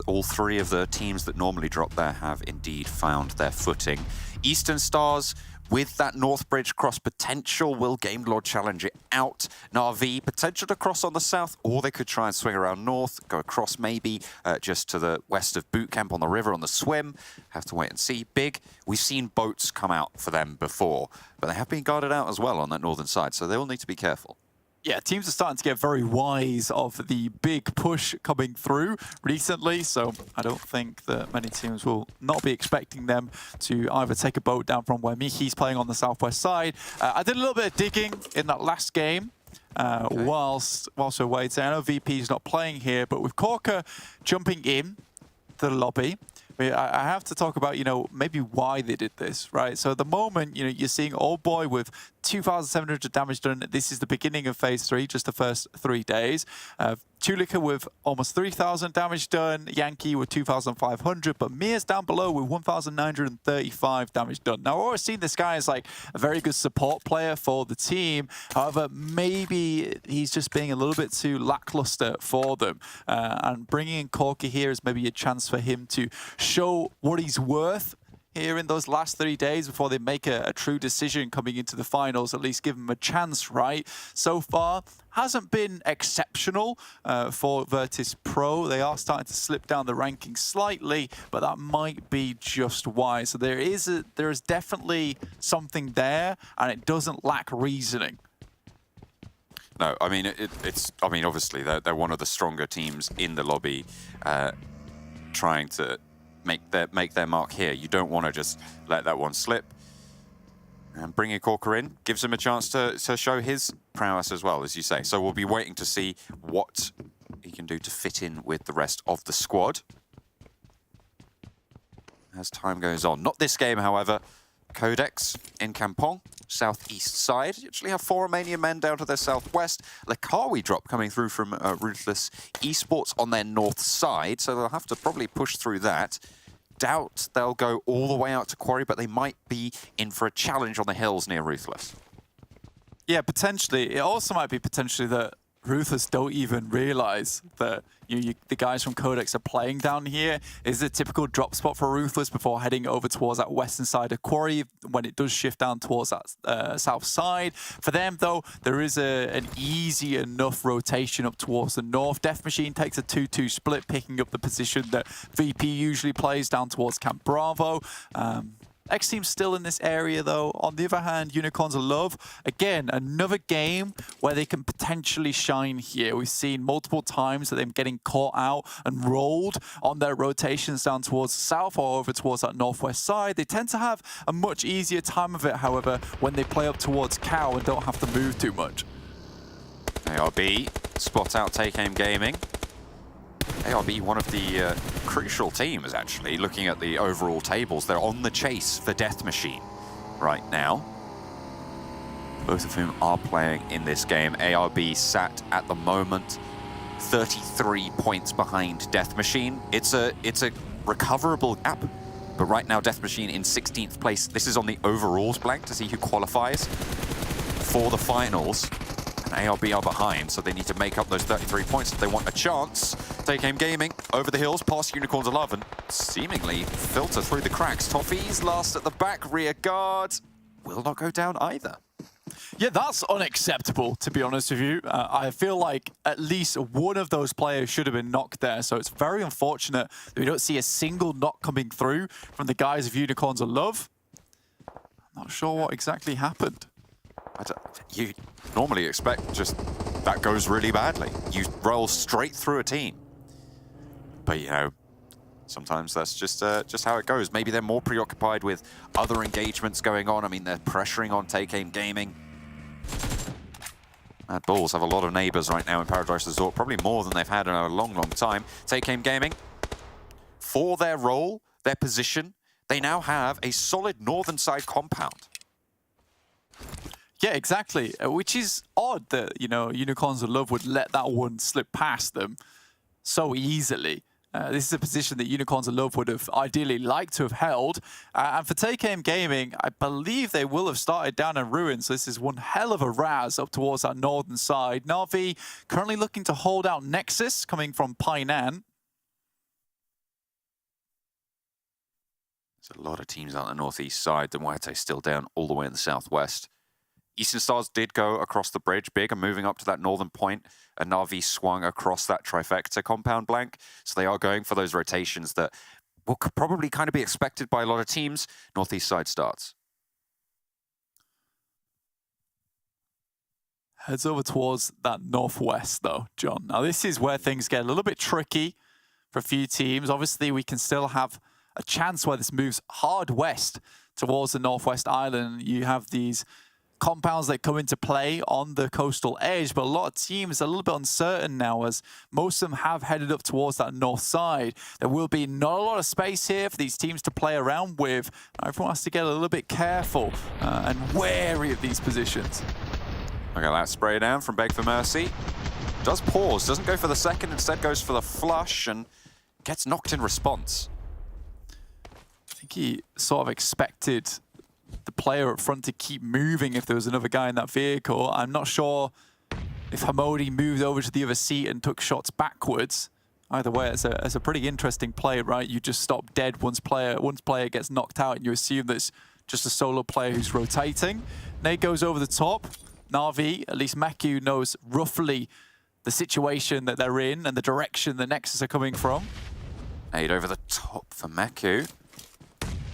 All 3 of the teams that normally drop there have indeed found their footing. Eastern Stars, with that Northbridge cross potential, will Game Lord challenge it out. Na'Vi, potential to cross on the south, or they could try and swing around north, go across maybe just to the west of Boot Camp on the river on the swim. Have to wait and see. Big, we've seen boats come out for them before, but they have been guarded out as well on that northern side, so they will need to be careful. Yeah, teams are starting to get very wise of the big push coming through recently, so I don't think that many teams will not be expecting them to either take a boat down from where Miki's playing on the southwest side. I did a little bit of digging in that last game whilst we're waiting. I know VP's not playing here, but with Corker jumping in the lobby, I have to talk about, maybe why they did this, right? So at the moment, you're seeing Old Boy with 2,700 damage done. This is the beginning of phase 3, just the first 3 days. Tulika with almost 3,000 damage done, Yankee with 2,500, but Mia's down below with 1,935 damage done. Now, I've always seen this guy as like a very good support player for the team. However, maybe he's just being a little bit too lackluster for them. And bringing in Corki here is maybe a chance for him to show what he's worth here in those last 30 days before they make a true decision coming into the finals, at least give them a chance, right? So far, hasn't been exceptional for VIRTUS.PRO. They are starting to slip down the rankings slightly, but that might be just why. So there is definitely something there, and it doesn't lack reasoning. No, I mean, I mean, obviously, they're one of the stronger teams in the lobby, trying to make their mark here. You don't want to just let that one slip. And bringing Corker in gives him a chance to show his prowess as well, as you say. So we'll be waiting to see what he can do to fit in with the rest of the squad as time goes on. Not this game, however. QODEX in Kampong, southeast side. You actually have 4 Romanian men down to their southwest. Lakawi drop coming through from Ruthless Esports on their north side, so they'll have to probably push through that. Doubt they'll go all the way out to Quarry, but they might be in for a challenge on the hills near Ruthless. Yeah, potentially. It also might be potentially that Ruthless don't even realize that the guys from QODEX are playing down here. Is a typical drop spot for Ruthless before heading over towards that western side of Quarry when it does shift down towards that south side. For them, though, there is an easy enough rotation up towards the north. Death Machine takes a 2-2 split, picking up the position that VP usually plays down towards Camp Bravo. XTEAM's still in this area, though. On the other hand, Unicorns of Love, again, another game where they can potentially shine here. We've seen multiple times that them getting caught out and rolled on their rotations down towards the south or over towards that northwest side. They tend to have a much easier time of it, however, when they play up towards Cow and don't have to move too much. ARB, spot out Take Aim Gaming. ARB, one of the crucial teams, actually, looking at the overall tables. They're on the chase for Death Machine right now. Both of whom are playing in this game. ARB sat at the moment 33 points behind Death Machine. It's a recoverable gap, but right now Death Machine in 16th place. This is on the overalls blank to see who qualifies for the finals. ARB are behind, so they need to make up those 33 points if they want a chance. Take Aim Gaming over the hills, past Unicorns 11, seemingly filter through the cracks. Toffee's last at the back, rear guard will not go down either. Yeah, that's unacceptable, to be honest with you. I feel like at least one of those players should have been knocked there, so it's very unfortunate that we don't see a single knock coming through from the guys of Unicorns of Love. I'm not sure what exactly happened. You normally expect just that goes really badly. You roll straight through a team. But, you know, sometimes that's just how it goes. Maybe they're more preoccupied with other engagements going on. I mean, they're pressuring on Take Aim Gaming. MADBULLS have a lot of neighbors right now in Paradise Resort, probably more than they've had in a long, long time. Take Aim Gaming, for their role, their position, they now have a solid northern side compound. Yeah, exactly. Which is odd that, you know, Unicorns of Love would let that one slip past them so easily. This is a position that Unicorns of Love would have ideally liked to have held. And for Take Aim Gaming, I believe they will have started down in ruins. So this is one hell of a raz up towards that northern side. Na'Vi currently looking to hold out NEXUS, coming from Painan. There's a lot of teams on the northeast side. The MUERTE still down all the way in the southwest. Eastern Stars did go across the bridge big and moving up to that northern point, and Na'Vi swung across that trifecta compound blank. So they are going for those rotations that will probably kind of be expected by a lot of teams. Northeast side starts. Heads over towards that northwest though, John. Now this is where things get a little bit tricky for a few teams. Obviously we can still have a chance where this moves hard west towards the northwest island. You have these compounds that come into play on the coastal edge, but a lot of teams are a little bit uncertain now as most of them have headed up towards that north side. There will be not a lot of space here for these teams to play around with. Everyone has to get a little bit careful and wary of these positions. Look at that spray down from Beg for Mercy. Does pause, doesn't go for the second, instead goes for the flush and gets knocked in response. I think he sort of expected the player up front to keep moving if there was another guy in that vehicle. I'm not sure if Hamodi moved over to the other seat and took shots backwards. Either way, it's a pretty interesting play, right? You just stop dead once player gets knocked out and you assume that's just a solo player who's rotating. Nade goes over the top. Na'Vi, at least Meku, knows roughly the situation that they're in and the direction the Nexus are coming from. Nade over the top for Meku.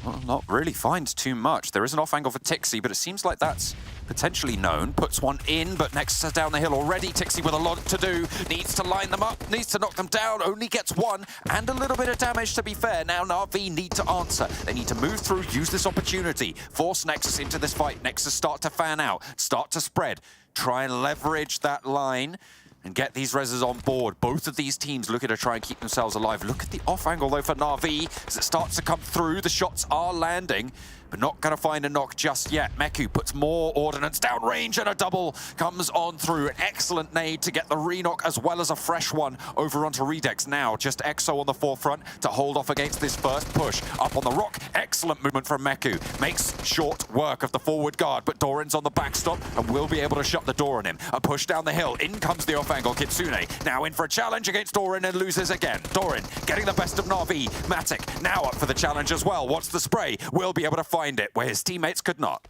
Well, not really finds too much. There is an off angle for Tixi, but it seems like that's potentially known. Puts one in, but Nexus is down the hill already. Tixi with a lot to do. Needs to line them up, needs to knock them down. Only gets one, and a little bit of damage to be fair. Now Na'Vi need to answer. They need to move through, use this opportunity. Force Nexus into this fight. Nexus start to fan out, start to spread. Try and leverage that line and get these reses on board. Both of these teams looking to try and keep themselves alive. Look at the off angle though for Na'Vi as it starts to come through. The shots are landing, but not going to find a knock just yet. Meku puts more ordnance down range and a double comes on through. An excellent nade to get the re-knock as well as a fresh one over onto Redex. Now just EXO on the forefront to hold off against this first push. Up on the rock, excellent movement from Meku. Makes short work of the forward guard, but Doran's on the backstop and will be able to shut the door on him. A push down the hill, in comes the off angle. Kitsune now in for a challenge against Doran and loses again. Doran getting the best of Na'Vi. Matic now up for the challenge as well. What's the spray? Will be able to find it where his teammates could not.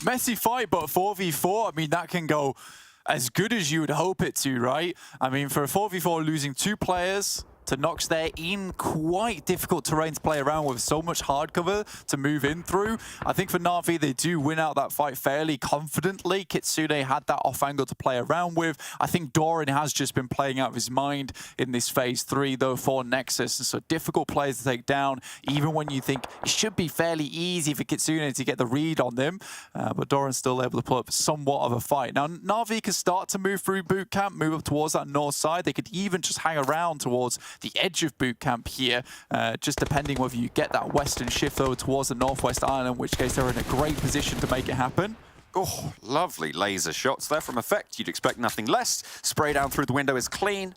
Messy fight, but 4v4, I mean, that can go as good as you would hope it to, right? I mean, for a 4v4, losing 2 players to Nox there in quite difficult terrain to play around with, so much hard cover to move in through. I think for Na'Vi, they do win out that fight fairly confidently. Kitsune had that off angle to play around with. I think Doran has just been playing out of his mind in this phase 3 though for Nexus, and so difficult players to take down, even when you think it should be fairly easy for Kitsune to get the read on them. But Doran's still able to pull up somewhat of a fight. Now Na'Vi can start to move through boot camp, move up towards that north side. They could even just hang around towards the edge of boot camp here, just depending whether you get that western shift over towards the northwest island, in which case they're in a great position to make it happen. Oh, lovely laser shots there from Effect. You'd expect nothing less. Spray down through the window is clean.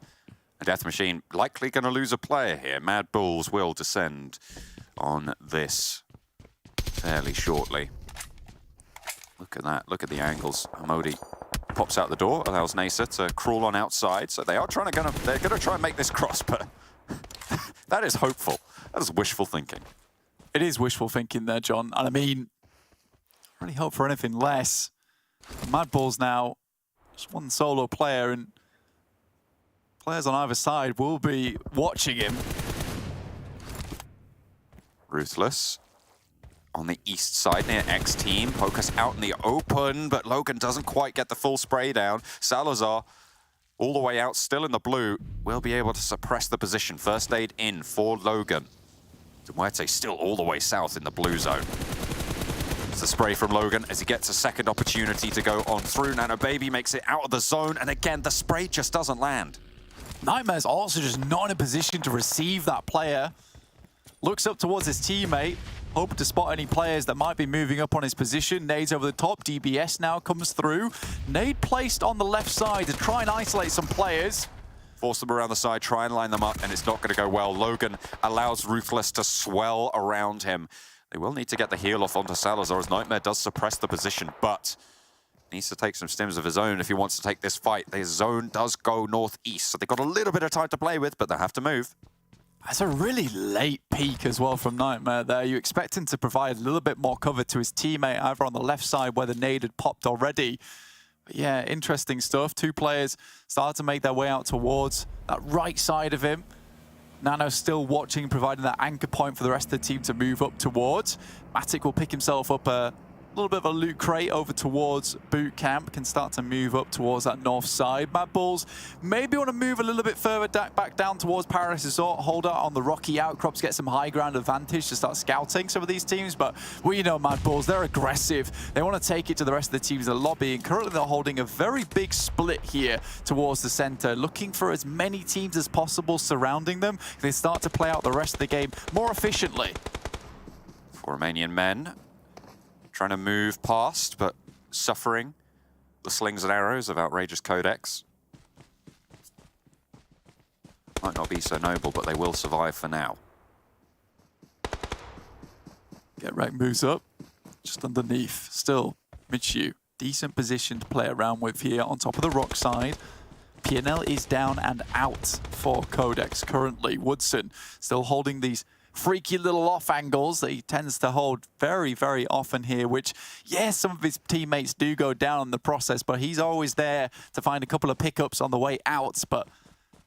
A Death Machine likely going to lose a player here. MADBULLS will descend on this fairly shortly. Look at that. Look at the angles. Hamodi pops out the door, allows Nusa to crawl on outside. So they are they're gonna try and make this cross, but that is hopeful. That is wishful thinking. It is wishful thinking there, John. And I mean, I really hope for anything less. MADBULLS now, just one solo player, and players on either side will be watching him. Ruthless on the east side near XTEAM. Focus out in the open, but Logan doesn't quite get the full spray down. Salazar, all the way out, still in the blue, will be able to suppress the position. First aid in for Logan. MUERTE still all the way south in the blue zone. It's the spray from Logan as he gets a second opportunity to go on through. Nano Baby makes it out of the zone, and again, the spray just doesn't land. Nightmare's also just not in a position to receive that player. Looks up towards his teammate, hoping to spot any players that might be moving up on his position. Nade's over the top, DBS now comes through. Nade placed on the left side to try and isolate some players. Force them around the side, try and line them up, and it's not going to go well. Logan allows Ruthless to swell around him. They will need to get the heal off onto Salazar as Nightmare does suppress the position, but needs to take some stims of his own if he wants to take this fight. Their zone does go northeast, so they've got a little bit of time to play with, but they have to move. That's a really late peek as well from Nightmare there. You expect him to provide a little bit more cover to his teammate, either on the left side where the nade had popped already. But yeah, interesting stuff. 2 players start to make their way out towards that right side of him. Nano still watching, providing that anchor point for the rest of the team to move up towards. Matic will pick himself up a little bit of a loot crate over towards boot camp, can start to move up towards that north side. MADBULLS maybe want to move a little bit further back down towards Paradise Resort, hold out on the rocky outcrops, get some high ground advantage to start scouting some of these teams. But we know MADBULLS, they're aggressive. They want to take it to the rest of the teams in the lobby, and currently they're holding a very big split here towards the center, looking for as many teams as possible surrounding them. They start to play out the rest of the game more efficiently. 4 Romanian men trying to move past, but suffering the slings and arrows of outrageous QODEX. Might not be so noble, but they will survive for now. Get Wreck moves up, just underneath. Still, Michu, decent position to play around with here on top of the rock side. PNL is down and out for QODEX currently. Woodson still holding these freaky little off angles that he tends to hold very, very often here, which, yes, some of his teammates do go down in the process, but he's always there to find a couple of pickups on the way out. But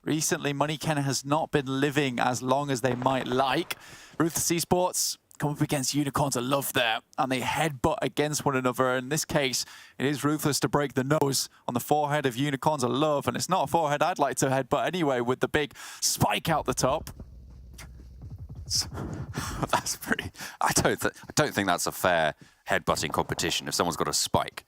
recently, MONEYKEN has not been living as long as they might like. Ruthless Esports come up against Unicorns of Love there, and they headbutt against one another. In this case, it is Ruthless to break the nose on the forehead of Unicorns of Love, and it's not a forehead I'd like to headbutt anyway, with the big spike out the top. That's pretty... I don't think that's a fair headbutting competition if someone's got a spike.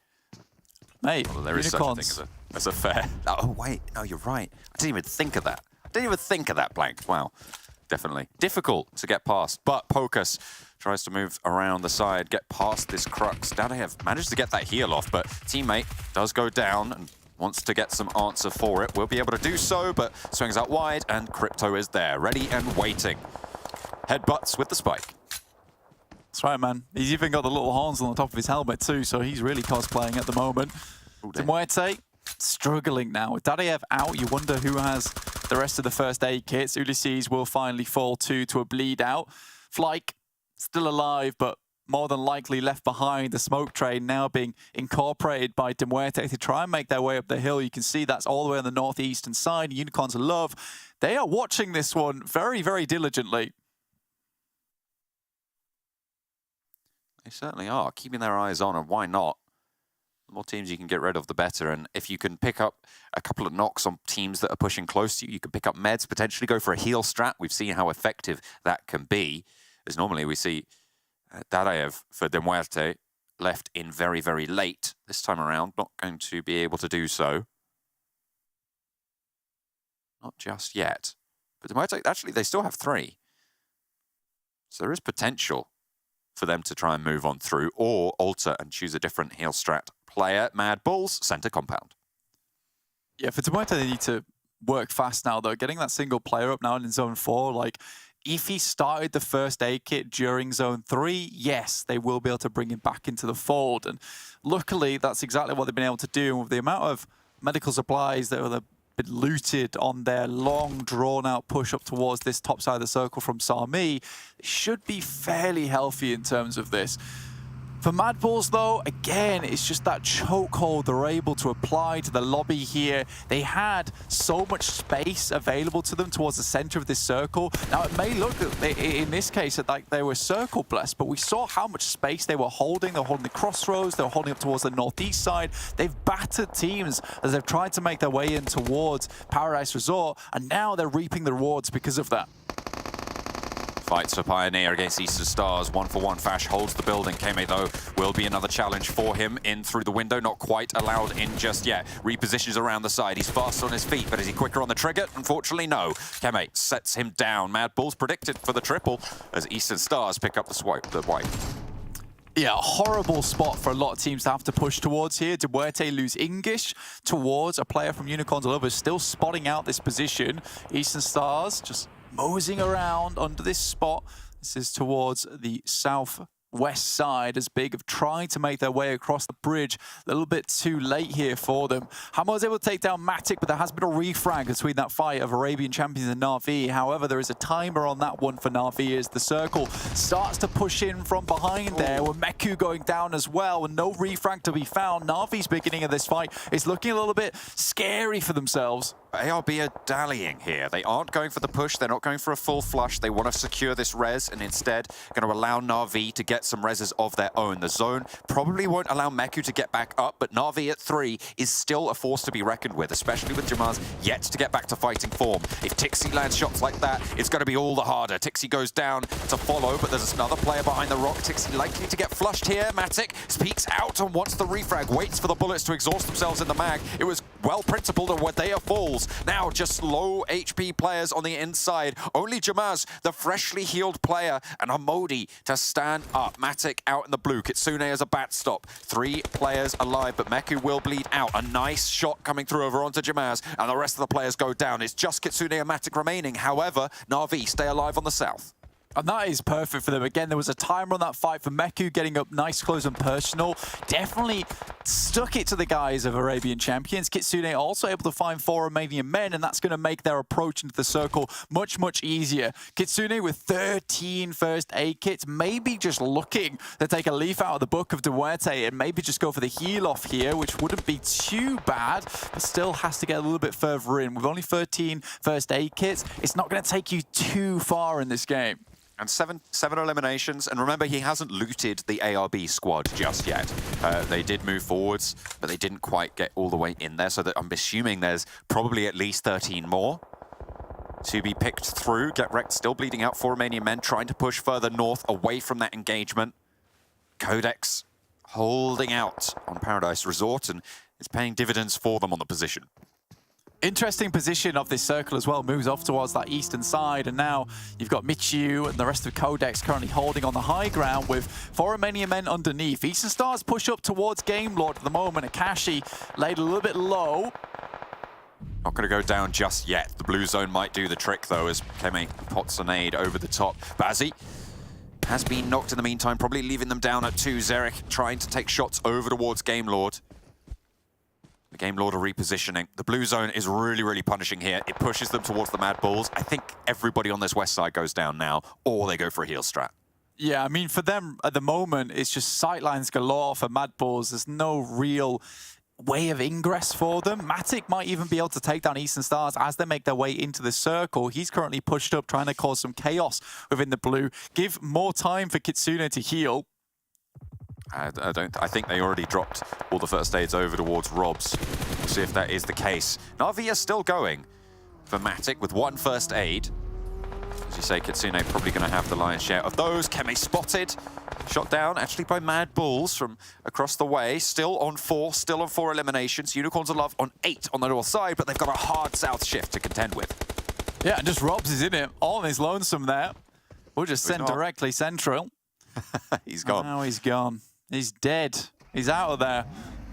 Mate, well, there is such a thing as a fair... Oh, wait. No, you're right. I didn't even think of that. I didn't even think of that, Blank. Wow. Definitely difficult to get past, but Pocus tries to move around the side, get past this Crux. Dadaev managed to get that heal off, but teammate does go down and wants to get some answer for it. We'll be able to do so, but swings out wide, and Crypto is there, ready and waiting. Headbutts with the spike. That's right, man. He's even got the little horns on the top of his helmet too, so he's really cosplaying at the moment. MUERTE struggling now. With Dadaev out, you wonder who has the rest of the first aid kits. Ulysses will finally fall to a bleed out. Flyke still alive, but more than likely left behind. The smoke train now being incorporated by MUERTE to try and make their way up the hill. You can see that's all the way on the northeastern side. Unicorns of Love, they are watching this one very, very diligently. They certainly are, keeping their eyes on, and why not? The more teams you can get rid of, the better. And if you can pick up a couple of knocks on teams that are pushing close to you, you can pick up meds, potentially go for a heal strat. We've seen how effective that can be. As normally we see Dadaev for MUERTE left in very, very late. This time around, not going to be able to do so. Not just yet. But MUERTE, actually, they still have 3. So there is potential for them to try and move on through, or alter and choose a different heal strat player. MADBULLS, center compound. Yeah, for MUERTE, they need to work fast now, though. Getting that single player up now in Zone 4, like, if he started the first aid kit during Zone 3, yes, they will be able to bring him back into the fold. And luckily, that's exactly what they've been able to do. And with the amount of medical supplies that have been looted on their long, drawn-out push up towards this top side of the circle from Sami, it should be fairly healthy in terms of this. For MADBULLS, though, again, it's just that chokehold they're able to apply to the lobby here. They had so much space available to them towards the center of this circle. Now, it may look, in this case, like they were circle blessed, but we saw how much space they were holding. They were holding the crossroads. They were holding up towards the northeast side. They've battered teams as they've tried to make their way in towards Paradise Resort, and now they're reaping the rewards because of that. Fights for Pioneer against Eastern Stars. 1-for-1. Fash holds the building. Kame, though, will be another challenge for him. In through the window, not quite allowed in just yet. Repositions around the side. He's fast on his feet, but is he quicker on the trigger? Unfortunately, no. Kame sets him down. MADBULLS predicted for the triple as Eastern Stars pick up the swipe, the wipe. Yeah, a horrible spot for a lot of teams to have to push towards here. MUERTE lose English towards a player from Unicorns of Love, still spotting out this position. Eastern Stars just moseying around under this spot. This is towards the southwest side as Big have tried to make their way across the bridge. A little bit too late here for them. Hammer was able to take down Matic, but there has been a refrag between that fight of Arabian Champions and Na'Vi. However, there is a timer on that one for Na'Vi as the circle starts to push in from behind there, with Meku going down as well, and no refrag to be found. Na'Vi's beginning of this fight is looking a little bit scary for themselves. ARB are dallying here. They aren't going for the push. They're not going for a full flush. They want to secure this res and instead going to allow Na'Vi to get some reses of their own. The zone probably won't allow Meku to get back up, but Na'Vi at 3 is still a force to be reckoned with, especially with Jamaz yet to get back to fighting form. If Tixi lands shots like that, it's going to be all the harder. Tixi goes down to follow, but there's another player behind the rock. Tixi likely to get flushed here. Matic speaks out and wants the refrag, waits for the bullets to exhaust themselves in the mag. It was well principled and Wadea falls. Madbulls. Now just low HP players on the inside. Only Jamaz, the freshly healed player, and Amodi to stand up. Matic out in the blue. Kitsune as a bat stop. 3 players alive, but Meku will bleed out. A nice shot coming through over onto Jamaz, and the rest of the players go down. It's just Kitsune and Matic remaining. However, Na'Vi stay alive on the south. And that is perfect for them. Again, there was a timer on that fight for Meku, getting up nice, close and personal. Definitely stuck it to the guys of Arabian Champions. Kitsune also able to find 4 Romanian men, and that's going to make their approach into the circle much, much easier. Kitsune with 13 first aid kits, maybe just looking to take a leaf out of the book of MUERTE and maybe just go for the heal off here, which wouldn't be too bad, but still has to get a little bit further in. With only 13 first aid kits, it's not going to take you too far in this game. And seven eliminations, and remember, he hasn't looted the ARB squad just yet. They did move forwards, but they didn't quite get all the way in there, so that I'm assuming there's probably at least 13 more to be picked through. Get wrecked, still bleeding out. 4 Romanian men trying to push further north, away from that engagement. QODEX holding out on Paradise Resort, and it's paying dividends for them on the position. Interesting position of this circle as well. Moves off towards that eastern side, and now you've got Michiu and the rest of QODEX currently holding on the high ground with 4 Romanian men underneath. Eastern Stars push up towards Game Lord at the moment. Akashi laid a little bit low. Not going to go down just yet. The blue zone might do the trick, though, as Keme pots an aid over the top. Bazzi has been knocked in the meantime, probably leaving them down at 2. Zerek trying to take shots over towards Game Lord. The Game Lord are repositioning. The blue zone is really, really punishing here. It pushes them towards the Madbulls. I think everybody on this west side goes down now, or they go for a heal strat. Yeah, I mean, for them at the moment, it's just sightlines galore for Madbulls. There's no real way of ingress for them. Matic might even be able to take down Eastern Stars as they make their way into the circle. He's currently pushed up, trying to cause some chaos within the blue. Give more time for Kitsune to heal. I think they already dropped all the first aids over towards Robs. We'll see if that is the case. Na'Vi is still going for Matic with 1 first aid. As you say, Kitsune probably going to have the lion's share of those. Keme spotted. Shot down actually by Madbulls from across the way. Still on 4 eliminations. Unicorns of Love on 8 on the north side, but they've got a hard south shift to contend with. Yeah, and just Robs is in it, all on his lonesome there. We'll just send directly central. He's gone. Now he's gone. He's dead. He's out of there.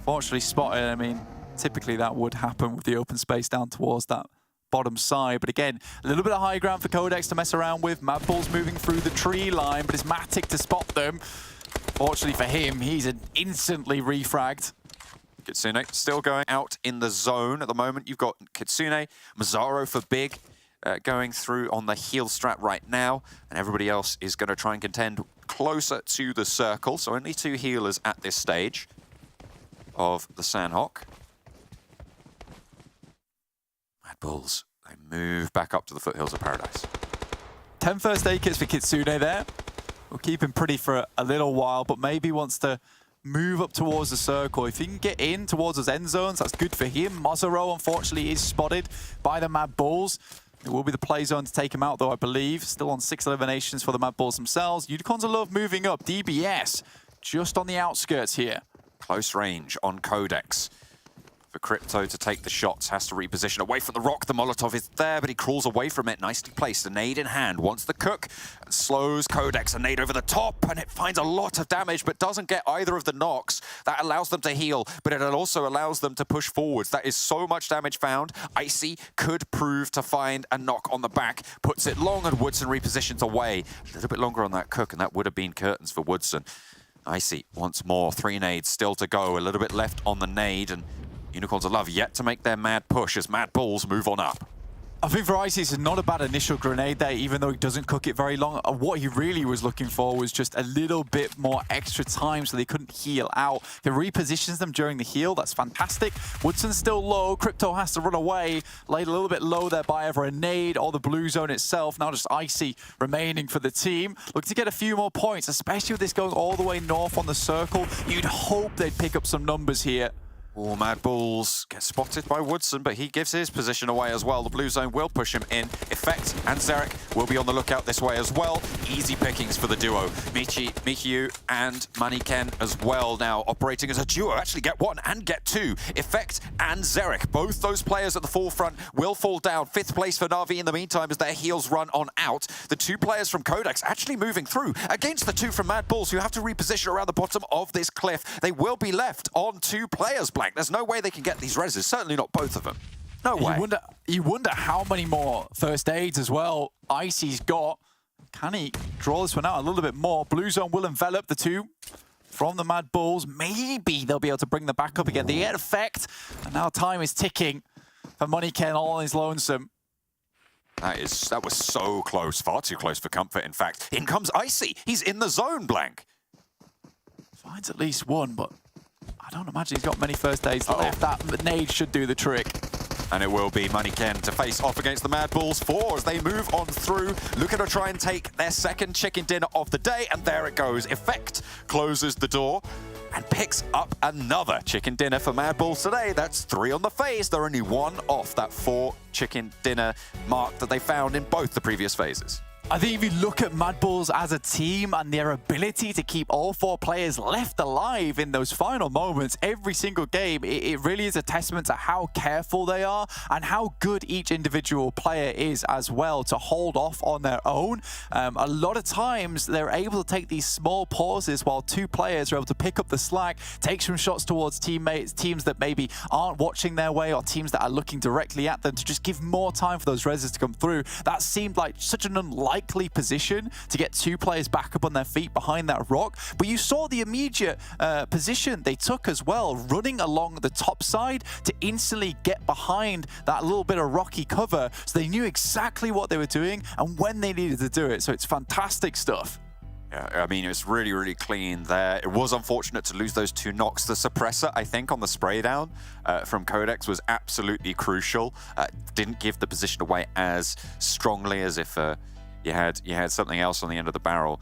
Fortunately spotted. I mean, typically that would happen with the open space down towards that bottom side. But again, a little bit of high ground for QODEX to mess around with. Madbulls moving through the tree line, but it's Matic to spot them. Fortunately for him, he's instantly refragged. Kitsune still going out in the zone at the moment. You've got Kitsune, Mazzaro for Big, going through on the heal strat right now, and everybody else is going to try and contend closer to the circle. So only 2 healers at this stage of the Sanhok. Madbulls, they move back up to the foothills of Paradise. 10 first aid kits for Kitsune there. We'll keep him pretty for a little while, but maybe wants to move up towards the circle. If he can get in towards those end zones, that's good for him. Mazzaro, unfortunately, is spotted by the Madbulls. It will be the play zone to take him out, though, I believe. Still on 6 eliminations for the Madbulls themselves. Unicorns of Love moving up. DBS just on the outskirts here. Close range on QODEX. For Crypto to take the shots, has to reposition away from the rock. The Molotov is there, but he crawls away from it. Nicely placed, a nade in hand. Wants the cook, and slows QODEX. A nade over the top, and it finds a lot of damage, but doesn't get either of the knocks. That allows them to heal, but it also allows them to push forwards. That is so much damage found. Icy could prove to find a knock on the back. Puts it long, and Woodson repositions away. A little bit longer on that cook, and that would have been curtains for Woodson. Icy once more. 3 nades still to go. A little bit left on the nade, and Unicorns of Love yet to make their mad push as Madbulls move on up. I think for Icy, it's not a bad initial grenade there, even though he doesn't cook it very long. What he really was looking for was just a little bit more extra time so they couldn't heal out. He repositions them during the heal. That's fantastic. Woodson's still low. Crypto has to run away. Laid a little bit low there by either a nade or the blue zone itself. Now just Icy remaining for the team. Looking to get a few more points, especially with this going all the way north on the circle. You'd hope they'd pick up some numbers here. Oh, MADBULLS gets spotted by Woodson, but he gives his position away as well. The blue zone will push him in. Effect and Zarek will be on the lookout this way as well. Easy pickings for the duo. Mikiu and Maniken as well now operating as a duo. Actually get one and get two. Effect and Zarek, both those players at the forefront will fall down. 5th place for Na'Vi in the meantime as their heals run on out. The 2 players from QODEX actually moving through against the 2 from MADBULLS who have to reposition around the bottom of this cliff. They will be left on 2 players, Blank. There's no way they can get these reses, certainly not both of them. No way. You wonder how many more first aids as well Icy's got. Can he draw this one out a little bit more? Blue zone will envelop the 2 from the MADBULLS. Maybe they'll be able to bring them back up again. The effect, and now time is ticking for Moneyken all on his lonesome. That was so close, far too close for comfort, in fact. In comes Icy. He's in the zone, Blank. Finds at least one, but I don't imagine he's got many first aids left. That nade should do the trick. And it will be Moneyken to face off against the MADBULLS 4 as they move on through, looking to try and take their second chicken dinner of the day, and there it goes. Effect closes the door and picks up another chicken dinner for MADBULLS today. That's 3 on the phase. They're only 1 off that 4 chicken dinner mark that they found in both the previous phases. I think if you look at MADBULLS as a team and their ability to keep all 4 players left alive in those final moments every single game, it really is a testament to how careful they are and how good each individual player is as well to hold off on their own. A lot of times they're able to take these small pauses while 2 players are able to pick up the slack, take some shots towards teammates, teams that maybe aren't watching their way or teams that are looking directly at them to just give more time for those reses to come through. That seemed like such an unlikely position to get 2 players back up on their feet behind that rock, but you saw the immediate position they took as well, running along the top side to instantly get behind that little bit of rocky cover, so they knew exactly what they were doing and when they needed to do it. So it's fantastic stuff. Yeah, I mean, it was really, really clean there. It was unfortunate to lose those 2 knocks. The suppressor, I think, on the spray down from QODEX was absolutely crucial. Didn't give the position away as strongly as if you had something else on the end of the barrel.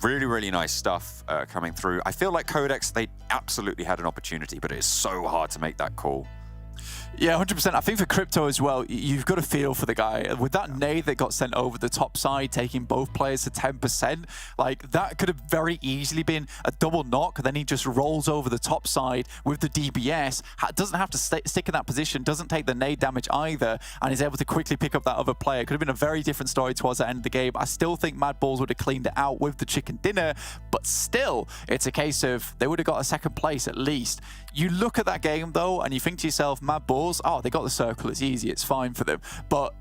Really, really nice stuff coming through. I feel like QODEX, they absolutely had an opportunity, but it is so hard to make that call. Yeah, 100%. I think for Crypto as well, you've got to feel for the guy. With that nade that got sent over the top side, taking both players to 10%, like that could have very easily been a double knock. Then he just rolls over the top side with the DBS, doesn't have to stick in that position, doesn't take the nade damage either, and is able to quickly pick up that other player. Could have been a very different story towards the end of the game. I still think MADBULLS would have cleaned it out with the chicken dinner, but still, it's a case of they would have got a 2nd place at least. You look at that game though, and you think to yourself, MADBULLS, oh, they got the circle, it's easy, it's fine for them. But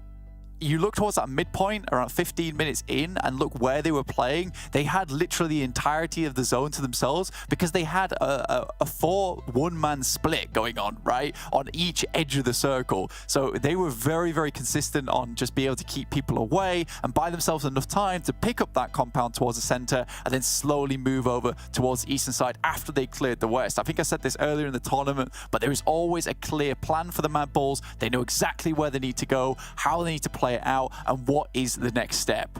you look towards that midpoint, around 15 minutes in, and look where they were playing. They had literally the entirety of the zone to themselves because they had a 4 one-man split going on, right? On each edge of the circle. So they were very, very consistent on just being able to keep people away and buy themselves enough time to pick up that compound towards the center and then slowly move over towards the eastern side after they cleared the west. I think I said this earlier in the tournament, but there is always a clear plan for the MADBULLS. They know exactly where they need to go, how they need to play it out, and what is the next step.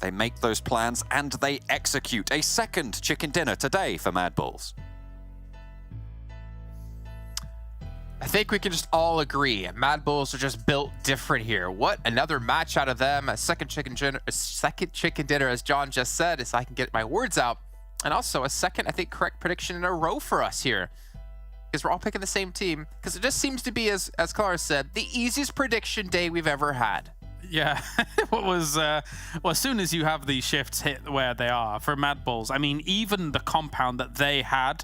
They make those plans and they execute. A 2nd chicken dinner today for MADBULLS. I think we can just all agree MADBULLS are just built different here. What another match out of them. A second chicken dinner, as John just said, as I can get my words out. And also a second, I think, correct prediction in a row for us here. Because we're all picking the same team. Because it just seems to be, as Clara said, the easiest prediction day we've ever had. Yeah, what was well, as soon as you have these shifts hit where they are for MADBULLS, I mean, even the compound that they had,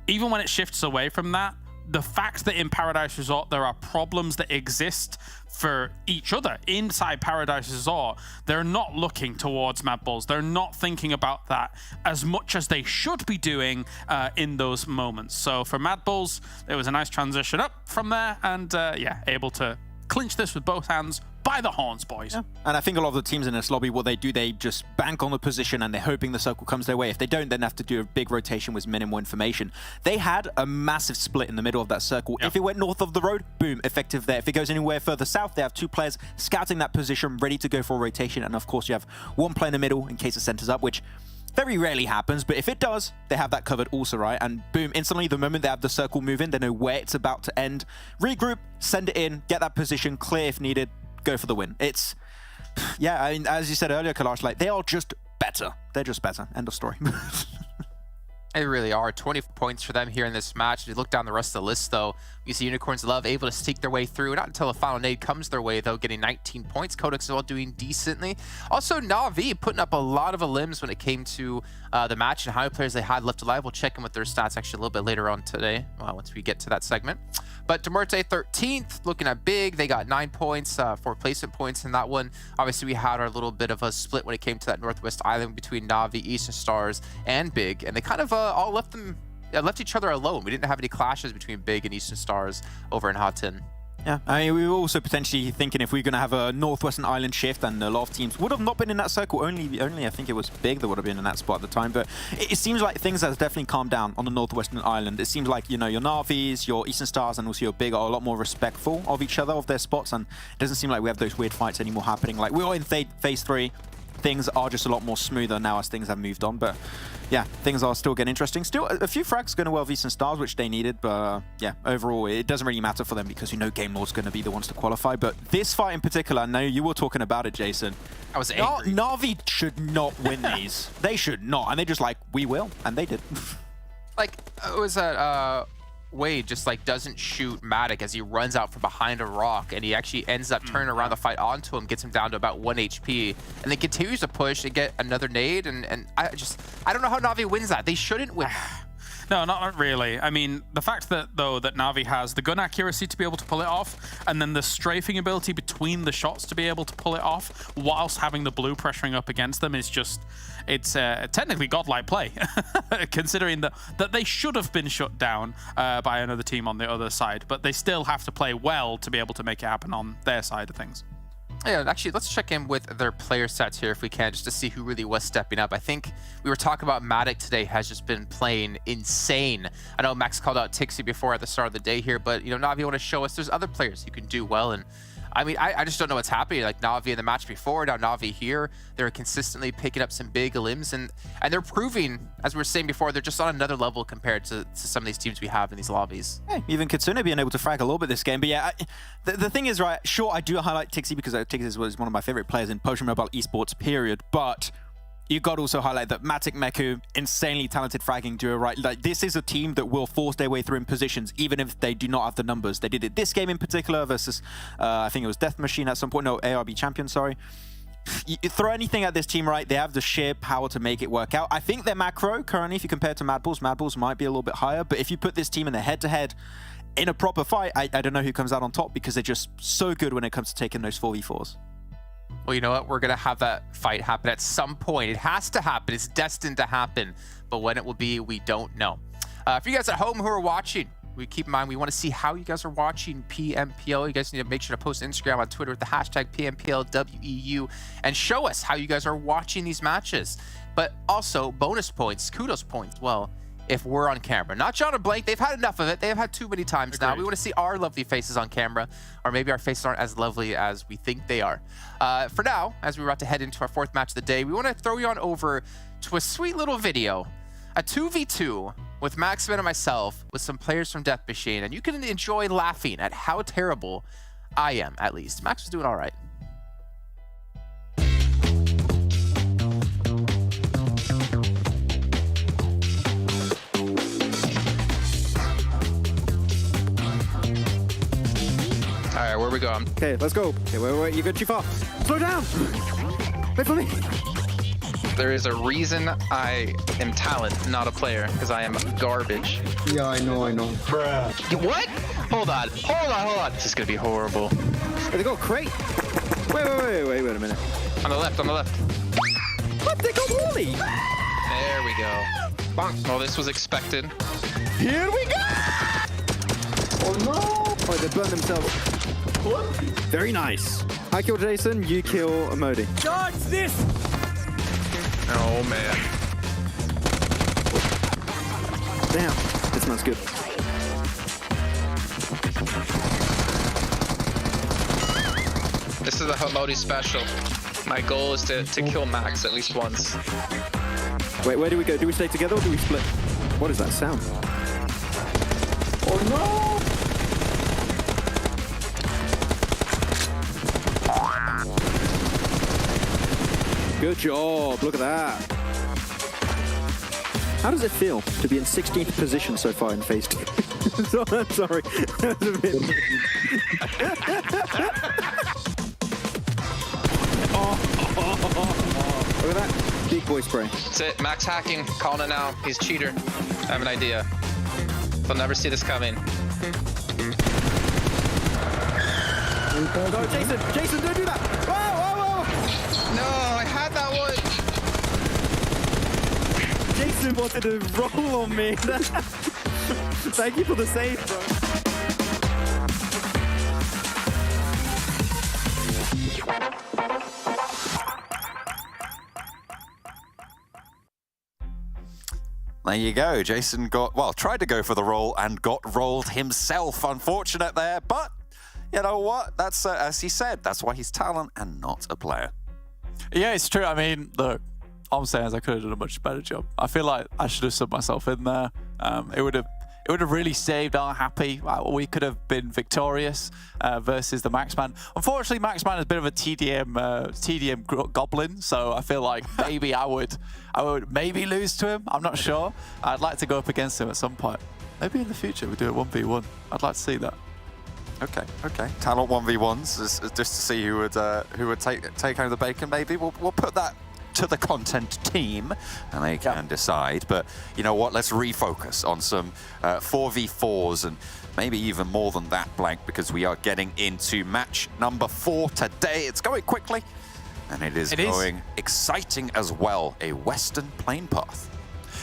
even when it shifts away from that, the fact that in Paradise Resort there are problems that exist for each other inside Paradise Resort, they're not looking towards MADBULLS. They're not thinking about that as much as they should be doing in those moments. So for MADBULLS, it was a nice transition up from there, and yeah, able to clinch this with both hands. By the horns, boys. Yeah. And I think a lot of the teams in this lobby, what they do, they just bank on the position and they're hoping the circle comes their way. If they don't, then they have to do a big rotation with minimal information. They had a massive split in the middle of that circle. Yep. If it went north of the road, boom, effective there. If it goes anywhere further south, they have 2 players scouting that position, ready to go for a rotation. And of course, you have 1 player in the middle in case it centers up, which very rarely happens, but if it does, they have that covered also, right? And boom, instantly, the moment they have the circle move in, they know where it's about to end. Regroup, send it in, get that position, clear if needed, go for the win. It's, yeah, I mean, as you said earlier, Kalash, like, they are just better. They're just better. End of story. They really are. 20 points for them here in this match. If you look down the rest of the list, though, you see Unicorns Love able to sneak their way through. Not until a final nade comes their way, though, getting 19 points. QODEX as well doing decently. Also, Na'Vi putting up a lot of limbs when it came to the match and how many players they had left alive. We'll check in with their stats actually a little bit later on today, once we get to that segment. But MUERTE 13th, looking at big. They got 9 points, 4 placement points in that one. Obviously, we had our little bit of a split when it came to that Northwest Island between Na'Vi, Eastern Stars, and Big. And they kind of all left each other alone. We didn't have any clashes between Big and Eastern Stars over in Hot 10. Yeah, I mean, we were also potentially thinking if we were going to have a Northwestern Island shift, and a lot of teams would have not been in that circle. Only I think it was Big that would have been in that spot at the time. But it seems like things have definitely calmed down on the Northwestern Island. It seems like, you know, your Na'Vis, your Eastern Stars, and also your Big are a lot more respectful of each other, of their spots, and it doesn't seem like we have those weird fights anymore happening. Like, we're in phase 3. Things are just a lot more smoother now as things have moved on. But yeah, things are still getting interesting. Still a few frags going to well Eastern Stars, which they needed. But yeah, overall, it doesn't really matter for them because you know Game Lord's going to be the ones to qualify. But this fight in particular, I know you were talking about it, Jason. I was angry. Na'Vi should not win these. They should not. And they're just like, we will. And they did. Like, it was a... Wade just like doesn't shoot Matic as he runs out from behind a rock, and he actually ends up turning around the fight onto him, gets him down to about 1 HP, and then continues to push and get another nade, and I don't know how Na'Vi wins that. They shouldn't win. No, not really. I mean, the fact that, though, that Na'Vi has the gun accuracy to be able to pull it off, and then the strafing ability between the shots to be able to pull it off, whilst having the blue pressuring up against them is just, it's technically godlike play, considering that they should have been shut down by another team on the other side, but they still have to play well to be able to make it happen on their side of things. Yeah, actually, let's check in with their player stats here if we can, just to see who really was stepping up. I think we were talking about Matic today has just been playing insane. I know Max called out Tixie before at the start of the day here, but, you know, Na'Vi want to show us there's other players who can do well. And I mean, I just don't know what's happening. Like Na'Vi in the match before, now Na'Vi here, they're consistently picking up some big limbs, and they're proving, as we were saying before, they're just on another level compared to some of these teams we have in these lobbies. Hey, even Kitsune being able to frag a little bit this game. But yeah, the thing is, right, sure, I do highlight Tixie because Tixie was one of my favorite players in Potion Mobile Esports, period. But you got to also highlight that Matic Meku, insanely talented fragging duo, right? Like, this is a team that will force their way through in positions, even if they do not have the numbers. They did it this game in particular versus, I think it was Death Machine at some point. No, ARB Champion, sorry. You throw anything at this team, right? They have the sheer power to make it work out. I think their macro, currently, if you compare to MADBULLS might be a little bit higher. But if you put this team in a head-to-head, in a proper fight, I don't know who comes out on top because they're just so good when it comes to taking those 4v4s. Well, you know what? We're going to have that fight happen at some point. It has to happen. It's destined to happen. But when it will be, we don't know. For you guys at home who are watching, we keep in mind, we want to see how you guys are watching PMPL. You guys need to make sure to post Instagram on Twitter with the hashtag PMPLWEU and show us how you guys are watching these matches. But also bonus points, kudos points, well, if we're on camera. Not John or Blank. They've had enough of it. They have had too many times now. We want to see our lovely faces on camera, or maybe our faces aren't as lovely as we think they are. For now, as we're about to head into our 4th match of the day, we want to throw you on over to a sweet little video, a 2v2 with Maxman and myself with some players from Death Machine, and you can enjoy laughing at how terrible I am, at least. Max was doing all right. All right, where we going? Okay, let's go. Okay, wait, you go too far. Slow down! Wait for me! There is a reason I am talent, not a player, because I am garbage. Yeah, I know. Bruh. What? Hold on. This is gonna be horrible. Hey, they got a crate. Wait a minute. On the left. What? They got Wally! There we go. Bonk. Well, this was expected. Here we go! Oh no! Oh, they burned themselves. What? Very nice. I kill Jason, you kill Modi. Charge this! Oh, man. Damn, this smells good. This is a Hamodi special. My goal is to kill Max at least once. Wait, where do we go? Do we stay together or do we split? What is that sound? Oh no! Good job, look at that. How does it feel to be in 16th position so far in phase 2? Sorry, that was a bit... Look at that, big boy spray. That's it, max hacking, calling it now. He's a cheater. I have an idea. They'll never see this coming. No, Jason, don't do that! Whoa! No, I had that one. Jason wanted to roll on me. Thank you for the save, bro. There you go. Jason tried to go for the roll and got rolled himself. Unfortunate there, but you know what? That's, as he said, that's why he's talent and not a player. Yeah, it's true. I mean, look, all I'm saying is I could have done a much better job. I feel like I should have subbed myself in there. It would have really saved our happy. We could have been victorious versus the Maxman. Unfortunately, Maxman is a bit of a TDM goblin, so I feel like maybe I would maybe lose to him. I'm not sure. I'd like to go up against him at some point. Maybe in the future we do a 1v1. I'd like to see that. Okay. Talent 1v1s is just to see who would take home the bacon. Maybe we'll put that to the content team and they can decide. But you know what? Let's refocus on some 4v4s and maybe even more than that, Blank, because we are getting into match number 4 today. It's going quickly and it is going exciting as well. A Western plane path.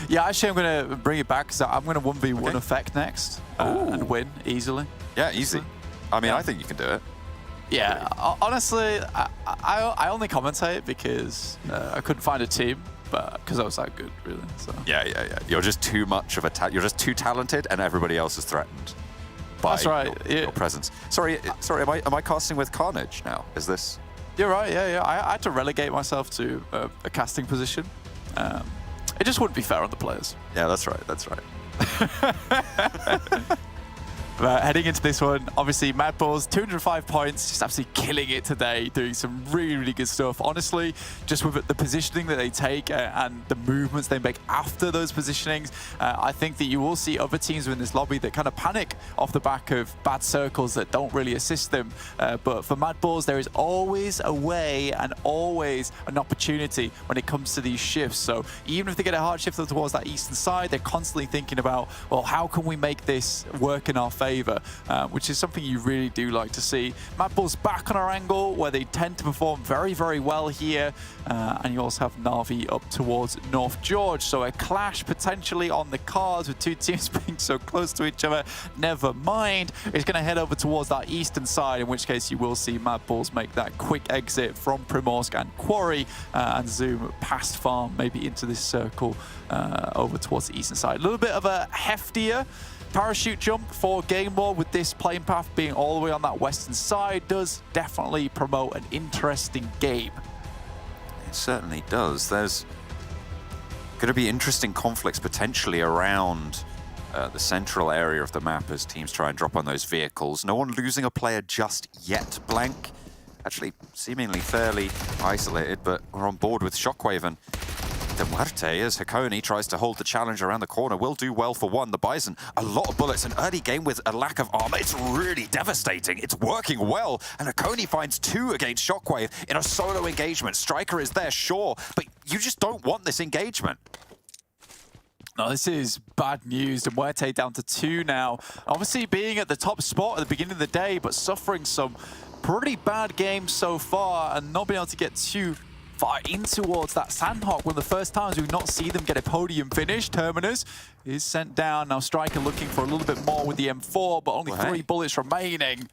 Yeah, actually, I'm going to bring it back because I'm going to 1v1 effect next and win easily. Yeah, easy. I mean, I think you can do it. Yeah, honestly, I only commentate because I couldn't find a team, but because I was that good, really. So. Yeah. You're just too much of a you're just too talented, and everybody else is threatened by your presence. Sorry. Am I casting with Carnage now? Is this? You're right. Yeah. I had to relegate myself to a casting position. It just wouldn't be fair on the players. Yeah, that's right. That's right. But heading into this one, obviously MADBULLS, 205 points, just absolutely killing it today, doing some really good stuff. Honestly, just with the positioning that they take and the movements they make after those positionings, I think that you will see other teams within this lobby that kind of panic off the back of bad circles that don't really assist them. But for MADBULLS, there is always a way and always an opportunity when it comes to these shifts. So even if they get a hard shift towards that eastern side, they're constantly thinking about, well, how can we make this work in our favor, which is something you really do like to see. MADBULLS back on Erangel, where they tend to perform very well here, and you also have Na'Vi up towards North George, so a clash potentially on the cards with two teams being so close to each other. Never mind, it's going to head over towards that eastern side, in which case you will see MADBULLS make that quick exit from Primorsk and Quarry and zoom past farm, maybe into this circle over towards the eastern side. A little bit of a heftier parachute jump for Game War, with this plane path being all the way on that western side, does definitely promote an interesting game. It certainly does. There's going to be interesting conflicts potentially around the central area of the map as teams try and drop on those vehicles. No one losing a player just yet, Blank. Actually, seemingly fairly isolated, but we're on board with Shockwave and MUERTE, as Hakoni tries to hold the challenge around the corner, will do well for one. The Bison, a lot of bullets, an early game with a lack of armor. It's really devastating. It's working well, and Hakoni finds 2 against Shockwave in a solo engagement. Striker is there, sure, but you just don't want this engagement. No, this is bad news. MUERTE down to 2 now. Obviously being at the top spot at the beginning of the day, but suffering some pretty bad games so far and not being able to get too far in towards that Sanhok. One of the first times we've not seen them get a podium finish. Terminus is sent down. Now Striker looking for a little bit more with the M4, but only 3 bullets remaining.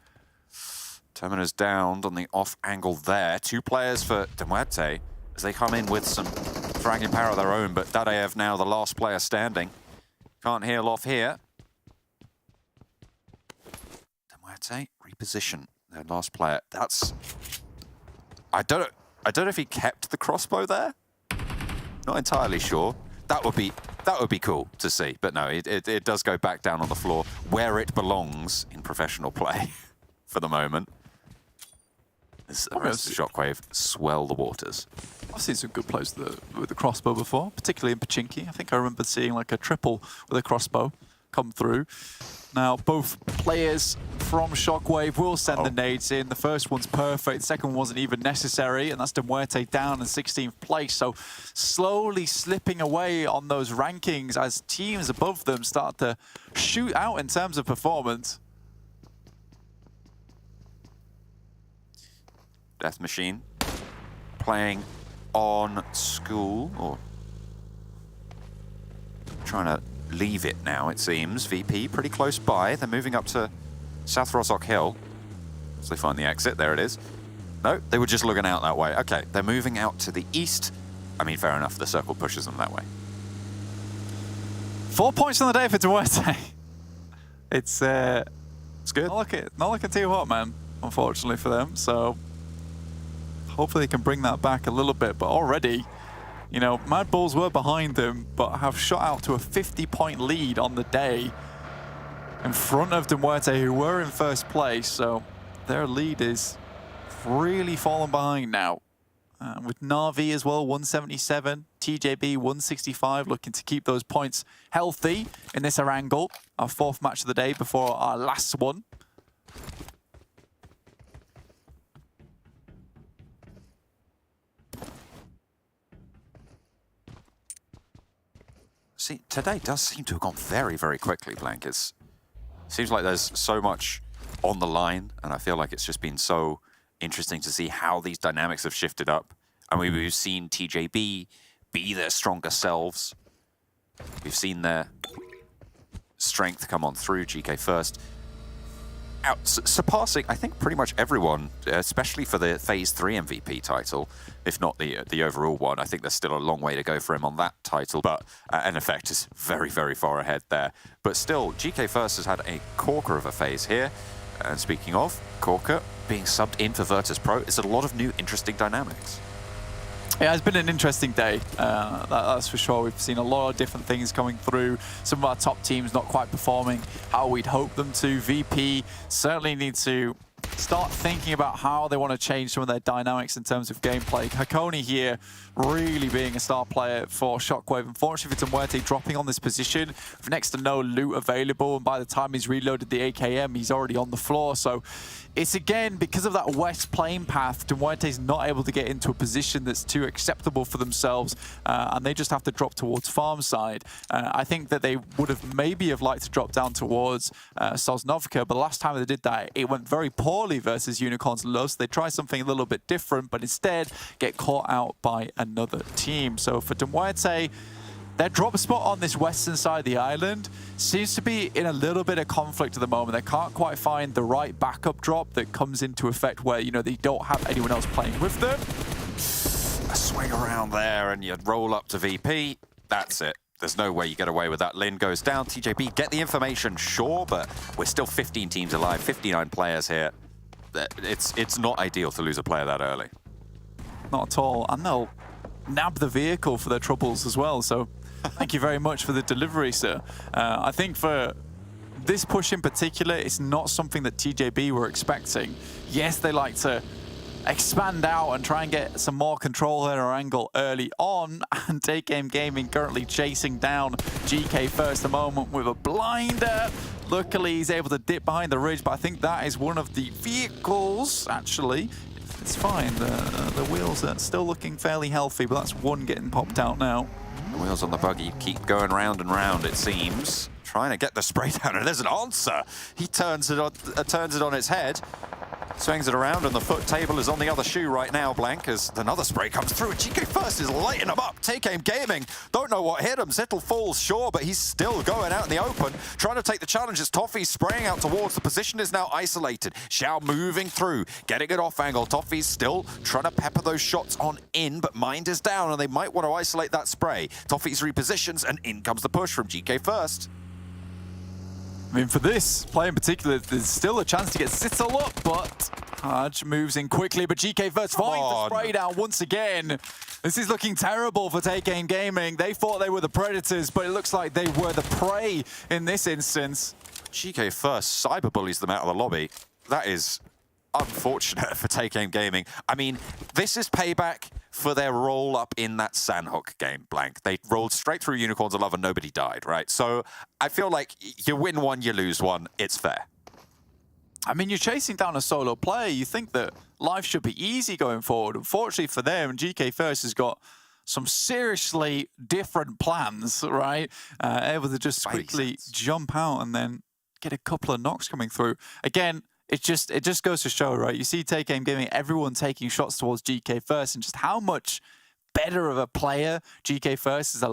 Terminus downed on the off angle there. 2 players for MUERTE as they come in with some fragging power of their own, but Dadaev now the last player standing. Can't heal off here. MUERTE reposition their last player. That's... I don't know if he kept the crossbow there. Not entirely sure. That would be cool to see. But no, it does go back down on the floor where it belongs in professional play for the moment. As the rest of Shockwave swell the waters. I've seen some good plays with the crossbow before, particularly in Pachinki. I think I remember seeing like a triple with a crossbow come through. Now, both players from Shockwave will send the nades in. The first one's perfect, the second one wasn't even necessary, and that's MUERTE down in 16th place. So slowly slipping away on those rankings as teams above them start to shoot out in terms of performance. Death Machine playing on school, or trying to leave it now, it seems. VP pretty close by. They're moving up to South Rozhok Hill. So they find the exit. There it is. No, they were just looking out that way. Okay, they're moving out to the east. I mean, fair enough. The circle pushes them that way. 4 points on the day for MUERTE. It's good. Not looking too hot, man, unfortunately for them. So hopefully they can bring that back a little bit. But already, you know, MADBULLS were behind them, but have shot out to a 50-point lead on the day in front of MUERTE, who were in first place. So their lead is really fallen behind now. With Na'Vi as well, 177, TJB 165, looking to keep those points healthy in this Erangel, our fourth match of the day before our last one. See, today does seem to have gone very, very quickly, Blank. It seems like there's so much on the line, and I feel like it's just been so interesting to see how these dynamics have shifted up. And we've seen TJB be their stronger selves. We've seen their strength come on through, GK first. Surpassing, I think, pretty much everyone, especially for the Phase 3 MVP title, if not the overall one. I think there's still a long way to go for him on that title, but NFect is very, very far ahead there. But still, GK first has had a corker of a phase here. And speaking of, corker being subbed in for VIRTUS.PRO, it's a lot of new, interesting dynamics. Yeah, it's been an interesting day, that's for sure. We've seen a lot of different things coming through. Some of our top teams not quite performing how we'd hope them to. VP certainly need to start thinking about how they want to change some of their dynamics in terms of gameplay. Hakoni here really being a star player for Shockwave. Unfortunately for MUERTE dropping on this position with next to no loot available, and by the time he's reloaded the AKM, he's already on the floor. So it's again, because of that west playing path, MUERTE's not able to get into a position that's too acceptable for themselves, and they just have to drop towards farm side. I think that they would have maybe liked to drop down towards Sosnovka, but the last time they did that, it went very poorly versus Unicorns Love. So they try something a little bit different, but instead get caught out by another team. So for MUERTE, their drop spot on this western side of the island seems to be in a little bit of conflict at the moment. They can't quite find the right backup drop that comes into effect where, you know, they don't have anyone else playing with them. A swing around there and you roll up to VP. That's it. There's no way you get away with that. Lin goes down. TJB, get the information, sure, but we're still 15 teams alive, 59 players here. It's not ideal to lose a player that early. Not at all. And they'll nab the vehicle for their troubles as well. So thank you very much for the delivery, sir. I think for this push in particular, it's not something that TJB were expecting. Yes, they like to expand out and try and get some more control at Erangel early on, and Take Aim Gaming currently chasing down GK first a moment with a blinder. Luckily, he's able to dip behind the ridge, but I think that is one of the vehicles, actually. It's fine, the wheels are still looking fairly healthy, but that's one getting popped out now. The wheels on the buggy keep going round and round, it seems. Trying to get the spray down, and there's an answer. He turns it on its head, swings it around, and the foot table is on the other shoe right now, Blank, as another spray comes through. GK first is lighting him up. Take Aim Gaming, don't know what hit him. Zittel falls, sure, but he's still going out in the open, trying to take the challenge as Toffee's spraying out towards. The position is now isolated. Xiao moving through, getting it off angle. Toffee's still trying to pepper those shots on in, but Mind is down, and they might want to isolate that spray. Toffee's repositions, and in comes the push from GK first. I mean, for this play in particular, there's still a chance to get Zittel up, but Haj moves in quickly, but GK first finds the spray down once again. This is looking terrible for Take Aim Gaming. They thought they were the predators, but it looks like they were the prey in this instance. GK first cyber bullies them out of the lobby. That is unfortunate for Take Aim Gaming. I mean, this is payback for their roll up in that Sanhok game, Blank. They rolled straight through Unicorns of Love and nobody died, right? So I feel like you win one, you lose one. It's fair. I mean, you're chasing down a solo player. You think that life should be easy going forward. Unfortunately for them, GK First has got some seriously different plans, right? Able to just quickly jump out and then get a couple of knocks coming through. Again, it just goes to show, right? You see Take Aim Gaming, everyone taking shots towards GK First, and just how much better of a player GK First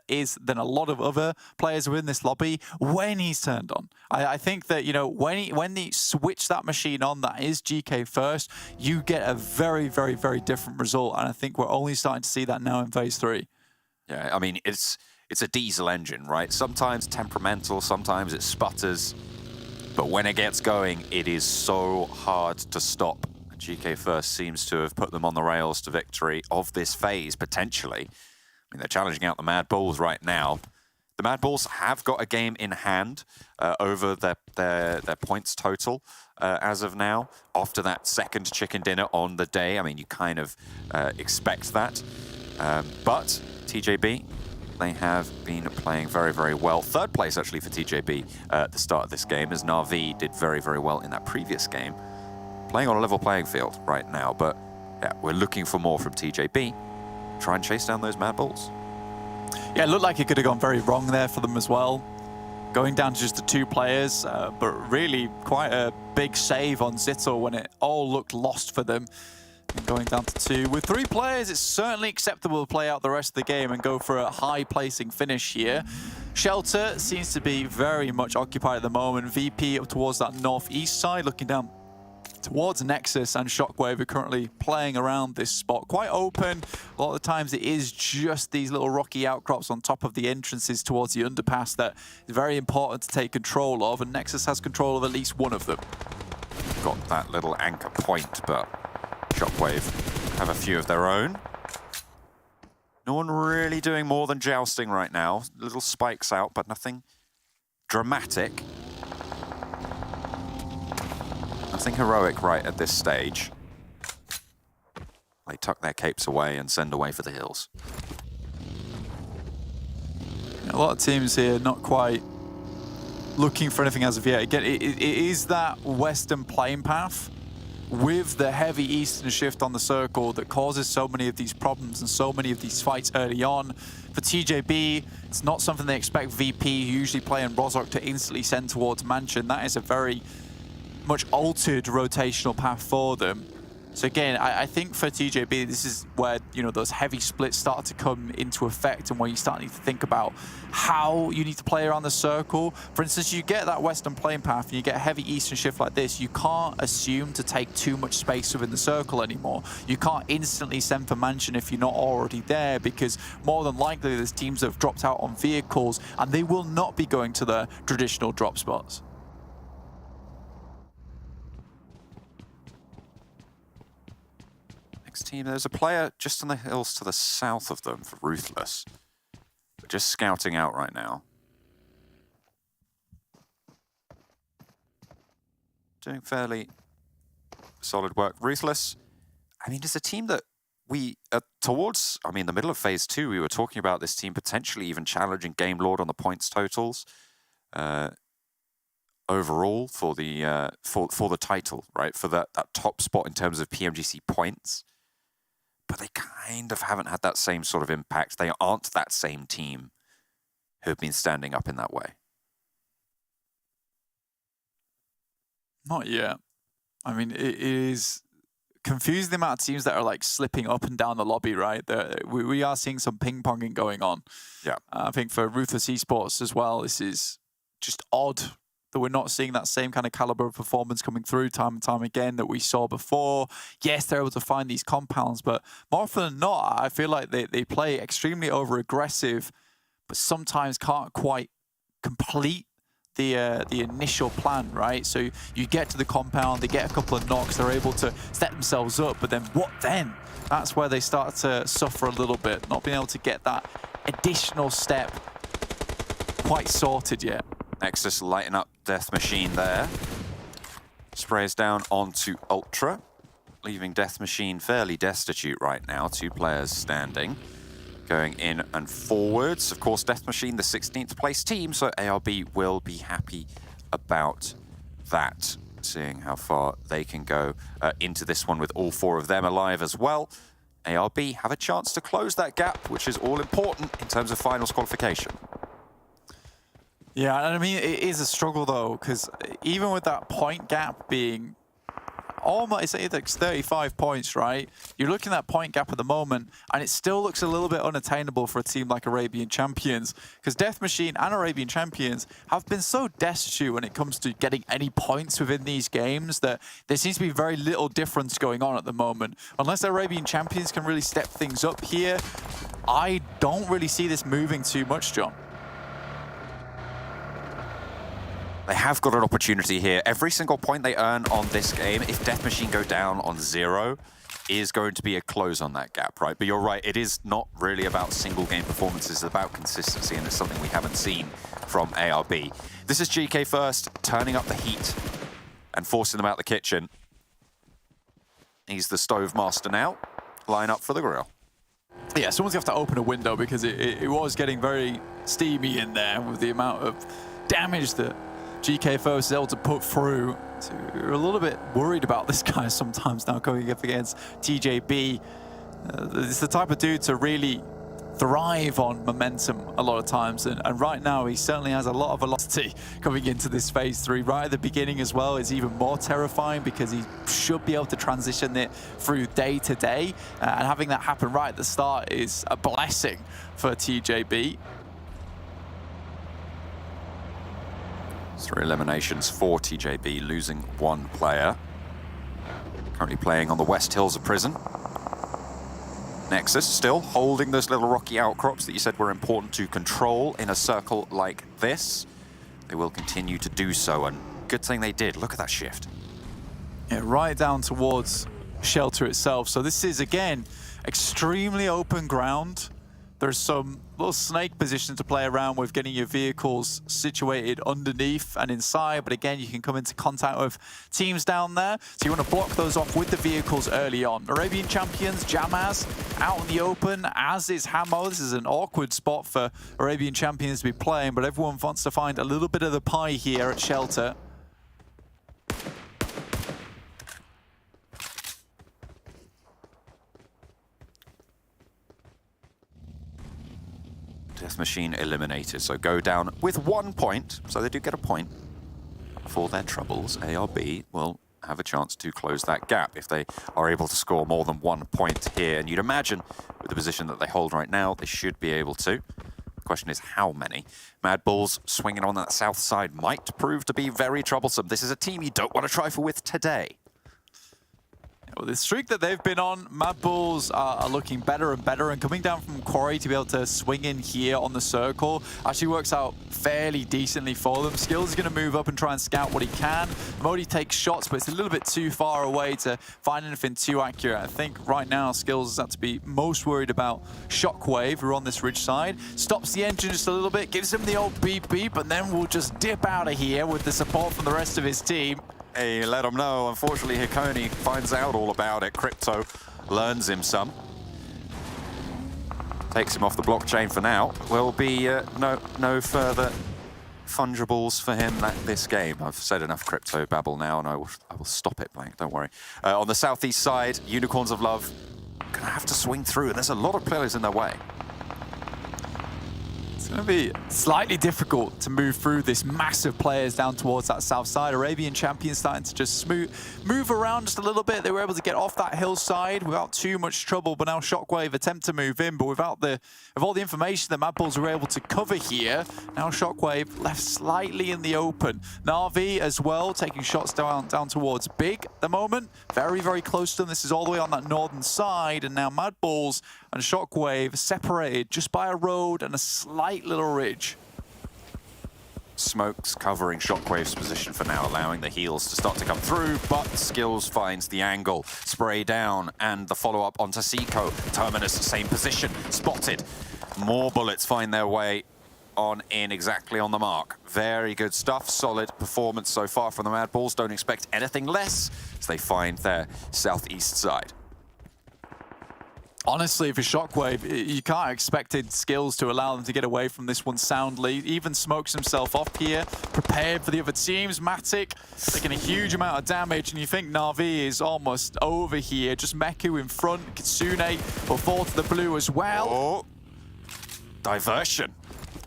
is than a lot of other players within this lobby when he's turned on. I think that, you know, when they switch that machine on that is GK First, you get a very, very, very different result. And I think we're only starting to see that now in Phase 3. Yeah, I mean, it's a diesel engine, right? Sometimes temperamental, sometimes it sputters. But when it gets going, it is so hard to stop. GK First seems to have put them on the rails to victory of this phase, potentially. I mean, they're challenging out the MADBULLS right now. The MADBULLS have got a game in hand over their points total as of now. After that second chicken dinner on the day, I mean, you kind of expect that. But TJB, they have been playing very, very well. Third place, actually, for TJB at the start of this game, as Na'Vi did very, very well in that previous game. Playing on a level playing field right now, but yeah, we're looking for more from TJB. Try and chase down those MADBULLS. Yeah, it looked like it could have gone very wrong there for them as well. Going down to just the 2 players, but really quite a big save on Zittel when it all looked lost for them. And going down to 2. With 3 players, it's certainly acceptable to play out the rest of the game and go for a high-placing finish here. Shelter seems to be very much occupied at the moment. VP up towards that northeast side, looking down towards Nexus, and Shockwave are currently playing around this spot. Quite open. A lot of the times it is just these little rocky outcrops on top of the entrances towards the underpass that is very important to take control of, and Nexus has control of at least one of them. Got that little anchor point, but Shockwave have a few of their own. No one really doing more than jousting right now. Little spikes out, but nothing dramatic. Nothing heroic right at this stage. They tuck their capes away and send away for the hills. A lot of teams here not quite looking for anything as of yet. Again, it is that western plane path with the heavy eastern shift on the circle that causes so many of these problems and so many of these fights early on. For TJB, it's not something they expect VP, usually playing Rozhok, to instantly send towards Mansion. That is a very much altered rotational path for them. So again, I think for TJB, this is where, you know, those heavy splits start to come into effect and where you start to think about how you need to play around the circle. For instance, you get that western plane path and you get a heavy eastern shift like this, you can't assume to take too much space within the circle anymore. You can't instantly send for Mansion if you're not already there, because more than likely there's teams that have dropped out on vehicles and they will not be going to the traditional drop spots. Team, there's a player just on the hills to the south of them for Ruthless. We're just scouting out right now. Doing fairly solid work. Ruthless, I mean, it's a team that we, towards, I mean, the middle of Phase 2, we were talking about this team potentially even challenging Game Lord on the points totals overall for the title, right? For that top spot in terms of PMGC points. But they kind of haven't had that same sort of impact. They aren't that same team who have been standing up in that way. Not yet. I mean, it is confusing the amount of teams that are like slipping up and down the lobby, right? We are seeing some ping-ponging going on. Yeah. I think for Ruthless Esports as well, this is just odd that we're not seeing that same kind of caliber of performance coming through time and time again that we saw before. Yes, they're able to find these compounds, but more often than not, I feel like they play extremely over-aggressive, but sometimes can't quite complete the initial plan, right? So you get to the compound, they get a couple of knocks, they're able to step themselves up, but then what then? That's where they start to suffer a little bit, not being able to get that additional step quite sorted yet. NEXUS lighting up Death Machine there. Sprays down onto Ultra, leaving Death Machine fairly destitute right now. 2 players standing, going in and forwards. Of course, Death Machine, the 16th place team, so ARB will be happy about that, seeing how far they can go into this one with all 4 of them alive as well. ARB have a chance to close that gap, which is all important in terms of finals qualification. Yeah, and I mean, it is a struggle though, because even with that point gap being almost, it's like 35 points, right? You're looking at that point gap at the moment, and it still looks a little bit unattainable for a team like Arabian Champions, because Death Machine and Arabian Champions have been so destitute when it comes to getting any points within these games that there seems to be very little difference going on at the moment. Unless Arabian Champions can really step things up here, I don't really see this moving too much, John. They have got an opportunity here. Every single point they earn on this game, if Death Machine go down on 0, is going to be a close on that gap, right? But you're right, it is not really about single game performances, it's about consistency, and it's something we haven't seen from ARB. This is GK first, turning up the heat and forcing them out the kitchen. He's the stove master now. Line up for the grill. Yeah, someone's going to have to open a window because it was getting very steamy in there with the amount of damage that GK First is able to put through. So we're a little bit worried about this guy sometimes now going up against TJB. It's the type of dude to really thrive on momentum a lot of times, and right now he certainly has a lot of velocity coming into this phase 3. Right at the beginning as well is even more terrifying because he should be able to transition it through day to day, and having that happen right at the start is a blessing for TJB. 3 eliminations for TJB, losing 1 player. Currently playing on the West Hills of Prison. NEXUS still holding those little rocky outcrops that you said were important to control in a circle like this. They will continue to do so, and good thing they did. Look at that shift. Yeah, right down towards shelter itself. So this is, again, extremely open ground. There's some little snake position to play around with, getting your vehicles situated underneath and inside, but again, you can come into contact with teams down there, so you want to block those off with the vehicles early on. Arabian Champions, Jamaz, out in the open, as is Hamo. This is an awkward spot for Arabian Champions to be playing, but everyone wants to find a little bit of the pie here at shelter. Death Machine eliminated, so go down with 1 point, so they do get a point for their troubles. ARB will have a chance to close that gap if they are able to score more than 1 point here, and you'd imagine with the position that they hold right now, they should be able to. The question is how many. MADBULLS swinging on that south side might prove to be very troublesome. This is a team you don't want to trifle with today. Well, the streak that they've been on, MADBULLS are looking better and better, and coming down from Quarry to be able to swing in here on the circle actually works out fairly decently for them. Skills is going to move up and try and scout what he can. Modi takes shots, but it's a little bit too far away to find anything too accurate. I think right now Skills is have to be most worried about Shockwave, who are on this ridge side. Stops the engine just a little bit, gives him the old beep beep, and then we'll just dip out of here with the support from the rest of his team. Hey, let him know. Unfortunately, Hikoni finds out all about it. Crypto learns him some. Takes him off the blockchain for now. Will be no further fungibles for him this game. I've said enough crypto babble now, and I will stop it, Blank, don't worry. On the southeast side, Unicorns of Love gonna have to swing through, and there's a lot of players in their way. It's going to be slightly difficult to move through this massive players down towards that south side. Arabian Champions starting to just move around just a little bit. They were able to get off that hillside without too much trouble, but now Shockwave attempt to move in, but without all the information that MADBULLS were able to cover here, now Shockwave left slightly in the open. Na'Vi as well, taking shots down towards Big at the moment. Very, very close to them. This is all the way on that northern side, and now MADBULLS and Shockwave separated just by a road and a slight little ridge. Smokes covering Shockwave's position for now, allowing the heals to start to come through, but Skills finds the angle. Spray down, and the follow-up onto Seiko. Terminus, same position, spotted. More bullets find their way on in exactly on the mark. Very good stuff, solid performance so far from the MADBULLS. Don't expect anything less as they find their southeast side. Honestly, for Shockwave, you can't expect Skills to allow them to get away from this one soundly. Even smokes himself off here, prepared for the other teams. Matic taking a huge amount of damage, and you think Na'Vi is almost over here. Just Meku in front, Kitsune will fall to the blue as well. Oh, diversion.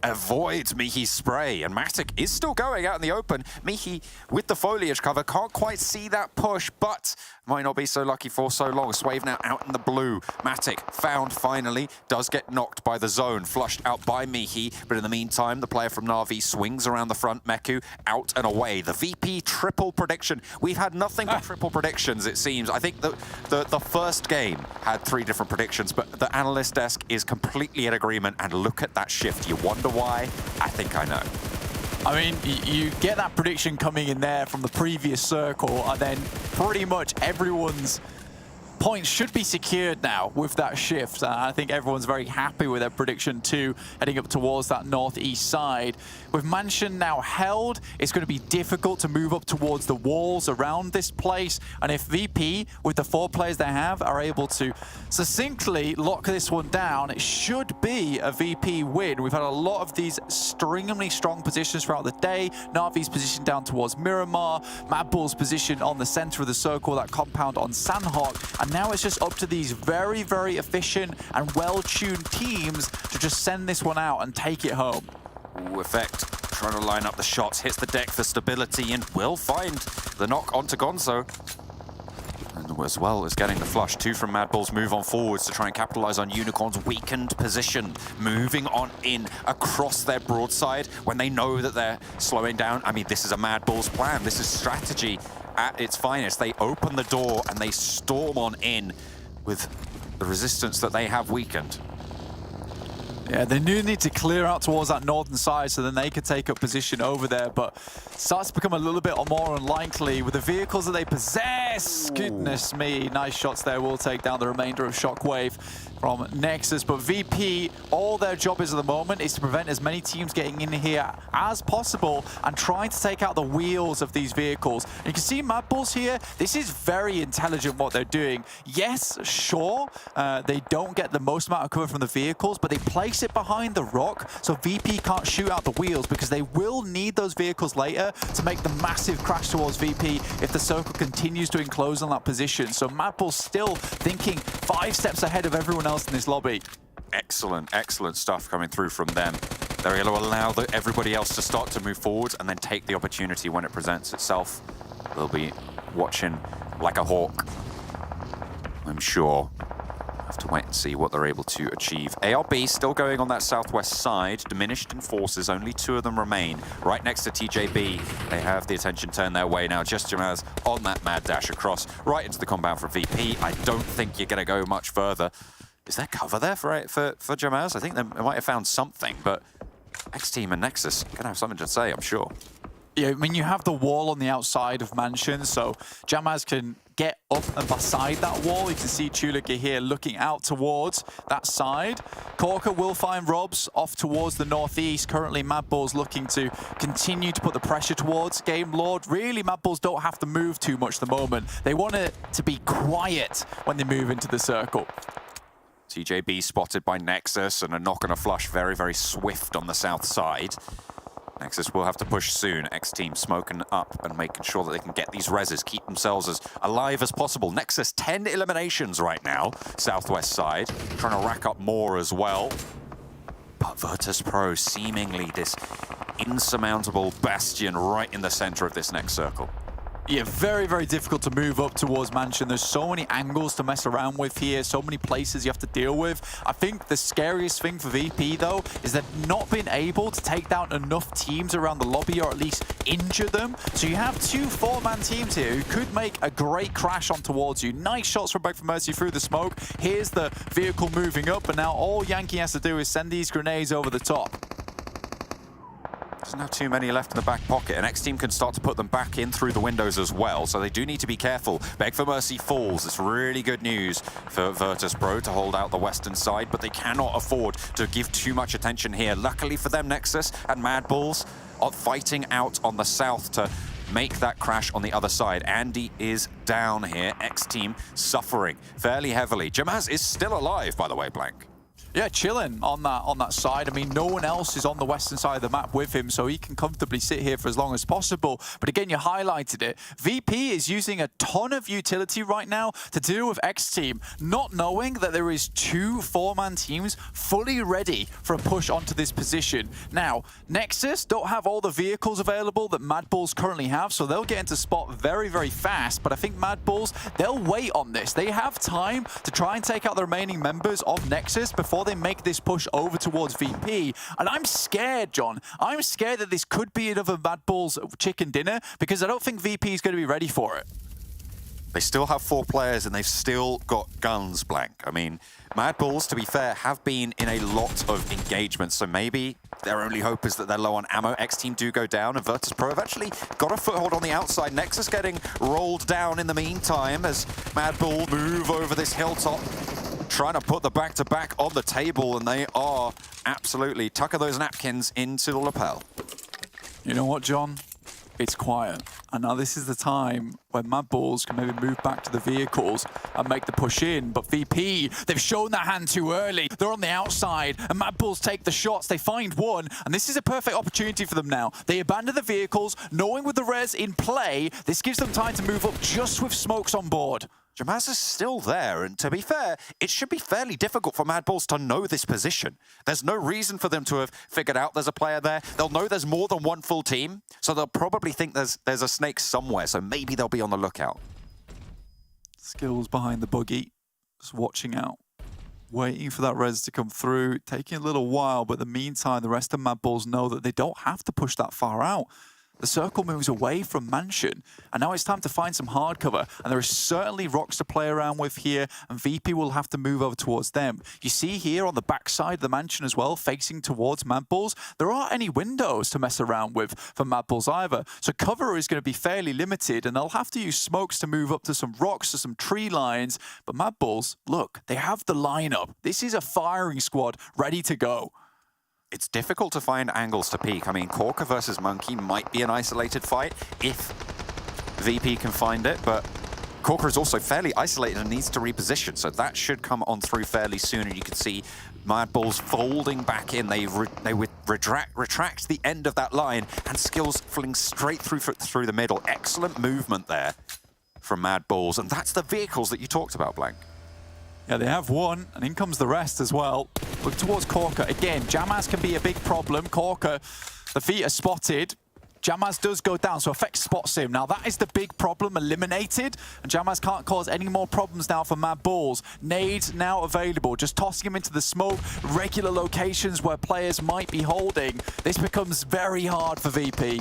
Avoids Mihi's spray, and Matic is still going out in the open. Mihi, with the foliage cover, can't quite see that push, but might not be so lucky for so long. Swave now out in the blue. Matic found finally, does get knocked by the zone, flushed out by Mihi, but in the meantime, the player from Na'Vi swings around the front. Meku out and away. The VP triple prediction. We've had nothing but triple predictions, it seems. I think the first game had 3 different predictions, but the analyst desk is completely in agreement, and look at that shift. You wonder why? I think I know. I mean, you get that prediction coming in there from the previous circle, and then pretty much everyone's points should be secured now with that shift. I think everyone's very happy with their prediction too, heading up towards that northeast side. With Mansion now held, it's going to be difficult to move up towards the walls around this place. And if VP, with the 4 players they have, are able to succinctly lock this one down, it should be a VP win. We've had a lot of these extremely strong positions throughout the day. Na'Vi's position down towards Miramar, MADBULLS' position on the center of the circle, that compound on Sanhok, and now it's just up to these very, very efficient and well-tuned teams to just send this one out and take it home. Ooh, Effect trying to line up the shots, hits the deck for stability, and will find the knock onto Gonzo. And as well as getting the flush, 2 from MADBULLS move on forwards to try and capitalize on Unicorn's weakened position. Moving on in across their broadside when they know that they're slowing down. I mean, this is a MADBULLS plan. This is strategy at its finest. They open the door and they storm on in with the resistance that they have weakened. Yeah, they do need to clear out towards that northern side so then they could take up position over there, but starts to become a little bit more unlikely with the vehicles that they possess. Ooh. Goodness me, nice shots there. Will take down the remainder of Shockwave from Nexus, but VP, all their job is at the moment is to prevent as many teams getting in here as possible and trying to take out the wheels of these vehicles. And you can see MADBULLS here, this is very intelligent what they're doing. Yes, sure, they don't get the most amount of cover from the vehicles, but they place it behind the rock so VP can't shoot out the wheels, because they will need those vehicles later to make the massive crash towards VP if the circle continues to enclose on that position. So MADBULLS still thinking 5 steps ahead of everyone else in this lobby. Excellent, excellent stuff coming through from them. They're going to allow everybody else to start to move forward and then take the opportunity when it presents itself. They'll be watching like a hawk, I'm sure. Have to wait and see what they're able to achieve. ARB still going on that southwest side, diminished in forces, only 2 of them remain. Right next to TJB, they have the attention turned their way now. Just Jamaz on that mad dash across, right into the compound for VP. I don't think you're going to go much further. Is there cover there for Jamaz? I think they might have found something, but XTEAM and NEXUS going to have something to say, I'm sure. Yeah, I mean, you have the wall on the outside of Mansion, so Jamaz can get up and beside that wall. You can see Chulika here looking out towards that side. Corker will find Robs off towards the northeast. Currently, MADBULLS looking to continue to put the pressure towards Game Lord. Really, MADBULLS don't have to move too much at the moment. They want it to be quiet when they move into the circle. TJB spotted by NEXUS, and a knock and a flush very, very swift on the south side. NEXUS will have to push soon. XTEAM smoking up and making sure that they can get these reses, keep themselves as alive as possible. NEXUS 10 eliminations right now, southwest side, trying to rack up more as well. But VIRTUS.PRO seemingly this insurmountable bastion right in the center of this next circle. Yeah, very, very difficult to move up towards Mansion. There's so many angles to mess around with here, so many places you have to deal with. I think the scariest thing for VP, though, is they've not been able to take down enough teams around the lobby or at least injure them. So you have 2 4-man teams here who could make a great crash on towards you. Nice shots from both from Mercy through the smoke. Here's the vehicle moving up, and now all Yankee has to do is send these grenades over the top. Doesn't have too many left in the back pocket, and XTEAM can start to put them back in through the windows as well, so they do need to be careful. Beg for Mercy falls. It's really good news for VIRTUS.PRO to hold out the western side, but they cannot afford to give too much attention here. Luckily for them, NEXUS and MADBULLS are fighting out on the south to make that crash on the other side. Andy is down here. XTEAM suffering fairly heavily. Jamaz is still alive, by the way, Blank. Yeah, chilling on that side. I mean, no one else is on the western side of the map with him, so he can comfortably sit here for as long as possible. But again, you highlighted it. VP is using a ton of utility right now to deal with XTEAM, not knowing that there is 2 4-man teams fully ready for a push onto this position. Now, NEXUS don't have all the vehicles available that MADBULLS currently have, so they'll get into spot very, very fast. But I think MADBULLS, they'll wait on this. They have time to try and take out the remaining members of NEXUS before they make this push over towards VP. And I'm scared, John. I'm scared that this could be another MADBULLS chicken dinner because I don't think VP is going to be ready for it. They still have 4 players and they've still got guns, Blank. I mean, MADBULLS, to be fair, have been in a lot of engagements, so maybe their only hope is that they're low on ammo. XTEAM do go down, and VIRTUS.PRO have actually got a foothold on the outside. NEXUS getting rolled down in the meantime as MADBULLS move over this hilltop, trying to put the back-to-back on the table, and they are absolutely tucking those napkins into the lapel. You know what, John? It's quiet. And now this is the time when MADBULLS can maybe move back to the vehicles and make the push in. But VP, they've shown that hand too early. They're on the outside, and MADBULLS take the shots. They find one, and this is a perfect opportunity for them now. They abandon the vehicles, knowing with the res in play, this gives them time to move up just with smokes on board. Jamaz is still there, and to be fair, it should be fairly difficult for MADBULLS to know this position. There's no reason for them to have figured out there's a player there. They'll know there's more than one full team, so they'll probably think there's a snake somewhere, so maybe they'll be on the lookout. Skills behind the buggy, just watching out. Waiting for that res to come through, taking a little while, but in the meantime, the rest of MADBULLS know that they don't have to push that far out. The circle moves away from Mansion, and now it's time to find some hard cover. And there is certainly rocks to play around with here, and VP will have to move over towards them. You see here on the backside of the Mansion as well, facing towards MADBULLS, there aren't any windows to mess around with for MADBULLS either. So cover is going to be fairly limited, and they'll have to use smokes to move up to some rocks, to some tree lines. But MADBULLS, look, they have the lineup. This is a firing squad ready to go. It's difficult to find angles to peek. I mean, Corker versus Monkey might be an isolated fight if VP can find it, but Corker is also fairly isolated and needs to reposition, so that should come on through fairly soon, and you can see MADBULLS folding back in. They retract the end of that line, and Skills fling straight through the middle. Excellent movement there from MADBULLS, and that's the vehicles that you talked about, Blank. Yeah, they have one, and in comes the rest as well. Look towards Corker. Again, Jamaz can be a big problem. Corker, the feet are spotted. Jamaz does go down, so Effect spots him. Now, that is the big problem eliminated, and Jamaz can't cause any more problems now for MADBULLS. Nades now available, just tossing him into the smoke, regular locations where players might be holding. This becomes very hard for VP.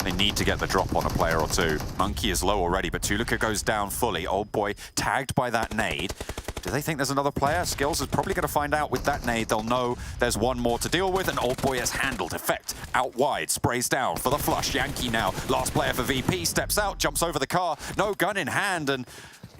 They need to get the drop on a player or two. Monkey is low already, but Tuluka goes down fully. Old Boy tagged by that nade. Do they think there's another player? Skills is probably going to find out with that nade. They'll know there's one more to deal with, and Old Boy has handled. Effect out wide, sprays down for the flush. Yankee now, last player for VP, steps out, jumps over the car, no gun in hand, and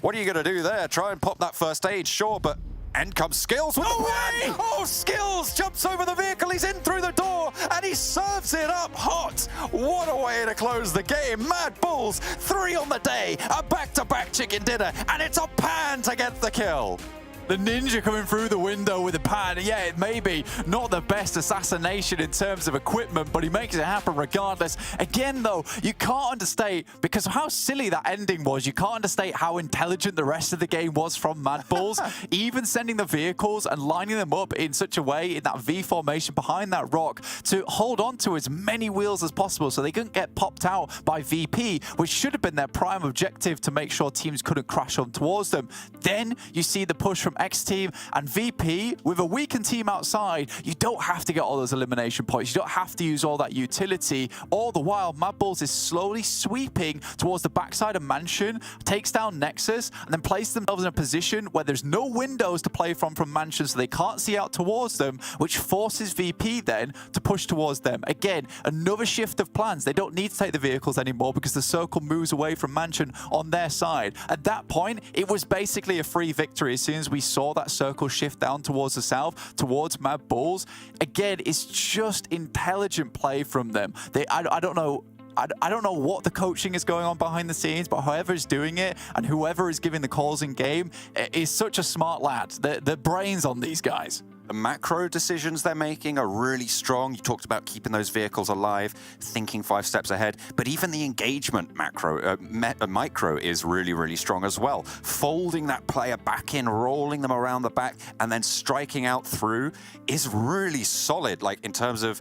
what are you going to do there? Try and pop that first aid, sure, but and comes Skills with the plan. Oh, Skills jumps over the vehicle. He's in through the door, and he serves it up hot. What a way to close the game. MADBULLS, 3 on the day, a back-to-back chicken dinner, and it's a pan to get the kill. The ninja coming through the window with a pan. Yeah, it may be not the best assassination in terms of equipment, but he makes it happen regardless. Again, though, you can't understate, because of how silly that ending was, you can't understate how intelligent the rest of the game was from MADBULLS. Even sending the vehicles and lining them up in such a way, in that V formation behind that rock, to hold on to as many wheels as possible so they couldn't get popped out by VP, which should have been their prime objective to make sure teams couldn't crash on towards them. Then you see the push from XTEAM and VP, with a weakened team outside, you don't have to get all those elimination points. You don't have to use all that utility. All the while, MADBULLS is slowly sweeping towards the backside of Mansion, takes down NEXUS, and then places themselves in a position where there's no windows to play from Mansion, so they can't see out towards them, which forces VP then to push towards them. Again, another shift of plans. They don't need to take the vehicles anymore because the circle moves away from Mansion on their side. At that point, it was basically a free victory as soon as we saw that circle shift down towards the south, towards MADBULLS. Again, it's just intelligent play from them. I don't know. I don't know what the coaching is going on behind the scenes, but whoever is doing it and whoever is giving the calls in game is such a smart lad. The brains on these guys. The macro decisions they're making are really strong. You talked about keeping those vehicles alive, thinking 5 steps ahead, but even the engagement micro is really, really strong as well. Folding that player back in, rolling them around the back, and then striking out through is really solid, like in terms of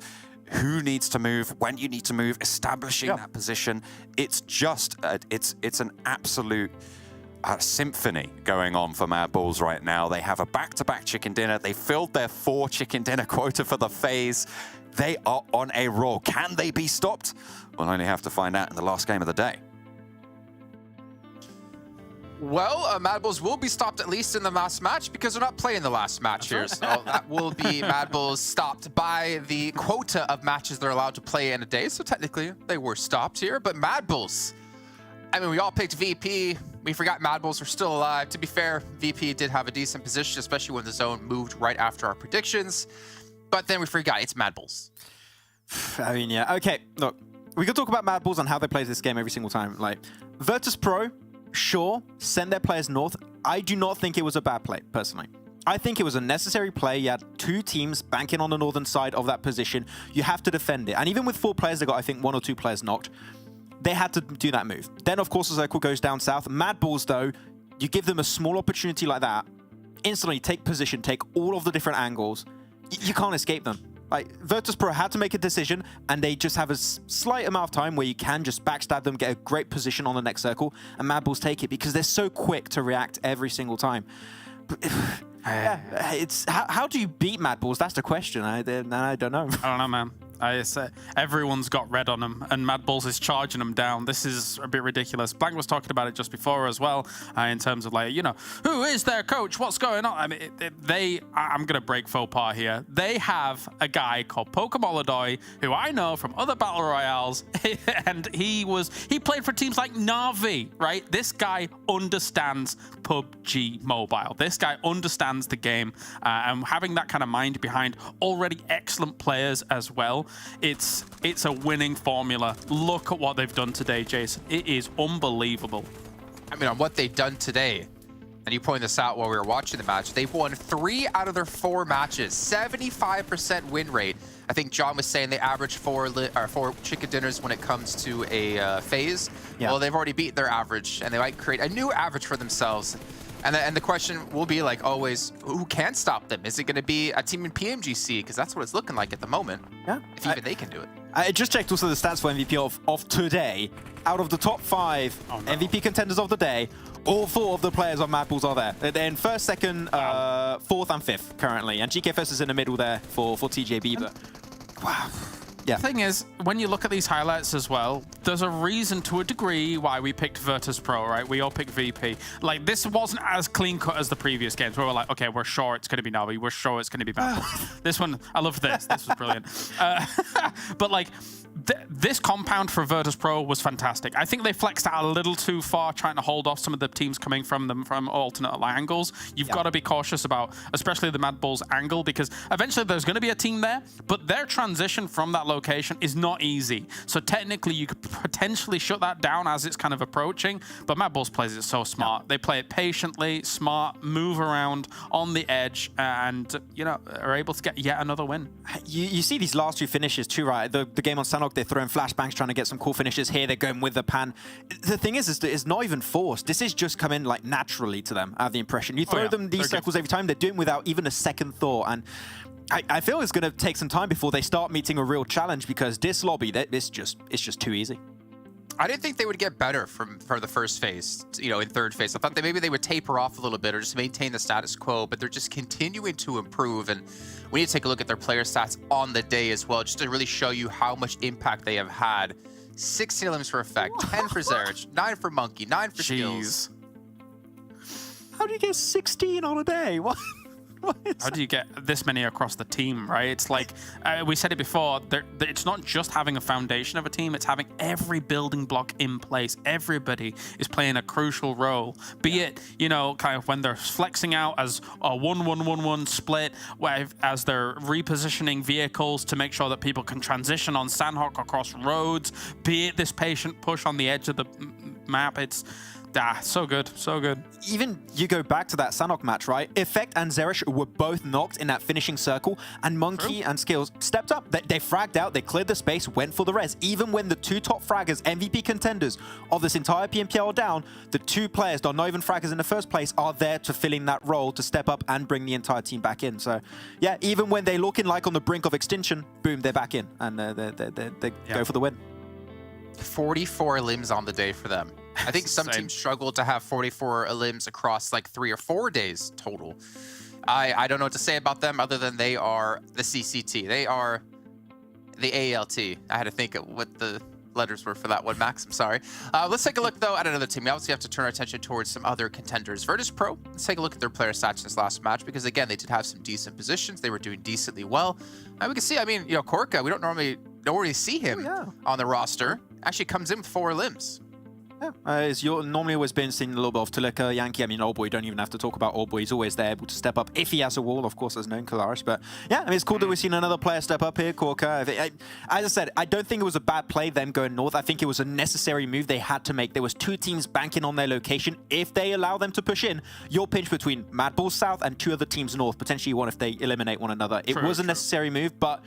who needs to move, when you need to move, establishing that position. It's just, it's an absolute symphony going on for MADBULLS right now. They have a back-to-back chicken dinner. They filled their 4 chicken dinner quota for the phase. They are on a roll. Can they be stopped? We'll only have to find out in the last game of the day. Well, MADBULLS will be stopped at least in the last match because they're not playing the last match here. So that will be MADBULLS stopped by the quota of matches they're allowed to play in a day. So technically, they were stopped here. But MADBULLS, I mean, we all picked VP. We forgot MADBULLS are still alive. To be fair, VP did have a decent position, especially when the zone moved right after our predictions. But then we forgot it's MADBULLS. I mean, yeah. Okay, look, we could talk about MADBULLS and how they play this game every single time. Like, VIRTUS.PRO, sure, send their players north. I do not think it was a bad play, personally. I think it was a necessary play. You had 2 teams banking on the northern side of that position. You have to defend it. And even with 4 players, they got, I think, 1 or 2 players knocked. They had to do that move. Then, of course, the circle goes down south. MADBULLS, though, you give them a small opportunity like that, instantly take position, take all of the different angles. You can't escape them. Like, VIRTUS.PRO had to make a decision, and they just have a slight amount of time where you can just backstab them, get a great position on the next circle, and MADBULLS take it because they're so quick to react every single time. It's how do you beat MADBULLS? That's the question. I don't know. I don't know, man. I say everyone's got red on them, and MADBULLS is charging them down. This is a bit ridiculous. Blank was talking about it just before as well, in terms of, like, you know, who is their coach? What's going on? I mean, I'm gonna break faux pas here. They have a guy called Pokemolodoy, who I know from other battle royales, and he played for teams like Na'Vi, right? This guy understands PUBG Mobile. This guy understands the game, and having that kind of mind behind already excellent players as well. It's a winning formula. Look at what they've done today, Jason. It is unbelievable. I mean, on what they've done today, and you pointed this out while we were watching the match, they've won 3 out of their 4 matches, 75% win rate. I think John was saying they average 4 chicken dinners when it comes to a phase. Yeah. Well, they've already beat their average, and they might create a new average for themselves. And the question will be, like always, who can stop them? Is it going to be a team in PMGC? Because that's what it's looking like at the moment. Yeah. If even they can do it. I just checked also the stats for MVP of today. Out of the top 5 MVP contenders of the day, all 4 of the players on MADBULLS are there. They're in 1st, 2nd, 4th, and 5th currently. And GKFS is in the middle there for TJB. But wow. Yeah. The thing is, when you look at these highlights as well, there's a reason to a degree why we picked VIRTUS.PRO, right? We all picked VP. Like, this wasn't as clean cut as the previous games where we're like, okay, we're sure it's going to be Na'Vi. We're sure it's going to be MADBULLS. This one, I love this. This was brilliant. But, like, this compound for VIRTUS.PRO was fantastic. I think they flexed out a little too far, trying to hold off some of the teams coming from them from alternate angles. You've got to be cautious about, especially the MADBULLS angle, because eventually there's going to be a team there, but their transition from that location is not easy. So technically, you could potentially shut that down as it's kind of approaching, but MADBULLS plays it so smart. Yeah. They play it patiently, smart, move around on the edge, and, you know, are able to get yet another win. You see these last 2 finishes too, right? The game on Sanhok, they're throwing flashbangs, trying to get some cool finishes. Here, they're going with the pan. The thing is it's not even forced. This is just coming, like, naturally to them, I have the impression. You throw them these circles every time, they're doing it without even a second thought, and I feel it's going to take some time before they start meeting a real challenge, because this lobby, it's just too easy. I didn't think they would get better for the first phase, you know, in third phase. I thought that maybe they would taper off a little bit or just maintain the status quo, but they're just continuing to improve. And we need to take a look at their player stats on the day as well, just to really show you how much impact they have had. 16 limbs for effect, 10 for Zerich, 9 for Monkey, 9 for skills. How do you get 16 on a day? What? How do you get this many across the team, right? It's like, we said it before, it's not just having a foundation of a team, it's having every building block in place. Everybody is playing a crucial role, be it, you know, kind of when they're flexing out as a 1-1-1-1 split, as they're repositioning vehicles to make sure that people can transition on Sanhok across roads, be it this patient push on the edge of the map. It's so good, so good. Even you go back to that Sanhok match, right? Effect and Zerich were both knocked in that finishing circle, and Monkey and Skills stepped up. They fragged out, they cleared the space, went for the res. Even when the two top fraggers, MVP contenders of this entire PMPL are down, the two players that are not even fraggers in the first place are there to fill in that role to step up and bring the entire team back in. So yeah, even when they're looking like on the brink of extinction, boom, they're back in, and they go for the win. 44 limbs on the day for them. I think some teams struggle to have 44 limbs across like 3 or 4 days total. I don't know what to say about them other than they are the CCT. They are the ALT. I had to think of what the letters were for that one, Max. I'm sorry. Let's take a look, though, at another team. We obviously have to turn our attention towards some other contenders. VIRTUS.PRO, let's take a look at their player stats in this last match because, again, they did have some decent positions. They were doing decently well. And we can see, I mean, you know, Korka, we don't normally see him on the roster. Actually comes in with 4 limbs. Yeah, it's normally always been seen a little bit of Tulika, Yankee. I mean, Old Boy, you don't even have to talk about Old Boy. He's always there, able to step up if he has a wall, of course, as known Kalaris. But yeah, I mean, it's cool that we've seen another player step up here, Korka. As I said, I don't think it was a bad play, them going north. I think it was a necessary move they had to make. There was 2 teams banking on their location. If they allow them to push in, you'll pinch between MADBULLS south and 2 other teams north, potentially one if they eliminate one another. It was a necessary move, but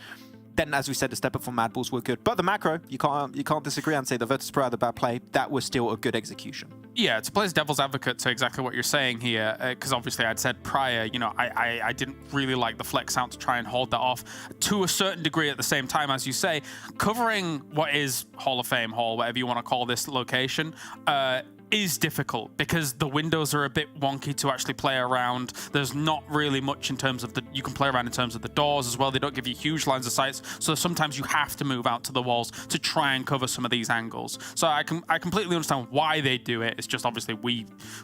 then, as we said, the step up from MADBULLS were good. But the macro, you can't disagree and say the VIRTUS.PRO had a bad play. That was still a good execution. Yeah, to play as devil's advocate to exactly what you're saying here, because obviously I'd said prior, you know, I didn't really like the flex out to try and hold that off to a certain degree at the same time, as you say, covering what is Hall of Fame Hall, whatever you want to call this location, is difficult because the windows are a bit wonky to actually play around. There's not really much in terms of you can play around in terms of the doors as well. They don't give you huge lines of sight, so sometimes you have to move out to the walls to try and cover some of these angles. So I completely understand why they do it. It's just obviously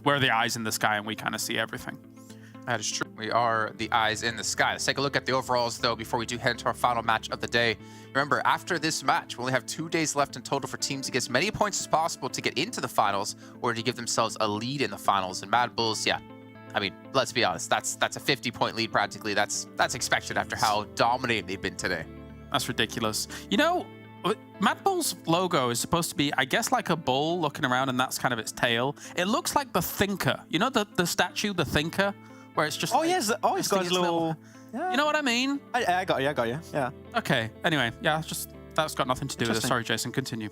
we're the eyes in the sky and we kind of see everything. That is true. We are the eyes in the sky. Let's take a look at the overalls, though, before we do head into our final match of the day. Remember, after this match, we only have 2 days left in total for teams to get as many points as possible to get into the finals or to give themselves a lead in the finals. And MADBULLS, yeah, I mean, let's be honest, that's a 50-point lead practically. That's expected after how dominating they've been today. That's ridiculous. You know, MADBULLS logo is supposed to be, I guess, like a bull looking around, and that's kind of its tail. It looks like the Thinker. You know the statue, the Thinker? Where it's just yes, it's got his little... Yeah. You know what I mean? I got you, yeah. Okay, anyway, yeah, that's got nothing to do with it. Sorry, Jason, continue.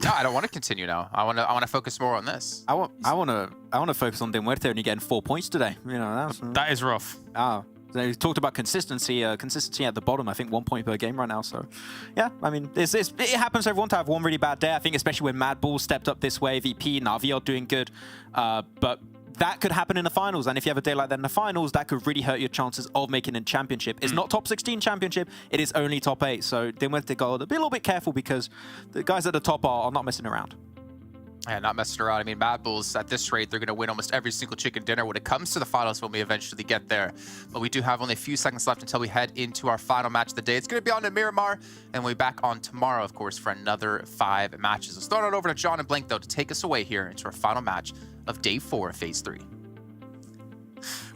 No, I don't want to continue now. I want to focus more on this. I want to focus on MUERTE only getting 4 points today. You know, that is rough. So we talked about consistency. Consistency at the bottom. I think 1 point per game right now. So, yeah, I mean, it happens to everyone to have one really bad day. I think especially when MADBULLS stepped up this way. VP, Navi are doing good, but that could happen in the finals, and if you have a day like that in the finals, that could really hurt your chances of making a championship. It's not top 16 championship, it is only top 8, so they went to go be a little bit careful because the guys at the top are not messing around. Yeah, not messing around. I mean, MADBULLS, at this rate, they're going to win almost every single chicken dinner when it comes to the finals when we eventually get there. But we do have only a few seconds left until we head into our final match of the day. It's going to be on in Miramar, and we'll be back on tomorrow, of course, for another 5 matches. Let's throw it over to John and Blink, though, to take us away here into our final match of Day 4 of Phase 3.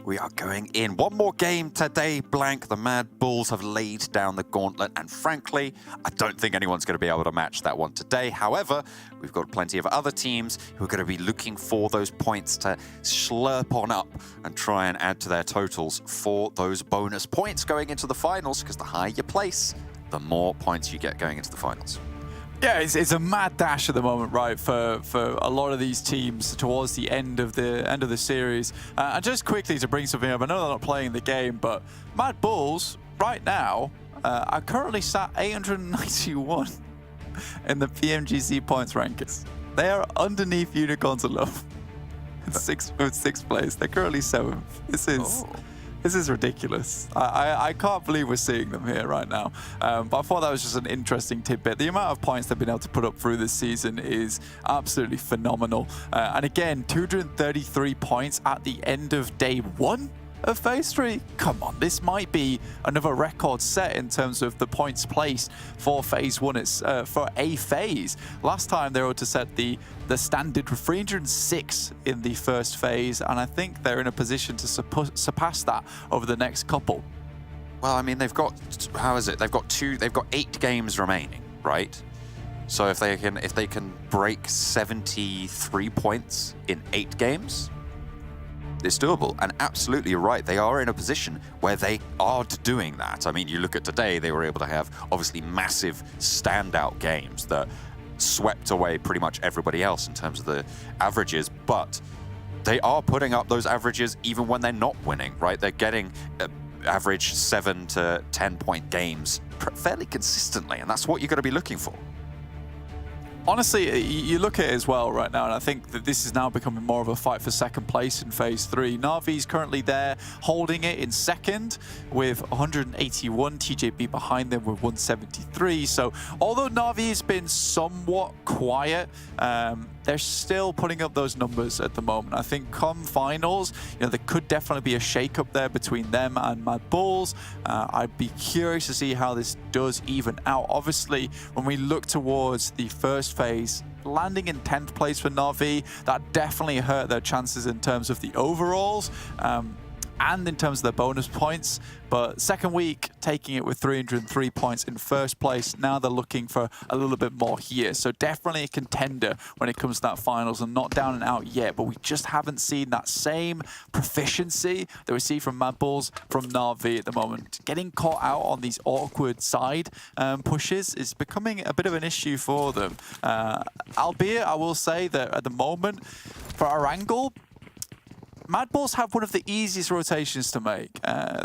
We are going in. One more game today, Blank. The MADBULLS have laid down the gauntlet, and frankly, I don't think anyone's going to be able to match that one today. However, we've got plenty of other teams who are going to be looking for those points to slurp on up and try and add to their totals for those bonus points going into the finals, because the higher you place, the more points you get going into the finals. Yeah, it's a mad dash at the moment, right, for a lot of these teams towards the end of the series. And just quickly to bring something up, I know they're not playing the game, but MADBULLS right now are currently sat 891. in the PMGC points rankings. They are underneath Unicorns alone. Sixth place. They're currently 7th. This is ridiculous. I can't believe we're seeing them here right now. But I thought that was just an interesting tidbit. The amount of points they've been able to put up through this season is absolutely phenomenal. And again, 233 points at the end of day 1 of phase 3. Come on, this might be another record set in terms of the points placed for phase 1. It's for a phase. Last time they were able to set the standard for 306 in the first phase, and I think they're in a position to surpass that over the next couple. Well, I mean, they've got, how is it? They've got 8 games remaining, right? So if they can break 73 points in 8 games, it's doable. And absolutely you're right, they are in a position where they are doing that. I mean, you look at today, they were able to have obviously massive standout games that swept away pretty much everybody else in terms of the averages, but they are putting up those averages even when they're not winning, right? They're getting average 7 to 10 point games fairly consistently, and that's what you're going to be looking for. Honestly, you look at it as well right now, and I think that this is now becoming more of a fight for second place in phase 3. Na'Vi's currently there, holding it in second with 181. TJB behind them with 173. So although Na'Vi has been somewhat quiet, they're still putting up those numbers at the moment. I think come finals, there could definitely be a shake-up there between them and MADBULLS. I'd be curious to see how this does even out. Obviously, when we look towards the first phase, landing in 10th place for Na'Vi, that definitely hurt their chances in terms of the overalls. And in terms of their bonus points, but second week taking it with 303 points in first place. Now they're looking for a little bit more here, so definitely a contender when it comes to that finals, and not down and out yet, but we just haven't seen that same proficiency that we see from MADBULLS from Na'Vi at the moment. Getting caught out on these awkward side pushes is becoming a bit of an issue for them, albeit I will say that at the moment for Erangel, MADBULLS have one of the easiest rotations to make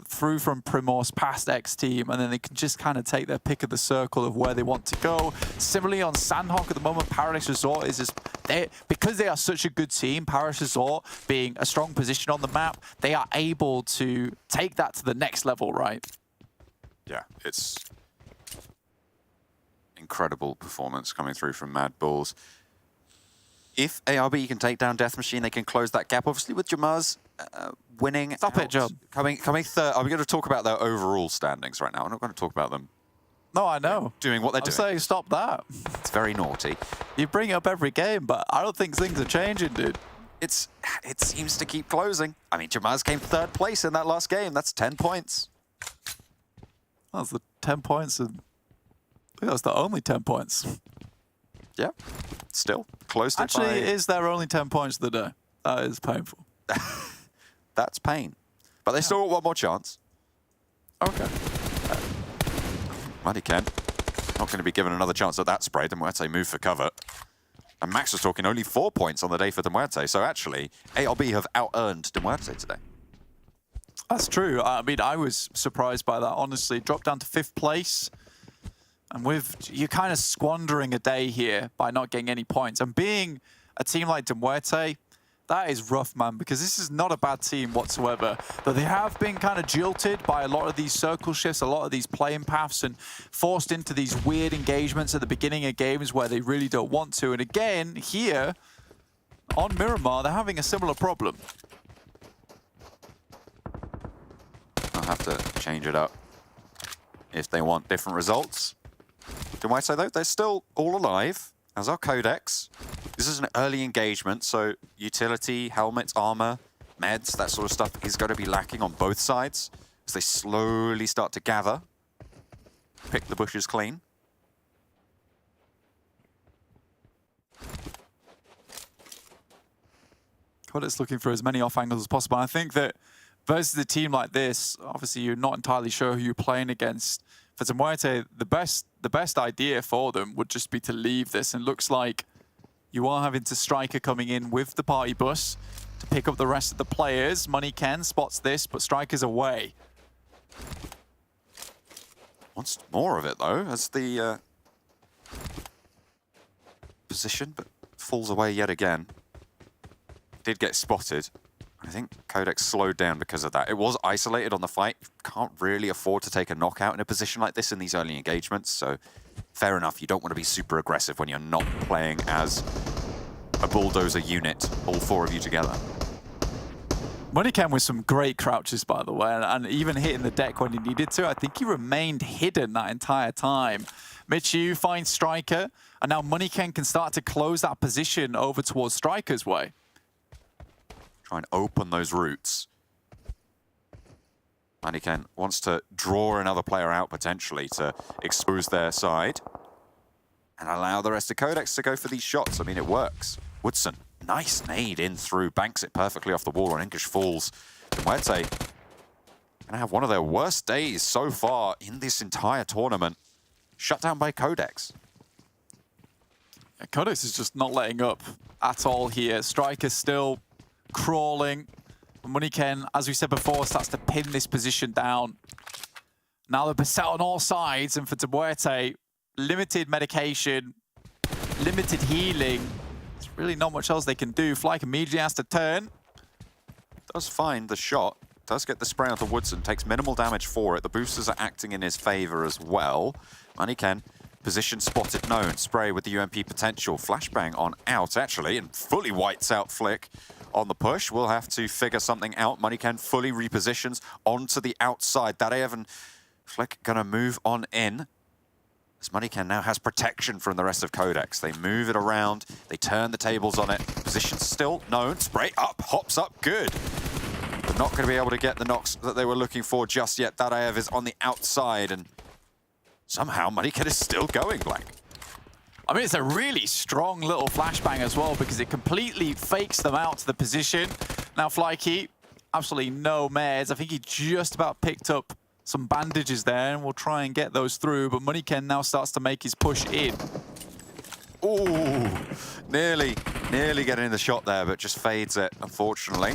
through from Primor's past XTEAM, and then they can just kind of take their pick of the circle of where they want to go. Similarly on Sanhok at the moment, Paradise Resort is just, because they are such a good team, Paradise Resort being a strong position on the map, they are able to take that to the next level, right? Yeah, it's incredible performance coming through from MADBULLS. If ARB can take down Death Machine, they can close that gap. Obviously, with Jamaz winning, stop it, Joe. Coming third. I'm going to talk about their overall standings right now. I'm not going to talk about them. No, I know. Doing what they're doing. I'm saying stop that. It's very naughty. You bring it up every game, but I don't think things are changing, dude. It seems to keep closing. I mean, Jamaz came 3rd place in that last game. That's 10 points. That's the 10 points, and I think that's the only 10 points. Yeah, still close to Actually, it is their only 10 points of the day. That is painful. That's pain. But they still got one more chance. Okay. Mighty Ken. Not going to be given another chance at that spray. MUERTE move for cover. And Max was talking only 4 points on the day for MUERTE. So actually, ARB have out-earned MUERTE today. That's true. I mean, I was surprised by that, honestly. Dropped down to 5th place. And you're kind of squandering a day here by not getting any points. And being a team like MUERTE, that is rough, man, because this is not a bad team whatsoever. But they have been kind of jilted by a lot of these circle shifts, a lot of these playing paths, and forced into these weird engagements at the beginning of games where they really don't want to. And again, here on Miramar, they're having a similar problem. I'll have to change it up if they want different results. MUERTE, though, they're still all alive, as are QODEX. This is an early engagement, so utility, helmets, armor, meds, that sort of stuff is going to be lacking on both sides as they slowly start to gather, pick the bushes clean. QODEX looking for as many off angles as possible. I think that versus a team like this, obviously you're not entirely sure who you're playing against. For MUERTE, the best idea for them would just be to leave this, and looks like you are having to Striker coming in with the party bus to pick up the rest of the players. Money Ken spots this, but Striker's away. Wants more of it though, as the position, but falls away yet again. Did get spotted. I think QODEX slowed down because of that. It was isolated on the fight. Can't really afford to take a knockout in a position like this in these early engagements, so fair enough. You don't want to be super aggressive when you're not playing as a bulldozer unit, all four of you together. MUERTE with some great crouches, by the way, and even hitting the deck when he needed to. I think he remained hidden that entire time. Michu finds Striker, and now MUERTE can start to close that position over towards Striker's way. Try and open those routes. MUERTE wants to draw another player out potentially to expose their side and allow the rest of QODEX to go for these shots. I mean, it works. Woodson, nice nade in through, banks it perfectly off the wall, and English falls. MUERTE gonna have one of their worst days so far in this entire tournament. Shut down by QODEX. Yeah, QODEX is just not letting up at all here. Striker still crawling. MUERTE, as we said before, starts to pin this position down. Now they're beset on all sides, and for MUERTE, limited medication, limited healing. There's really not much else they can do. Flyke immediately has to turn. Does find the shot, does get the spray onto Woodson, takes minimal damage for it. The boosters are acting in his favor as well. MUERTE, position spotted known. Spray with the UMP potential. Flashbang on out, actually, and fully whites out Flick on the push. We'll have to figure something out. MUERTE fully repositions onto the outside. Darev and Flick gonna move on in. As MUERTE now has protection from the rest of QODEX. They move it around, they turn the tables on it. Position still known. Spray up, hops up, good. But not going to be able to get the knocks that they were looking for just yet. Darev is on the outside, and somehow MUERTE is still going, Blank. I mean, it's a really strong little flashbang as well, because it completely fakes them out to the position. Now Flyke, absolutely no meds. I think he just about picked up some bandages there, and we'll try and get those through, but MUERTE now starts to make his push in. Ooh, nearly getting the shot there, but just fades it, unfortunately.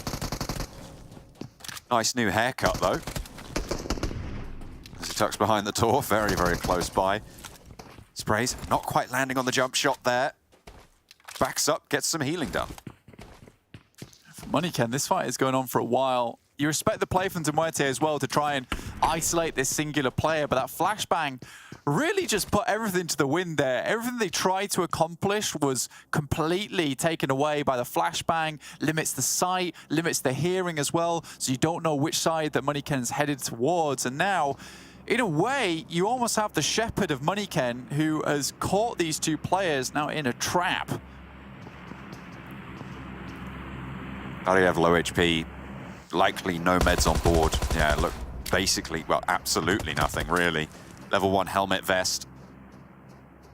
Nice new haircut, though. As he tucks behind the door, very, very close by. Sprays, not quite landing on the jump shot there. Backs up, gets some healing done. For MUERTE, this fight is going on for a while. You respect the play from MUERTE as well to try and isolate this singular player, but that flashbang really just put everything to the wind there. Everything they tried to accomplish was completely taken away by the flashbang. Limits the sight, limits the hearing as well, so you don't know which side that MUERTE is headed towards. And now, in a way, you almost have the shepherd of MUERTE who has caught these two players now in a trap. Darev low HP. Likely no meds on board. Yeah, look, basically, well, absolutely nothing, really. Level 1 helmet vest.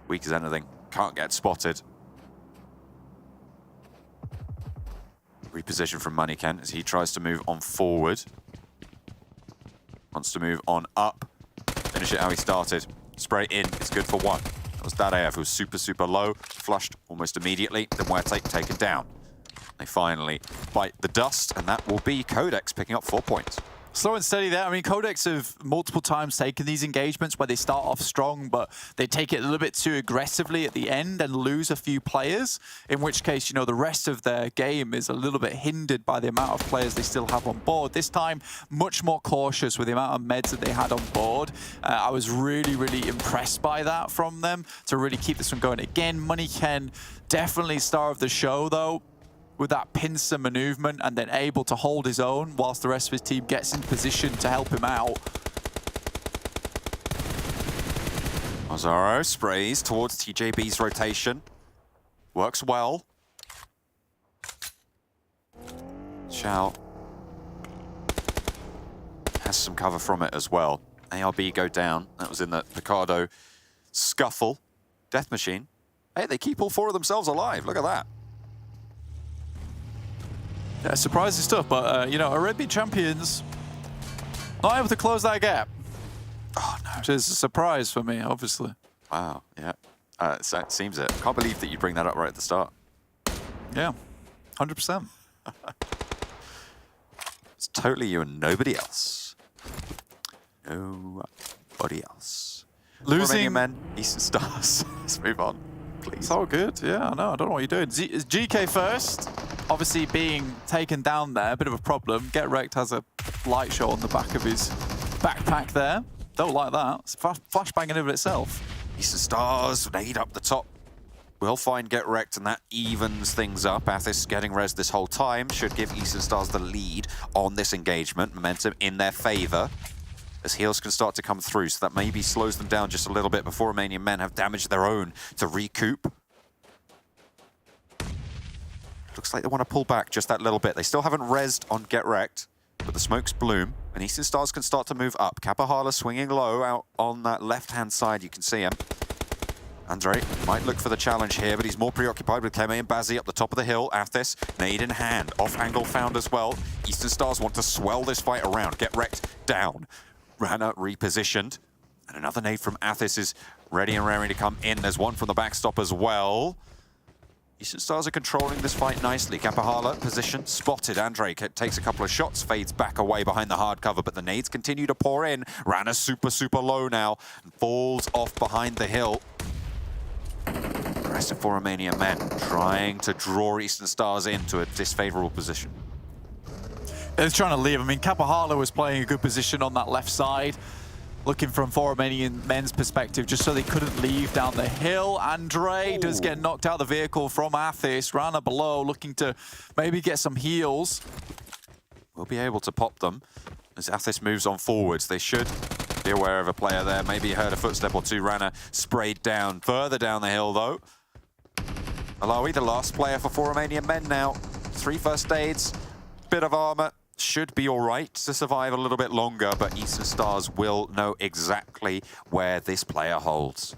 Weak as anything. Can't get spotted. Reposition from MUERTE as he tries to move on forward. Wants to move on up. Finish it how he started. Spray in, it's good for one. That was Darev, who was super, super low. Flushed almost immediately. Then MUERTE taken down. They finally bite the dust, and that will be QODEX picking up 4 points. Slow and steady there. I mean, QODEX have multiple times taken these engagements where they start off strong, but they take it a little bit too aggressively at the end and lose a few players, in which case, you know, the rest of their game is a little bit hindered by the amount of players they still have on board. This time, much more cautious with the amount of meds that they had on board. I was really, really impressed by that from them to really keep this one going. Again, MUERTE definitely star of the show, though, with that pincer maneuver and then able to hold his own whilst the rest of his team gets in position to help him out. Mazzaro sprays towards TJB's rotation. Works well. Shao has some cover from it as well. ARB go down. That was in the Picardo scuffle. Death Machine. Hey, they keep all four of themselves alive. Look at that. Yeah, surprising stuff, but, you know, Arabian champions not able to close that gap. Oh, no. Which is a surprise for me, obviously. Wow, yeah. So it seems it. Can't believe that you bring that up right at the start. Yeah, 100%. It's totally you and nobody else. Nobody else. Losing... Romanian men, Eastern Stars. Let's move on. please. It's all good. Yeah, I know. I don't know what you're doing. GK first. Obviously being taken down there, a bit of a problem. Get Wrecked has a light show on the back of his backpack there. Don't like that. It's flashbang in of itself. Eastern Stars, nade up the top. We'll find Get Wrecked, and that evens things up. Athis getting res this whole time should give Eastern Stars the lead on this engagement. Momentum in their favor as heals can start to come through, so that maybe slows them down just a little bit before Romanian men have damaged their own to recoup. Looks like they want to pull back just that little bit. They still haven't rezzed on Get Wrecked, but the smokes bloom, and Eastern Stars can start to move up. Kapahala swinging low out on that left-hand side. You can see him. Andre might look for the challenge here, but he's more preoccupied with Keme and Bazzi up the top of the hill. Athis, nade in hand. Off angle found as well. Eastern Stars want to swell this fight around. Get Wrecked down. Rana repositioned. And another nade from Athis is ready and raring to come in. There's one from the backstop as well. Eastern Stars are controlling this fight nicely. Kapahala, position, spotted. Andre takes a couple of shots, fades back away behind the hard cover, but the nades continue to pour in. Rana's super low now and falls off behind the hill. The rest of 4 Romanian men trying to draw Eastern Stars into a disfavorable position. They're trying to leave. I mean, Kapahala was playing a good position on that left side, looking from 4 Romanian men's perspective, just so they couldn't leave down the hill. Andre does get knocked out of the vehicle from Athis. Rana below, looking to maybe get some heals. We'll be able to pop them as Athis moves on forwards. They should be aware of a player there. Maybe he heard a footstep or two. Rana sprayed down. Further down the hill, though. Alawi, the last player for 4 Romanian men now. 3 first aids, bit of armor. Should be all right to survive a little bit longer, but Eastern Stars will know exactly where this player holds.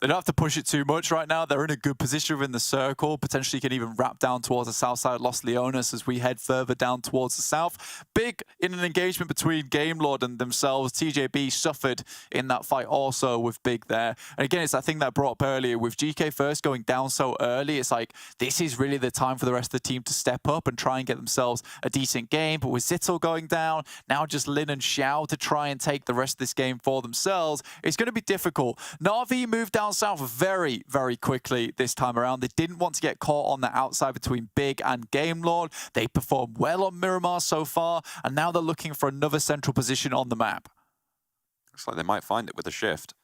They don't have to push it too much right now. They're in a good position within the circle. Potentially can even wrap down towards the south side, Los Leones, as we head further down towards the south. Big in an engagement between Game Lord and themselves. TJB suffered in that fight also with Big there. And again, it's that thing that I brought up earlier with GK first going down so early. It's like, this is really the time for the rest of the team to step up and try and get themselves a decent game. But with Zittel going down, now just Lin and Xiao to try and take the rest of this game for themselves, it's going to be difficult. Na'Vi moved down south very quickly this time around. They didn't want to get caught on the outside between Big and Game Lord. They performed well on Miramar so far, and now they're looking for another central position on the map. Looks like they might find it with a shift.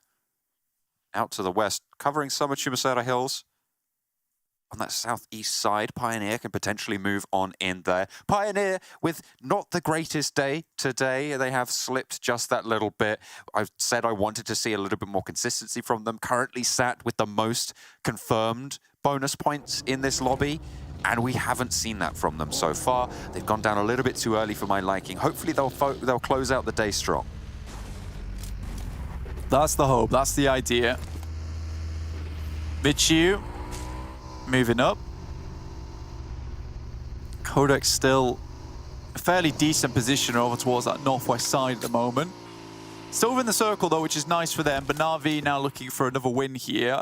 Out to the west, covering some of Chumasera Hills. On that southeast side, Pioneer can potentially move on in there. Pioneer with not the greatest day today. They have slipped just that little bit. I've said I wanted to see a little bit more consistency from them. Currently sat with the most confirmed bonus points in this lobby, and we haven't seen that from them so far. They've gone down a little bit too early for my liking. Hopefully they'll close out the day strong. That's the hope. That's the idea. Michu moving up. QODEX still a fairly decent position over towards that northwest side at the moment. Still within the circle though, which is nice for them, but Na'Vi now looking for another win here.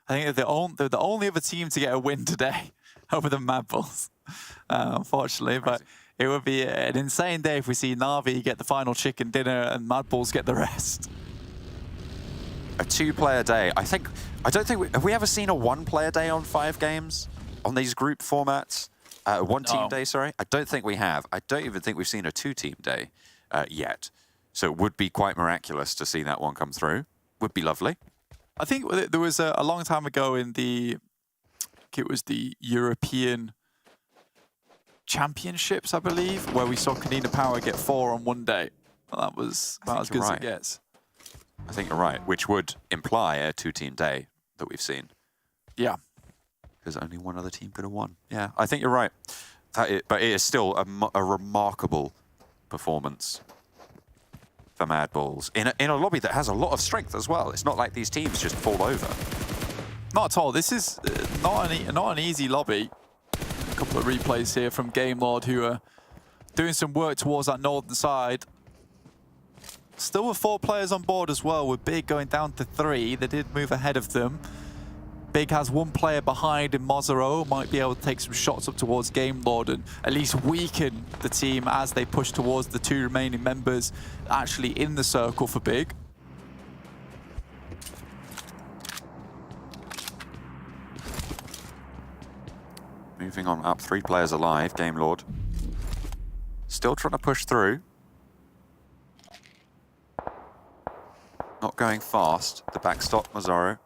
I think they're the only other team to get a win today over the MADBULLS, unfortunately, but it would be an insane day if we see Na'Vi get the final chicken dinner and MADBULLS get the rest. A 2-player day. I don't think have we ever seen a 1-player day on 5 games on these group formats? One team day, sorry. I don't think we have. I don't even think we've seen a 2-team day yet. So it would be quite miraculous to see that one come through. Would be lovely. I think there was a long time ago in it was the European Championships, I believe, where we saw Kanina Power get 4 on one day. Well, that was about as good as it gets. I think you're right, which would imply a 2-team day that we've seen. Yeah. Because only one other team could have won. Yeah, I think you're right. But it is still a remarkable performance for MADBULLS in a lobby that has a lot of strength as well. It's not like these teams just fall over. Not at all. This is not an easy lobby. A couple of replays here from Game Lord, who are doing some work towards that northern side. Still with 4 players on board as well, with Big going down to 3. They did move ahead of them. Big has 1 player behind in Mozero, might be able to take some shots up towards Game Lord and at least weaken the team as they push towards the 2 remaining members actually in the circle for Big. Moving on up, 3 players alive, Game Lord. Still trying to push through. Not going fast. The backstop, Mazzaro.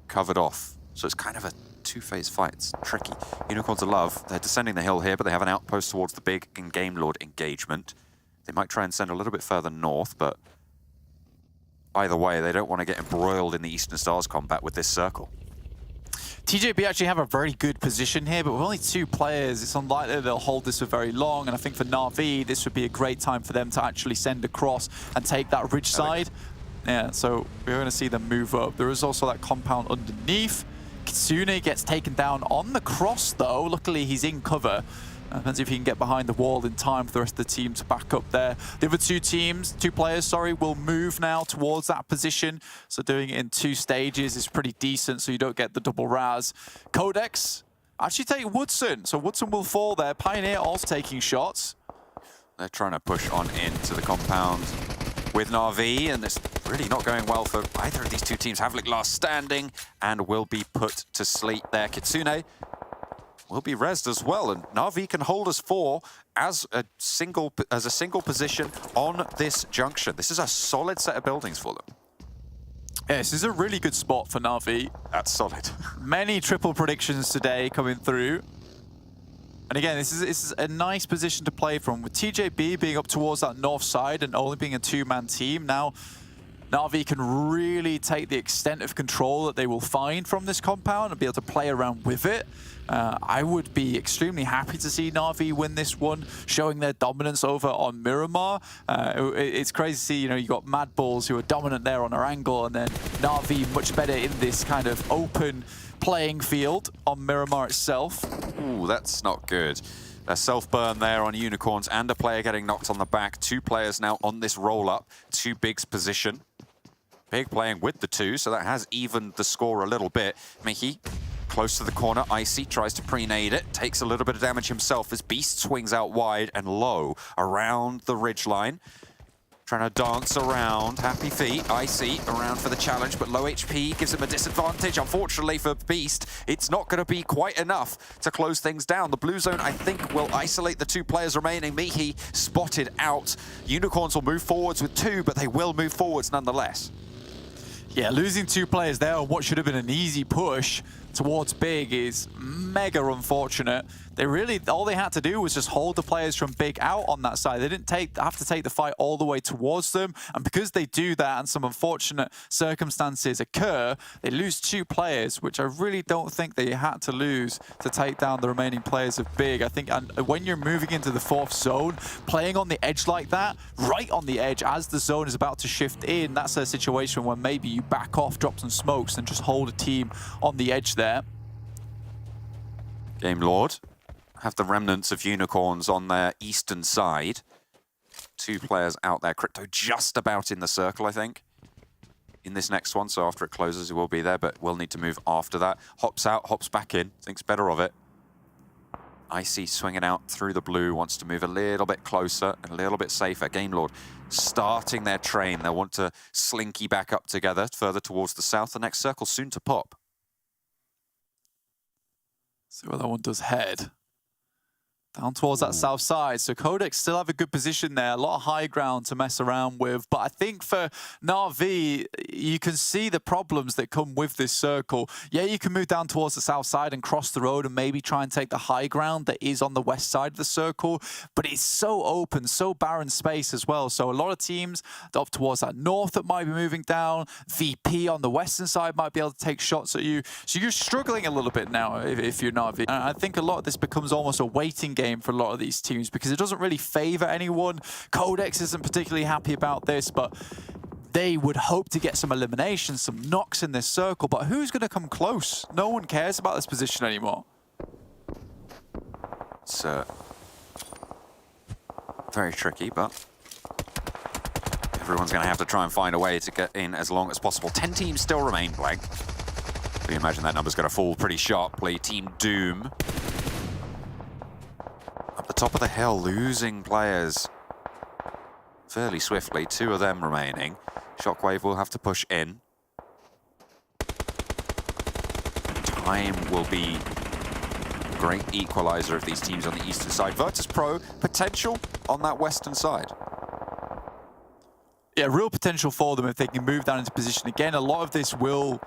Covered off. So it's kind of a two-phase fight. It's tricky. Unicorns are love. They're descending the hill here, but they have an outpost towards the big Game Lord engagement. They might try and send a little bit further north, but either way, they don't want to get embroiled in the Eastern Stars combat with this circle. TJB actually have a very good position here, but with only 2 players, it's unlikely they'll hold this for very long. And I think for Na'Vi, this would be a great time for them to actually send across and take that ridge side. Yeah, so we're going to see them move up. There is also that compound underneath. Kitsune gets taken down on the cross, though. Luckily, he's in cover. Depends if he can get behind the wall in time for the rest of the team to back up there. The other 2 players, will move now towards that position. So doing it in 2 stages is pretty decent, so you don't get the double raz. QODEX actually take Woodson. So Woodson will fall there. Pioneer also taking shots. They're trying to push on into the compound with Na'Vi, and it's really not going well for either of these 2 teams. Havlik last standing and will be put to sleep there. Kitsune will be rezzed as well, and Na'Vi can hold us 4 as a single position on this junction. This is a solid set of buildings for them. Yeah, this is a really good spot for Na'Vi. That's solid. Many triple predictions today coming through. And again, this is a nice position to play from, with TJB being up towards that north side and only being a 2-man team. Now, Na'Vi can really take the extent of control that they will find from this compound and be able to play around with it. I would be extremely happy to see Na'Vi win this one, showing their dominance over on Miramar. It's crazy to see, you got MADBULLS who are dominant there on Erangel, and then Na'Vi much better in this kind of open playing field on Miramar itself. Ooh, that's not good. A self-burn there on Unicorns and a player getting knocked on the back. 2 players now on this roll-up. 2 Big's position. Big playing with the 2, so that has evened the score a little bit. Mihi, close to the corner. Icy tries to pre-nade it. Takes a little bit of damage himself as Beast swings out wide and low around the ridgeline. Trying to dance around. Happy feet. Icy around for the challenge, but low HP gives him a disadvantage. Unfortunately for Beast, it's not going to be quite enough to close things down. The blue zone, I think, will isolate the 2 players remaining. Mihi spotted out. Unicorns will move forwards with 2, but they will move forwards nonetheless. Yeah, losing 2 players there on what should have been an easy push towards Big is mega unfortunate. All they had to do was just hold the players from Big out on that side. They didn't have to take the fight all the way towards them. And because they do that and some unfortunate circumstances occur, they lose 2 players, which I really don't think they had to lose to take down the remaining players of Big. I think when you're moving into the 4th zone, playing on the edge like that, right on the edge as the zone is about to shift in, that's a situation where maybe you back off, drop some smokes, and just hold a team on the edge there. Game Lord have the remnants of Unicorns on their eastern side. 2 players out there. Crypto just about in the circle, I think, in this next one. So after it closes, he will be there, but will need to move after that. Hops out, hops back in, thinks better of it. Icy swinging out through the blue, wants to move a little bit closer and a little bit safer. Game Lord starting their train. They'll want to slinky back up together further towards the south. The next circle soon to pop. See what that one does head. Down towards that south side. So QODEX still have a good position there. A lot of high ground to mess around with. But I think for Na'Vi, you can see the problems that come with this circle. Yeah, you can move down towards the south side and cross the road and maybe try and take the high ground that is on the west side of the circle. But it's so open, so barren space as well. So a lot of teams up towards that north that might be moving down. VP on the western side might be able to take shots at you. So you're struggling a little bit now if you're Na'Vi. And I think a lot of this becomes almost a waiting game for a lot of these teams because it doesn't really favor anyone. QODEX isn't particularly happy about this, but they would hope to get some eliminations, some knocks in this circle. But who's going to come close? No one cares about this position anymore. It's very tricky, but everyone's going to have to try and find a way to get in as long as possible. 10 teams still remain blank. We imagine that number's going to fall pretty sharply. Team Doom up the top of the hill, losing players fairly swiftly. 2 of them remaining. Shockwave will have to push in. time will be a great equalizer of these teams on the eastern side. VIRTUS.PRO, potential on that western side. Yeah, real potential for them if they can move down into position. Again, a lot of this will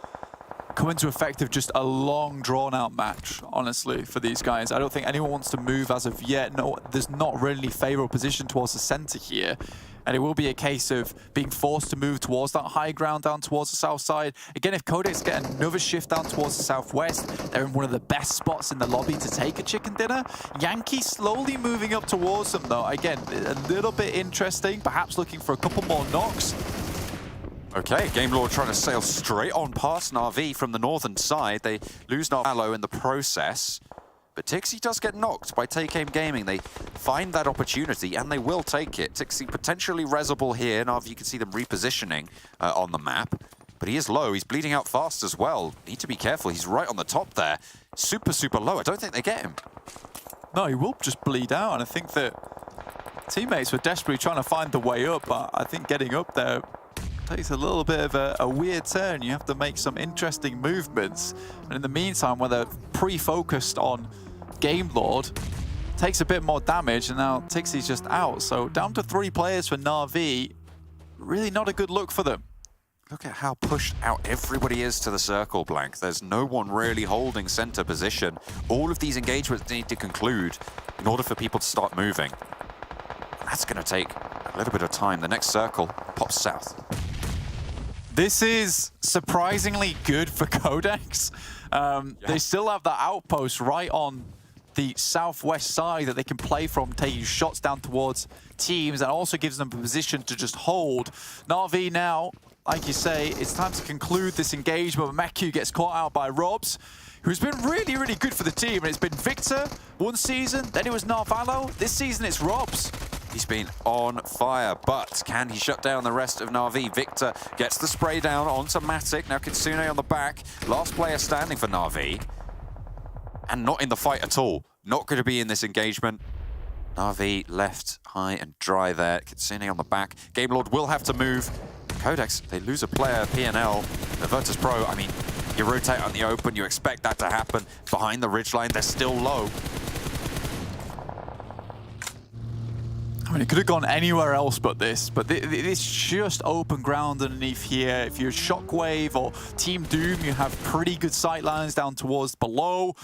come into effect of just a long, drawn-out match, honestly, for these guys. I don't think anyone wants to move as of yet. No, there's not really favorable position towards the center here. And it will be a case of being forced to move towards that high ground down towards the south side. Again, if QODEX get another shift down towards the southwest, they're in one of the best spots in the lobby to take a chicken dinner. Yankee slowly moving up towards them, though. Again, a little bit interesting, perhaps looking for a couple more knocks. Okay, Game Lord trying to sail straight on past Na'Vi from the northern side. They lose Narvallo in the process. But Tixi does get knocked by Take Aim Gaming. They find that opportunity, and they will take it. Tixi potentially resable here. Now, you can see them repositioning on the map. But he is low. He's bleeding out fast as well. Need to be careful. He's right on the top there. Super, super low. I don't think they get him. No, he will just bleed out. And I think that teammates were desperately trying to find the way up. But I think getting up there takes a little bit of a weird turn. You have to make some interesting movements. And in the meantime, where they're pre-focused on Game Lord, takes a bit more damage, and now Tixi's just out. So down to 3 players for Na'Vi. Really not a good look for them. Look at how pushed out everybody is to the circle, Blank. There's no one really holding center position. All of these engagements need to conclude in order for people to start moving. That's going to take a little bit of time. The next circle pops south. This is surprisingly good for QODEX. They still have that outpost right on the southwest side that they can play from, taking shots down towards teams, and also gives them a position to just hold. Na'Vi now, like you say, it's time to conclude this engagement. Meku gets caught out by Robs, who's been really, really good for the team. And it's been Victor one season, then it was Narvallo. This season it's Robs. He's been on fire, but can he shut down the rest of Na'Vi? Victor gets the spray down onto Matic. Now Kitsune on the back. Last player standing for Na'Vi. And not in the fight at all. Not going to be in this engagement. Na'Vi left high and dry there. Kitsune on the back. Game Lord will have to move. QODEX, they lose a player. PNL, the VIRTUS.PRO, I mean, you rotate on the open, you expect that to happen. Behind the ridgeline, they're still low. I mean, it could have gone anywhere else but this, but it's just open ground underneath here. If you're Shockwave or Team Doom, you have pretty good sight lines down towards below.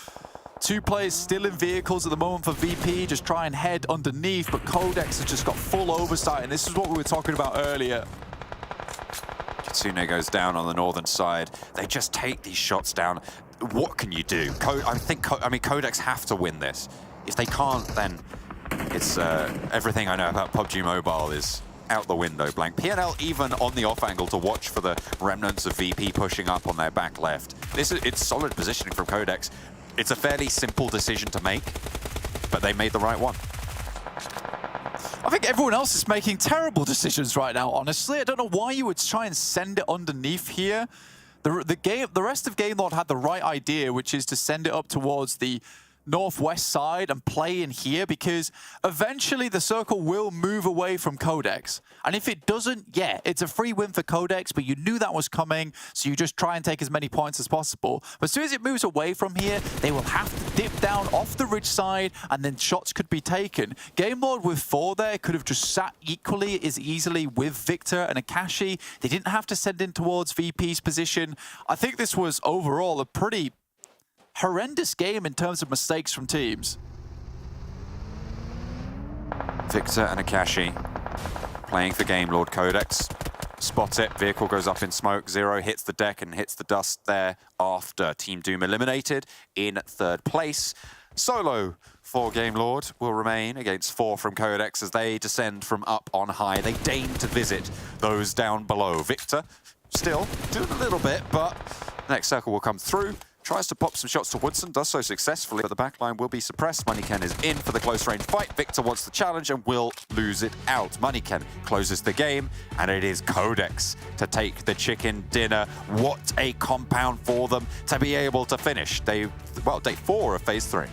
2 players still in vehicles at the moment for VP, just try and head underneath, but QODEX has just got full oversight, and this is what we were talking about earlier. Kitsune goes down on the northern side. They just take these shots down. What can you do? I mean, QODEX have to win this. If they can't, then it's everything I know about PUBG Mobile is out the window, Blank. PNL even on the off angle to watch for the remnants of VP pushing up on their back left. It's solid positioning from QODEX. It's a fairly simple decision to make, but they made the right one. I think everyone else is making terrible decisions right now, honestly. I don't know why you would try and send it underneath here. The rest of Game Lord had the right idea, which is to send it up towards the northwest side and play in here, because eventually the circle will move away from QODEX. And if it doesn't, yeah, it's a free win for QODEX, but you knew that was coming, so you just try and take as many points as possible. But as soon as it moves away from here, they will have to dip down off the ridge side, and then shots could be taken. Game Lord with 4 there could have just sat equally as easily with Victor and Akashi. They didn't have to send in towards VP's position. I think this was overall a pretty horrendous game in terms of mistakes from teams. Victor and Akashi playing for Game Lord. QODEX spot it, vehicle goes up in smoke, Zero hits the deck and hits the dust there after. Team Doom eliminated in 3rd place. Solo for Game Lord will remain against 4 from QODEX as they descend from up on high. They deign to visit those down below. Victor still doing a little bit, but the next circle will come through. Tries to pop some shots to Woodson, does so successfully, but the backline will be suppressed. MONEYKEN is in for the close range fight. Victor wants the challenge and will lose it out. MONEYKEN closes the game, and it is QODEX to take the chicken dinner. What a compound for them to be able to finish. Day 4 of phase 3.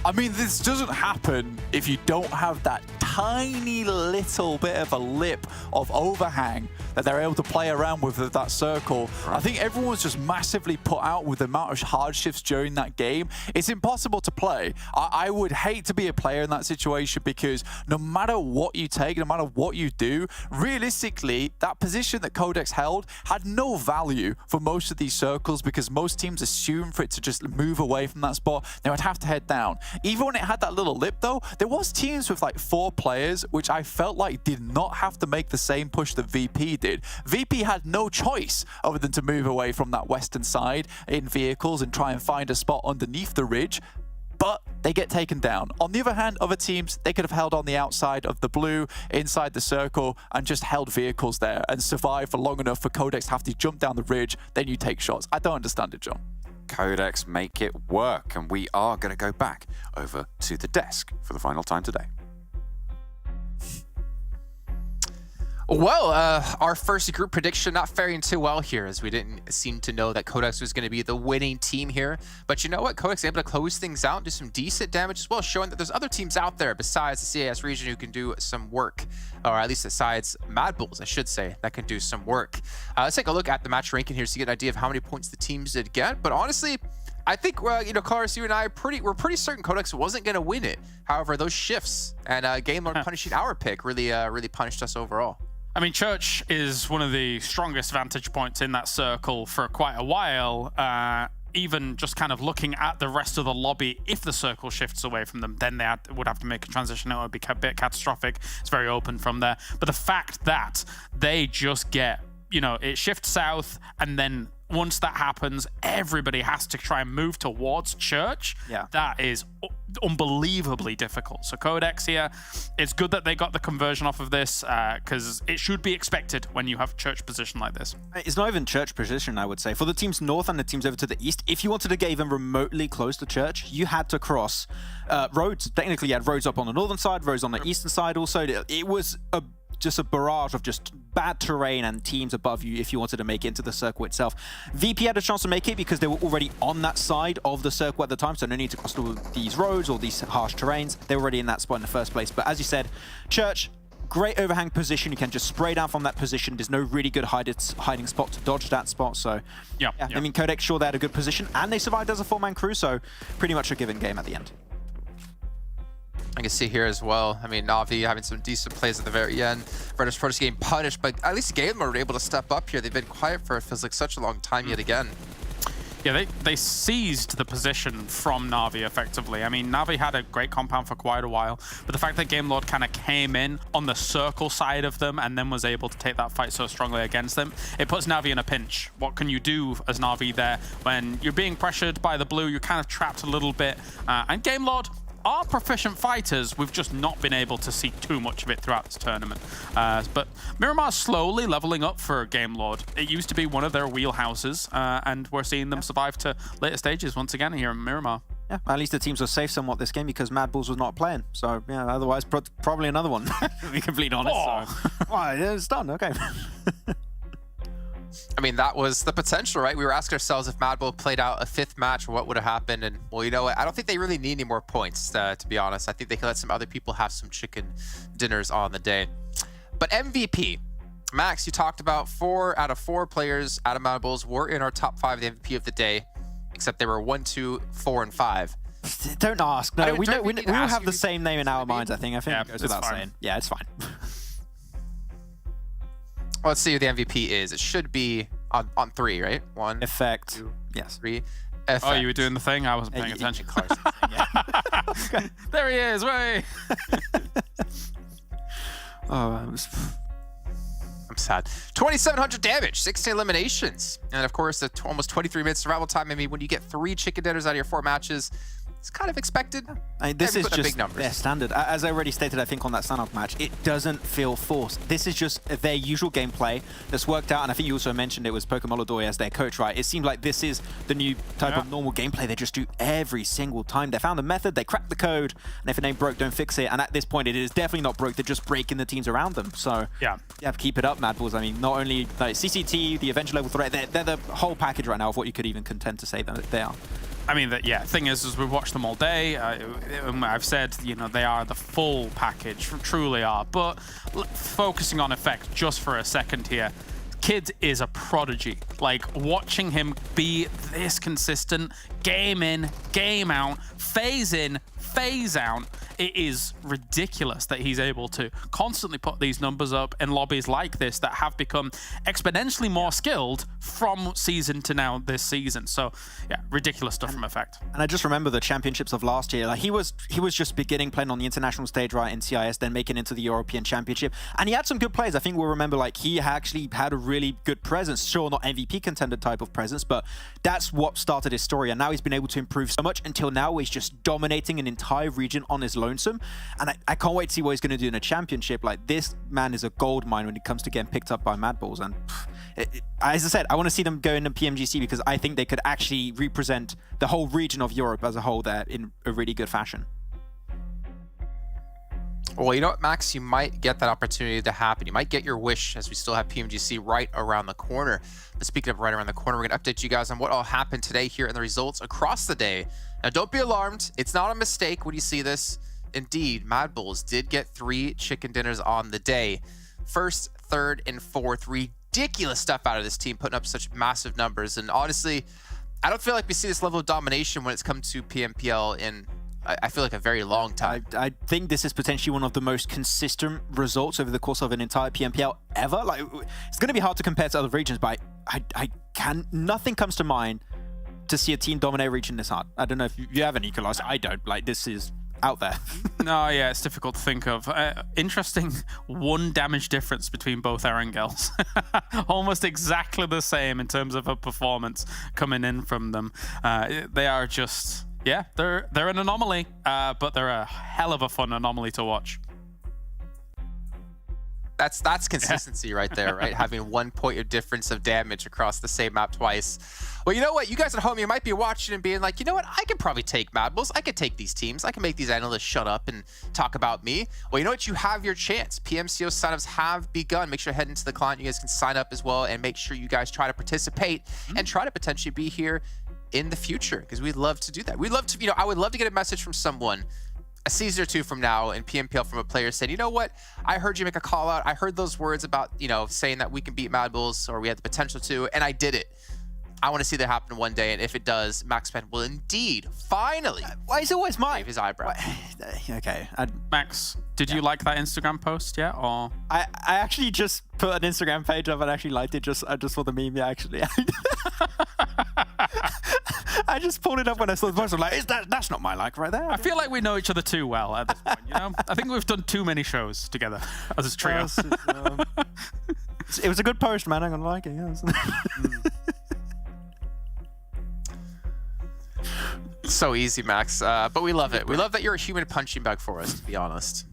I mean, this doesn't happen if you don't have that tiny little bit of a lip of overhang that they're able to play around with that circle. I think everyone was just massively put out with the amount of hardships during that game. It's impossible to play. I would hate to be a player in that situation because no matter what you take, no matter what you do, realistically, that position that QODEX held had no value for most of these circles because most teams assume for it to just move away from that spot, they would have to head down. Even when it had that little lip though, there was teams with like 4 players, which I felt like did not have to make the same push that VP did. VP had no choice other than to move away from that western side in vehicles and try and find a spot underneath the ridge, but they get taken down. On the other hand, other teams, they could have held on the outside of the blue, inside the circle, and just held vehicles there and survived for long enough for QODEX to have to jump down the ridge, then you take shots. I don't understand it, John. QODEX make it work, and we are going to go back over to the desk for the final time today. Well, our first group prediction not faring too well here, as we didn't seem to know that QODEX was going to be the winning team here. But you know what? QODEX able to close things out, do some decent damage as well, showing that there's other teams out there besides the CIS region who can do some work, or at least besides MADBULLS, I should say, that can do some work. Let's take a look at the match ranking here to get an idea of how many points the teams did get. But honestly, I think, you know, Colaris, you and I we're pretty certain QODEX wasn't going to win it. However, those shifts and Game Lord punishing our pick really punished us overall. I mean, Church is one of the strongest vantage points in that circle for quite a while. Even just kind of looking at the rest of the lobby, if the circle shifts away from them, then they would have to make a transition. It would be a bit catastrophic. It's very open from there. But the fact that they just get, you know, it shifts south, and then once that happens, everybody has to try and move towards Church. Yeah. That is unbelievably difficult. So QODEX here, it's good that they got the conversion off of this, because it should be expected when you have Church position like this. It's not even Church position, I would say. For the teams north and the teams over to the east, if you wanted to get even remotely close to Church, you had to cross roads. Technically, you had roads up on the northern side, roads on the eastern side also. It was just a barrage of just bad terrain and teams above you if you wanted to make it into the circle itself. VP had a chance to make it because they were already on that side of the circle at the time, so no need to cross all these roads or these harsh terrains. They were already in that spot in the first place. But as you said, Church, great overhang position. You can just spray down from that position. There's no really good hiding spot to dodge that spot. So yeah. I mean, QODEX, sure, they had a good position and they survived as a 4-man crew, so pretty much a given game at the end. I can see here as well. I mean, Na'Vi having some decent plays at the very end. VIRTUS.PRO just getting punished, but at least Game Lord were able to step up here. They've been quiet for, it feels like, such a long time yet again. Yeah, they seized the position from Na'Vi effectively. I mean, Na'Vi had a great compound for quite a while, but the fact that Game Lord kind of came in on the circle side of them and then was able to take that fight so strongly against them, it puts Na'Vi in a pinch. What can you do as Na'Vi there when you're being pressured by the blue? You're kind of trapped a little bit, and Game Lord are proficient fighters. We've just not been able to see too much of it throughout this tournament. But Miramar's slowly leveling up for Game Lord. It used to be one of their wheelhouses, and we're seeing them survive to later stages once again here in Miramar. Yeah, at least the teams were safe somewhat this game because MADBULLS was not playing. So, yeah, otherwise, probably another one, to be completely honest. Oh. So, well, it's done, okay. I mean, that was the potential, right? We were asking ourselves if MADBULLS played out a 5th match, what would have happened? And, well, you know what? I don't think they really need any more points, to be honest. I think they can let some other people have some chicken dinners on the day. But MVP. Max, you talked about 4 out of 4 players out of MADBULLS were in our top 5 of the MVP of the day, except they were 1, 2, 4, and 5. Don't ask. No, we all have the same name in our minds, I think. Yeah, it goes without saying. Yeah, it's fine. Let's see who the MVP is. It should be on 3, right? 1, Effect. 2, yes. 3. Effect. Oh, you were doing the thing? I wasn't paying attention. There he is, way! Oh, I'm sad. 2,700 damage, 16 eliminations. And of course, the almost 23 minutes survival time. I mean, when you get 3 chicken dinners out of your 4 matches, it's kind of expected. This is just big numbers. their standard. As I already stated, I think, on that Sanhok match, it doesn't feel forced. This is just their usual gameplay that's worked out, and I think you also mentioned it was Pokemon as their coach, right? It seemed like this is the new type of normal gameplay they just do every single time. They found a method, they cracked the code, and if it ain't broke, don't fix it. And at this point, it is definitely not broke. They're just breaking the teams around them. So yeah, keep it up, MADBULLS. I mean, not only like CCT, the Erangel level threat, they're the whole package right now of what you could even contend to say that they are. I mean, yeah, thing is we've watched them all day. I've said, you know, they are the full package, truly are. But focusing on Effect just for a second here, kid is a prodigy. Like, watching him be this consistent, game in, game out, phase in, phase out, it is ridiculous that he's able to constantly put these numbers up in lobbies like this that have become exponentially more skilled from season to now this season. So yeah, ridiculous stuff from Effect. And I just remember the championships of last year. Like, he was just beginning playing on the international stage, right, in CIS, then making it into the European Championship. And he had some good plays. I think we'll remember, like, he actually had a really good presence. Sure, not MVP contender type of presence, but that's what started his story. And now he's been able to improve so much until now he's just dominating an entire region on his lonesome. And I can't wait to see what he's going to do in a championship. Like, this man is a gold mine when it comes to getting picked up by MADBULLS. And as I said, I want to see them go into PMGC because I think they could actually represent the whole region of Europe as a whole there in a really good fashion. Well, you know what, Max? You might get that opportunity to happen. You might get your wish as we still have PMGC right around the corner. But speaking of right around the corner, we're going to update you guys on what all happened today here and the results across the day. Now, don't be alarmed. It's not a mistake when you see this. Indeed, MADBULLS did get 3 chicken dinners on the day. First, third, and fourth. Ridiculous stuff out of this team, putting up such massive numbers. And honestly, I don't feel like we see this level of domination when it's come to PMPL in, I feel like, a very long time. I think this is potentially one of the most consistent results over the course of an entire PMPL ever. Like, it's going to be hard to compare to other regions, but nothing comes to mind to see a team dominate a region this hard. I don't know if you have any, Colossus. I don't. Like, this is out there. No, yeah, it's difficult to think of. Interesting 1 damage difference between both Erangels. Almost exactly the same in terms of a performance coming in from them. They are just, yeah, they're an anomaly, but they're a hell of a fun anomaly to watch. That's consistency right there, right? Having 1 point of difference of damage across the same map twice. Well, you know what? You guys at home, you might be watching and being like, you know what? I could probably take MADBULLS. I could take these teams. I can make these analysts shut up and talk about me. Well, you know what? You have your chance. PMCO signups have begun. Make sure to head into the client. You guys can sign up as well and make sure you guys try to participate and try to potentially be here in the future because we'd love to do that. We'd love to, you know, I would love to get a message from someone a season or 2 from now in PMPL from a player saying, you know what, I heard you make a call out. I heard those words about, you know, saying that we can beat MADBULLS or we have the potential to, and I did it. I want to see that happen one day, and if it does, Max Penn will indeed finally. Why is it always mine? His eyebrow. Okay. Max, did you like that Instagram post yet, or? I actually just put an Instagram page up and actually liked it just for the meme. Yeah, actually. I just pulled it up when I saw the post. I'm like, that's not my like right there. I feel like we know each other too well at this point. You know, I think we've done too many shows together as a trio. It was a good post, man. I'm gonna like it. Yes. So easy, Max. But we love it. We love that you're a human punching bag for us, to be honest.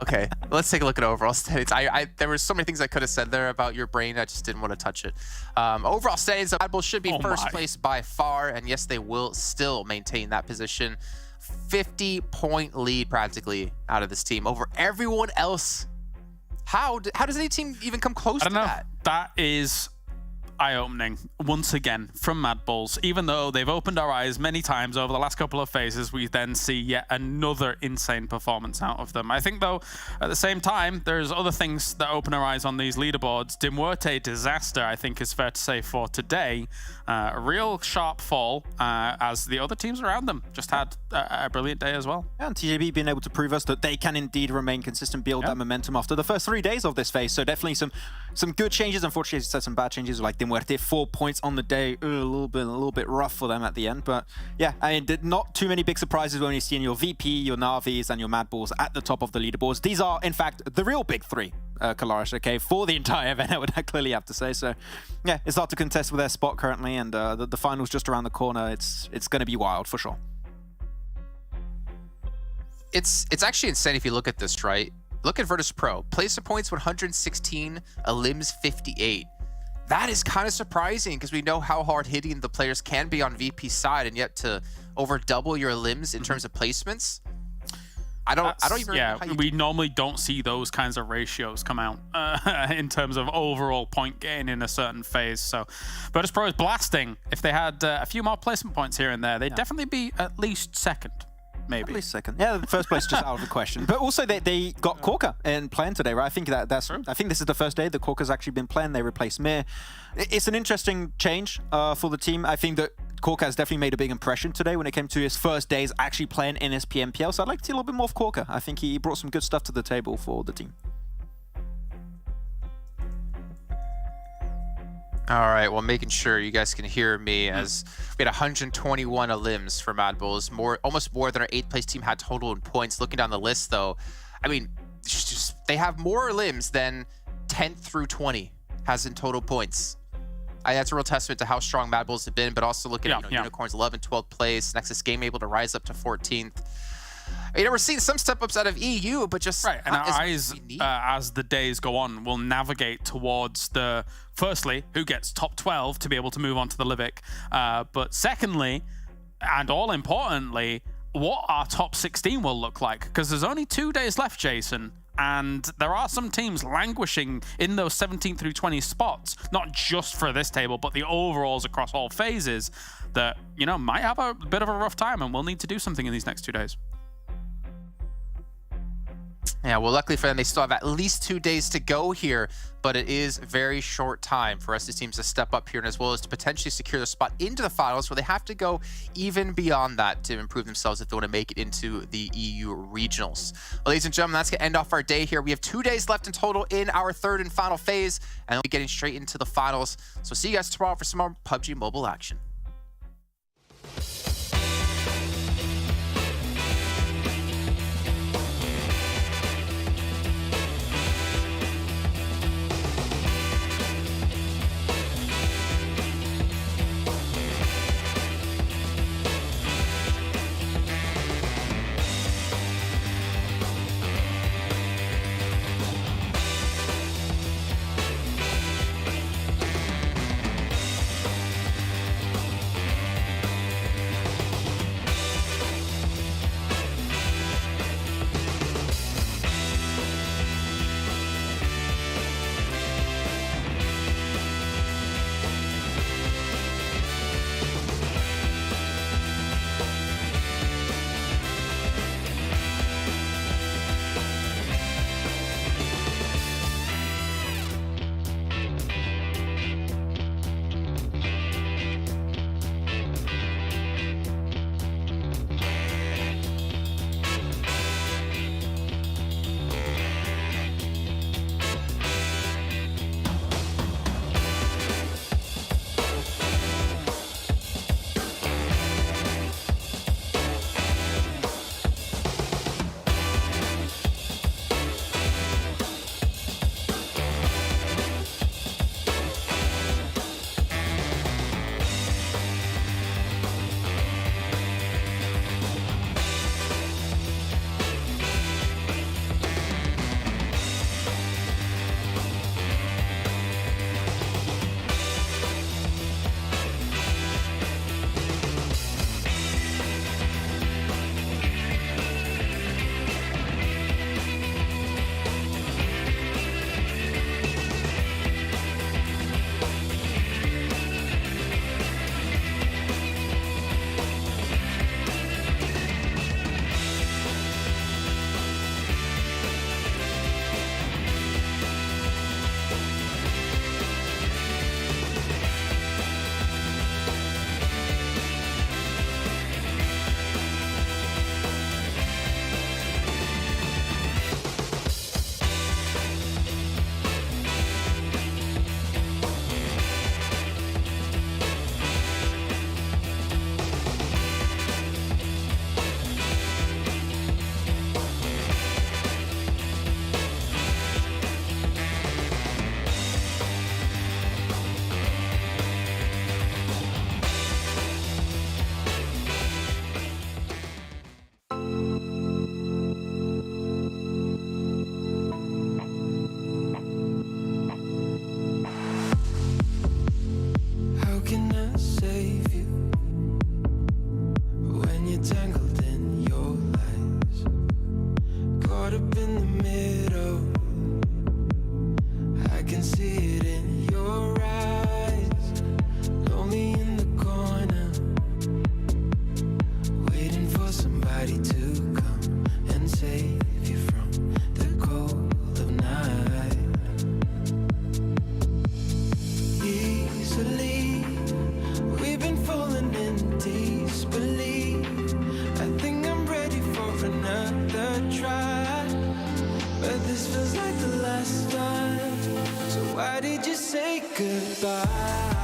Okay, let's take a look at overall standings. There were so many things I could have said there about your brain. I just didn't want to touch it. Overall standings, MADBULLS should be first place by far, and yes, they will still maintain that position. 50-point lead practically out of this team over everyone else. How does any team even come close to that? That is eye-opening once again from MADBULLS. Even though they've opened our eyes many times over the last couple of phases, we then see yet another insane performance out of them. I think, though, at the same time, there's other things that open our eyes on these leaderboards. MUERTE disaster, I think, is fair to say for today. A real sharp fall as the other teams around them just had a brilliant day as well. Yeah, and TJB being able to prove us that they can indeed remain consistent, build that momentum after the first 3 days of this phase. So definitely some good changes. Unfortunately, as you said, some bad changes like MUERTE, 4 points on the day. A little bit rough for them at the end. But yeah, I mean, not too many big surprises when you see your VP, your Navis, and your MADBULLS at the top of the leaderboards. These are, in fact, the real big 3. Kalaris, okay, for the entire event, I would clearly have to say. So, yeah, it's hard to contest with their spot currently, and the finals just around the corner. It's going to be wild for sure. It's actually insane if you look at this, right? Look at VIRTUS.PRO. Place of points 116, a limbs 58. That is kind of surprising because we know how hard hitting the players can be on VP side, and yet to over double your limbs in terms of placements. I don't even yeah, know how you we normally don't see those kinds of ratios come out in terms of overall point gain in a certain phase. So VIRTUS.PRO is blasting. If they had a few more placement points here and there, they'd definitely be at least second. Maybe. At least second. Yeah, the first place just out of the question. But also they got Corker in playing today, right? I think I think this is the first day that Corker's actually been playing. They replaced Mir. It's an interesting change for the team. I think that Corker has definitely made a big impression today when it came to his first days actually playing in his PMPL. So I'd like to see a little bit more of Corker. I think he brought some good stuff to the table for the team. All right, well, making sure you guys can hear me as we had 121 elims for MADBULLS, almost more than our 8th place team had total in points. Looking down the list, though, I mean, they have more elims than 10th through 20 has in total points. That's a real testament to how strong MADBULLS have been, but also looking at Unicorns 11th, 12th place, NEXUS game able to rise up to 14th. You know, we're seeing some step-ups out of EU, but just right. And our eyes, as the days go on, will navigate towards the, firstly, who gets top 12 to be able to move on to the Livic, but secondly, and all importantly, what our top 16 will look like, because there's only 2 days left, Jason, and there are some teams languishing in those 17 through 20 spots, not just for this table, but the overalls across all phases that, you know, might have a bit of a rough time, and we'll need to do something in these next 2 days. Yeah, well, luckily for them, they still have at least 2 days to go here, but it is very short time for us as teams to step up here, and as well as to potentially secure the spot into the finals, where they have to go even beyond that to improve themselves if they want to make it into the EU regionals. Well, ladies and gentlemen, that's going to end off our day here. We have 2 days left in total in our third and final phase, and we'll be getting straight into the finals. So see you guys tomorrow for some more PUBG Mobile action. feels like the last time. So why did you say goodbye?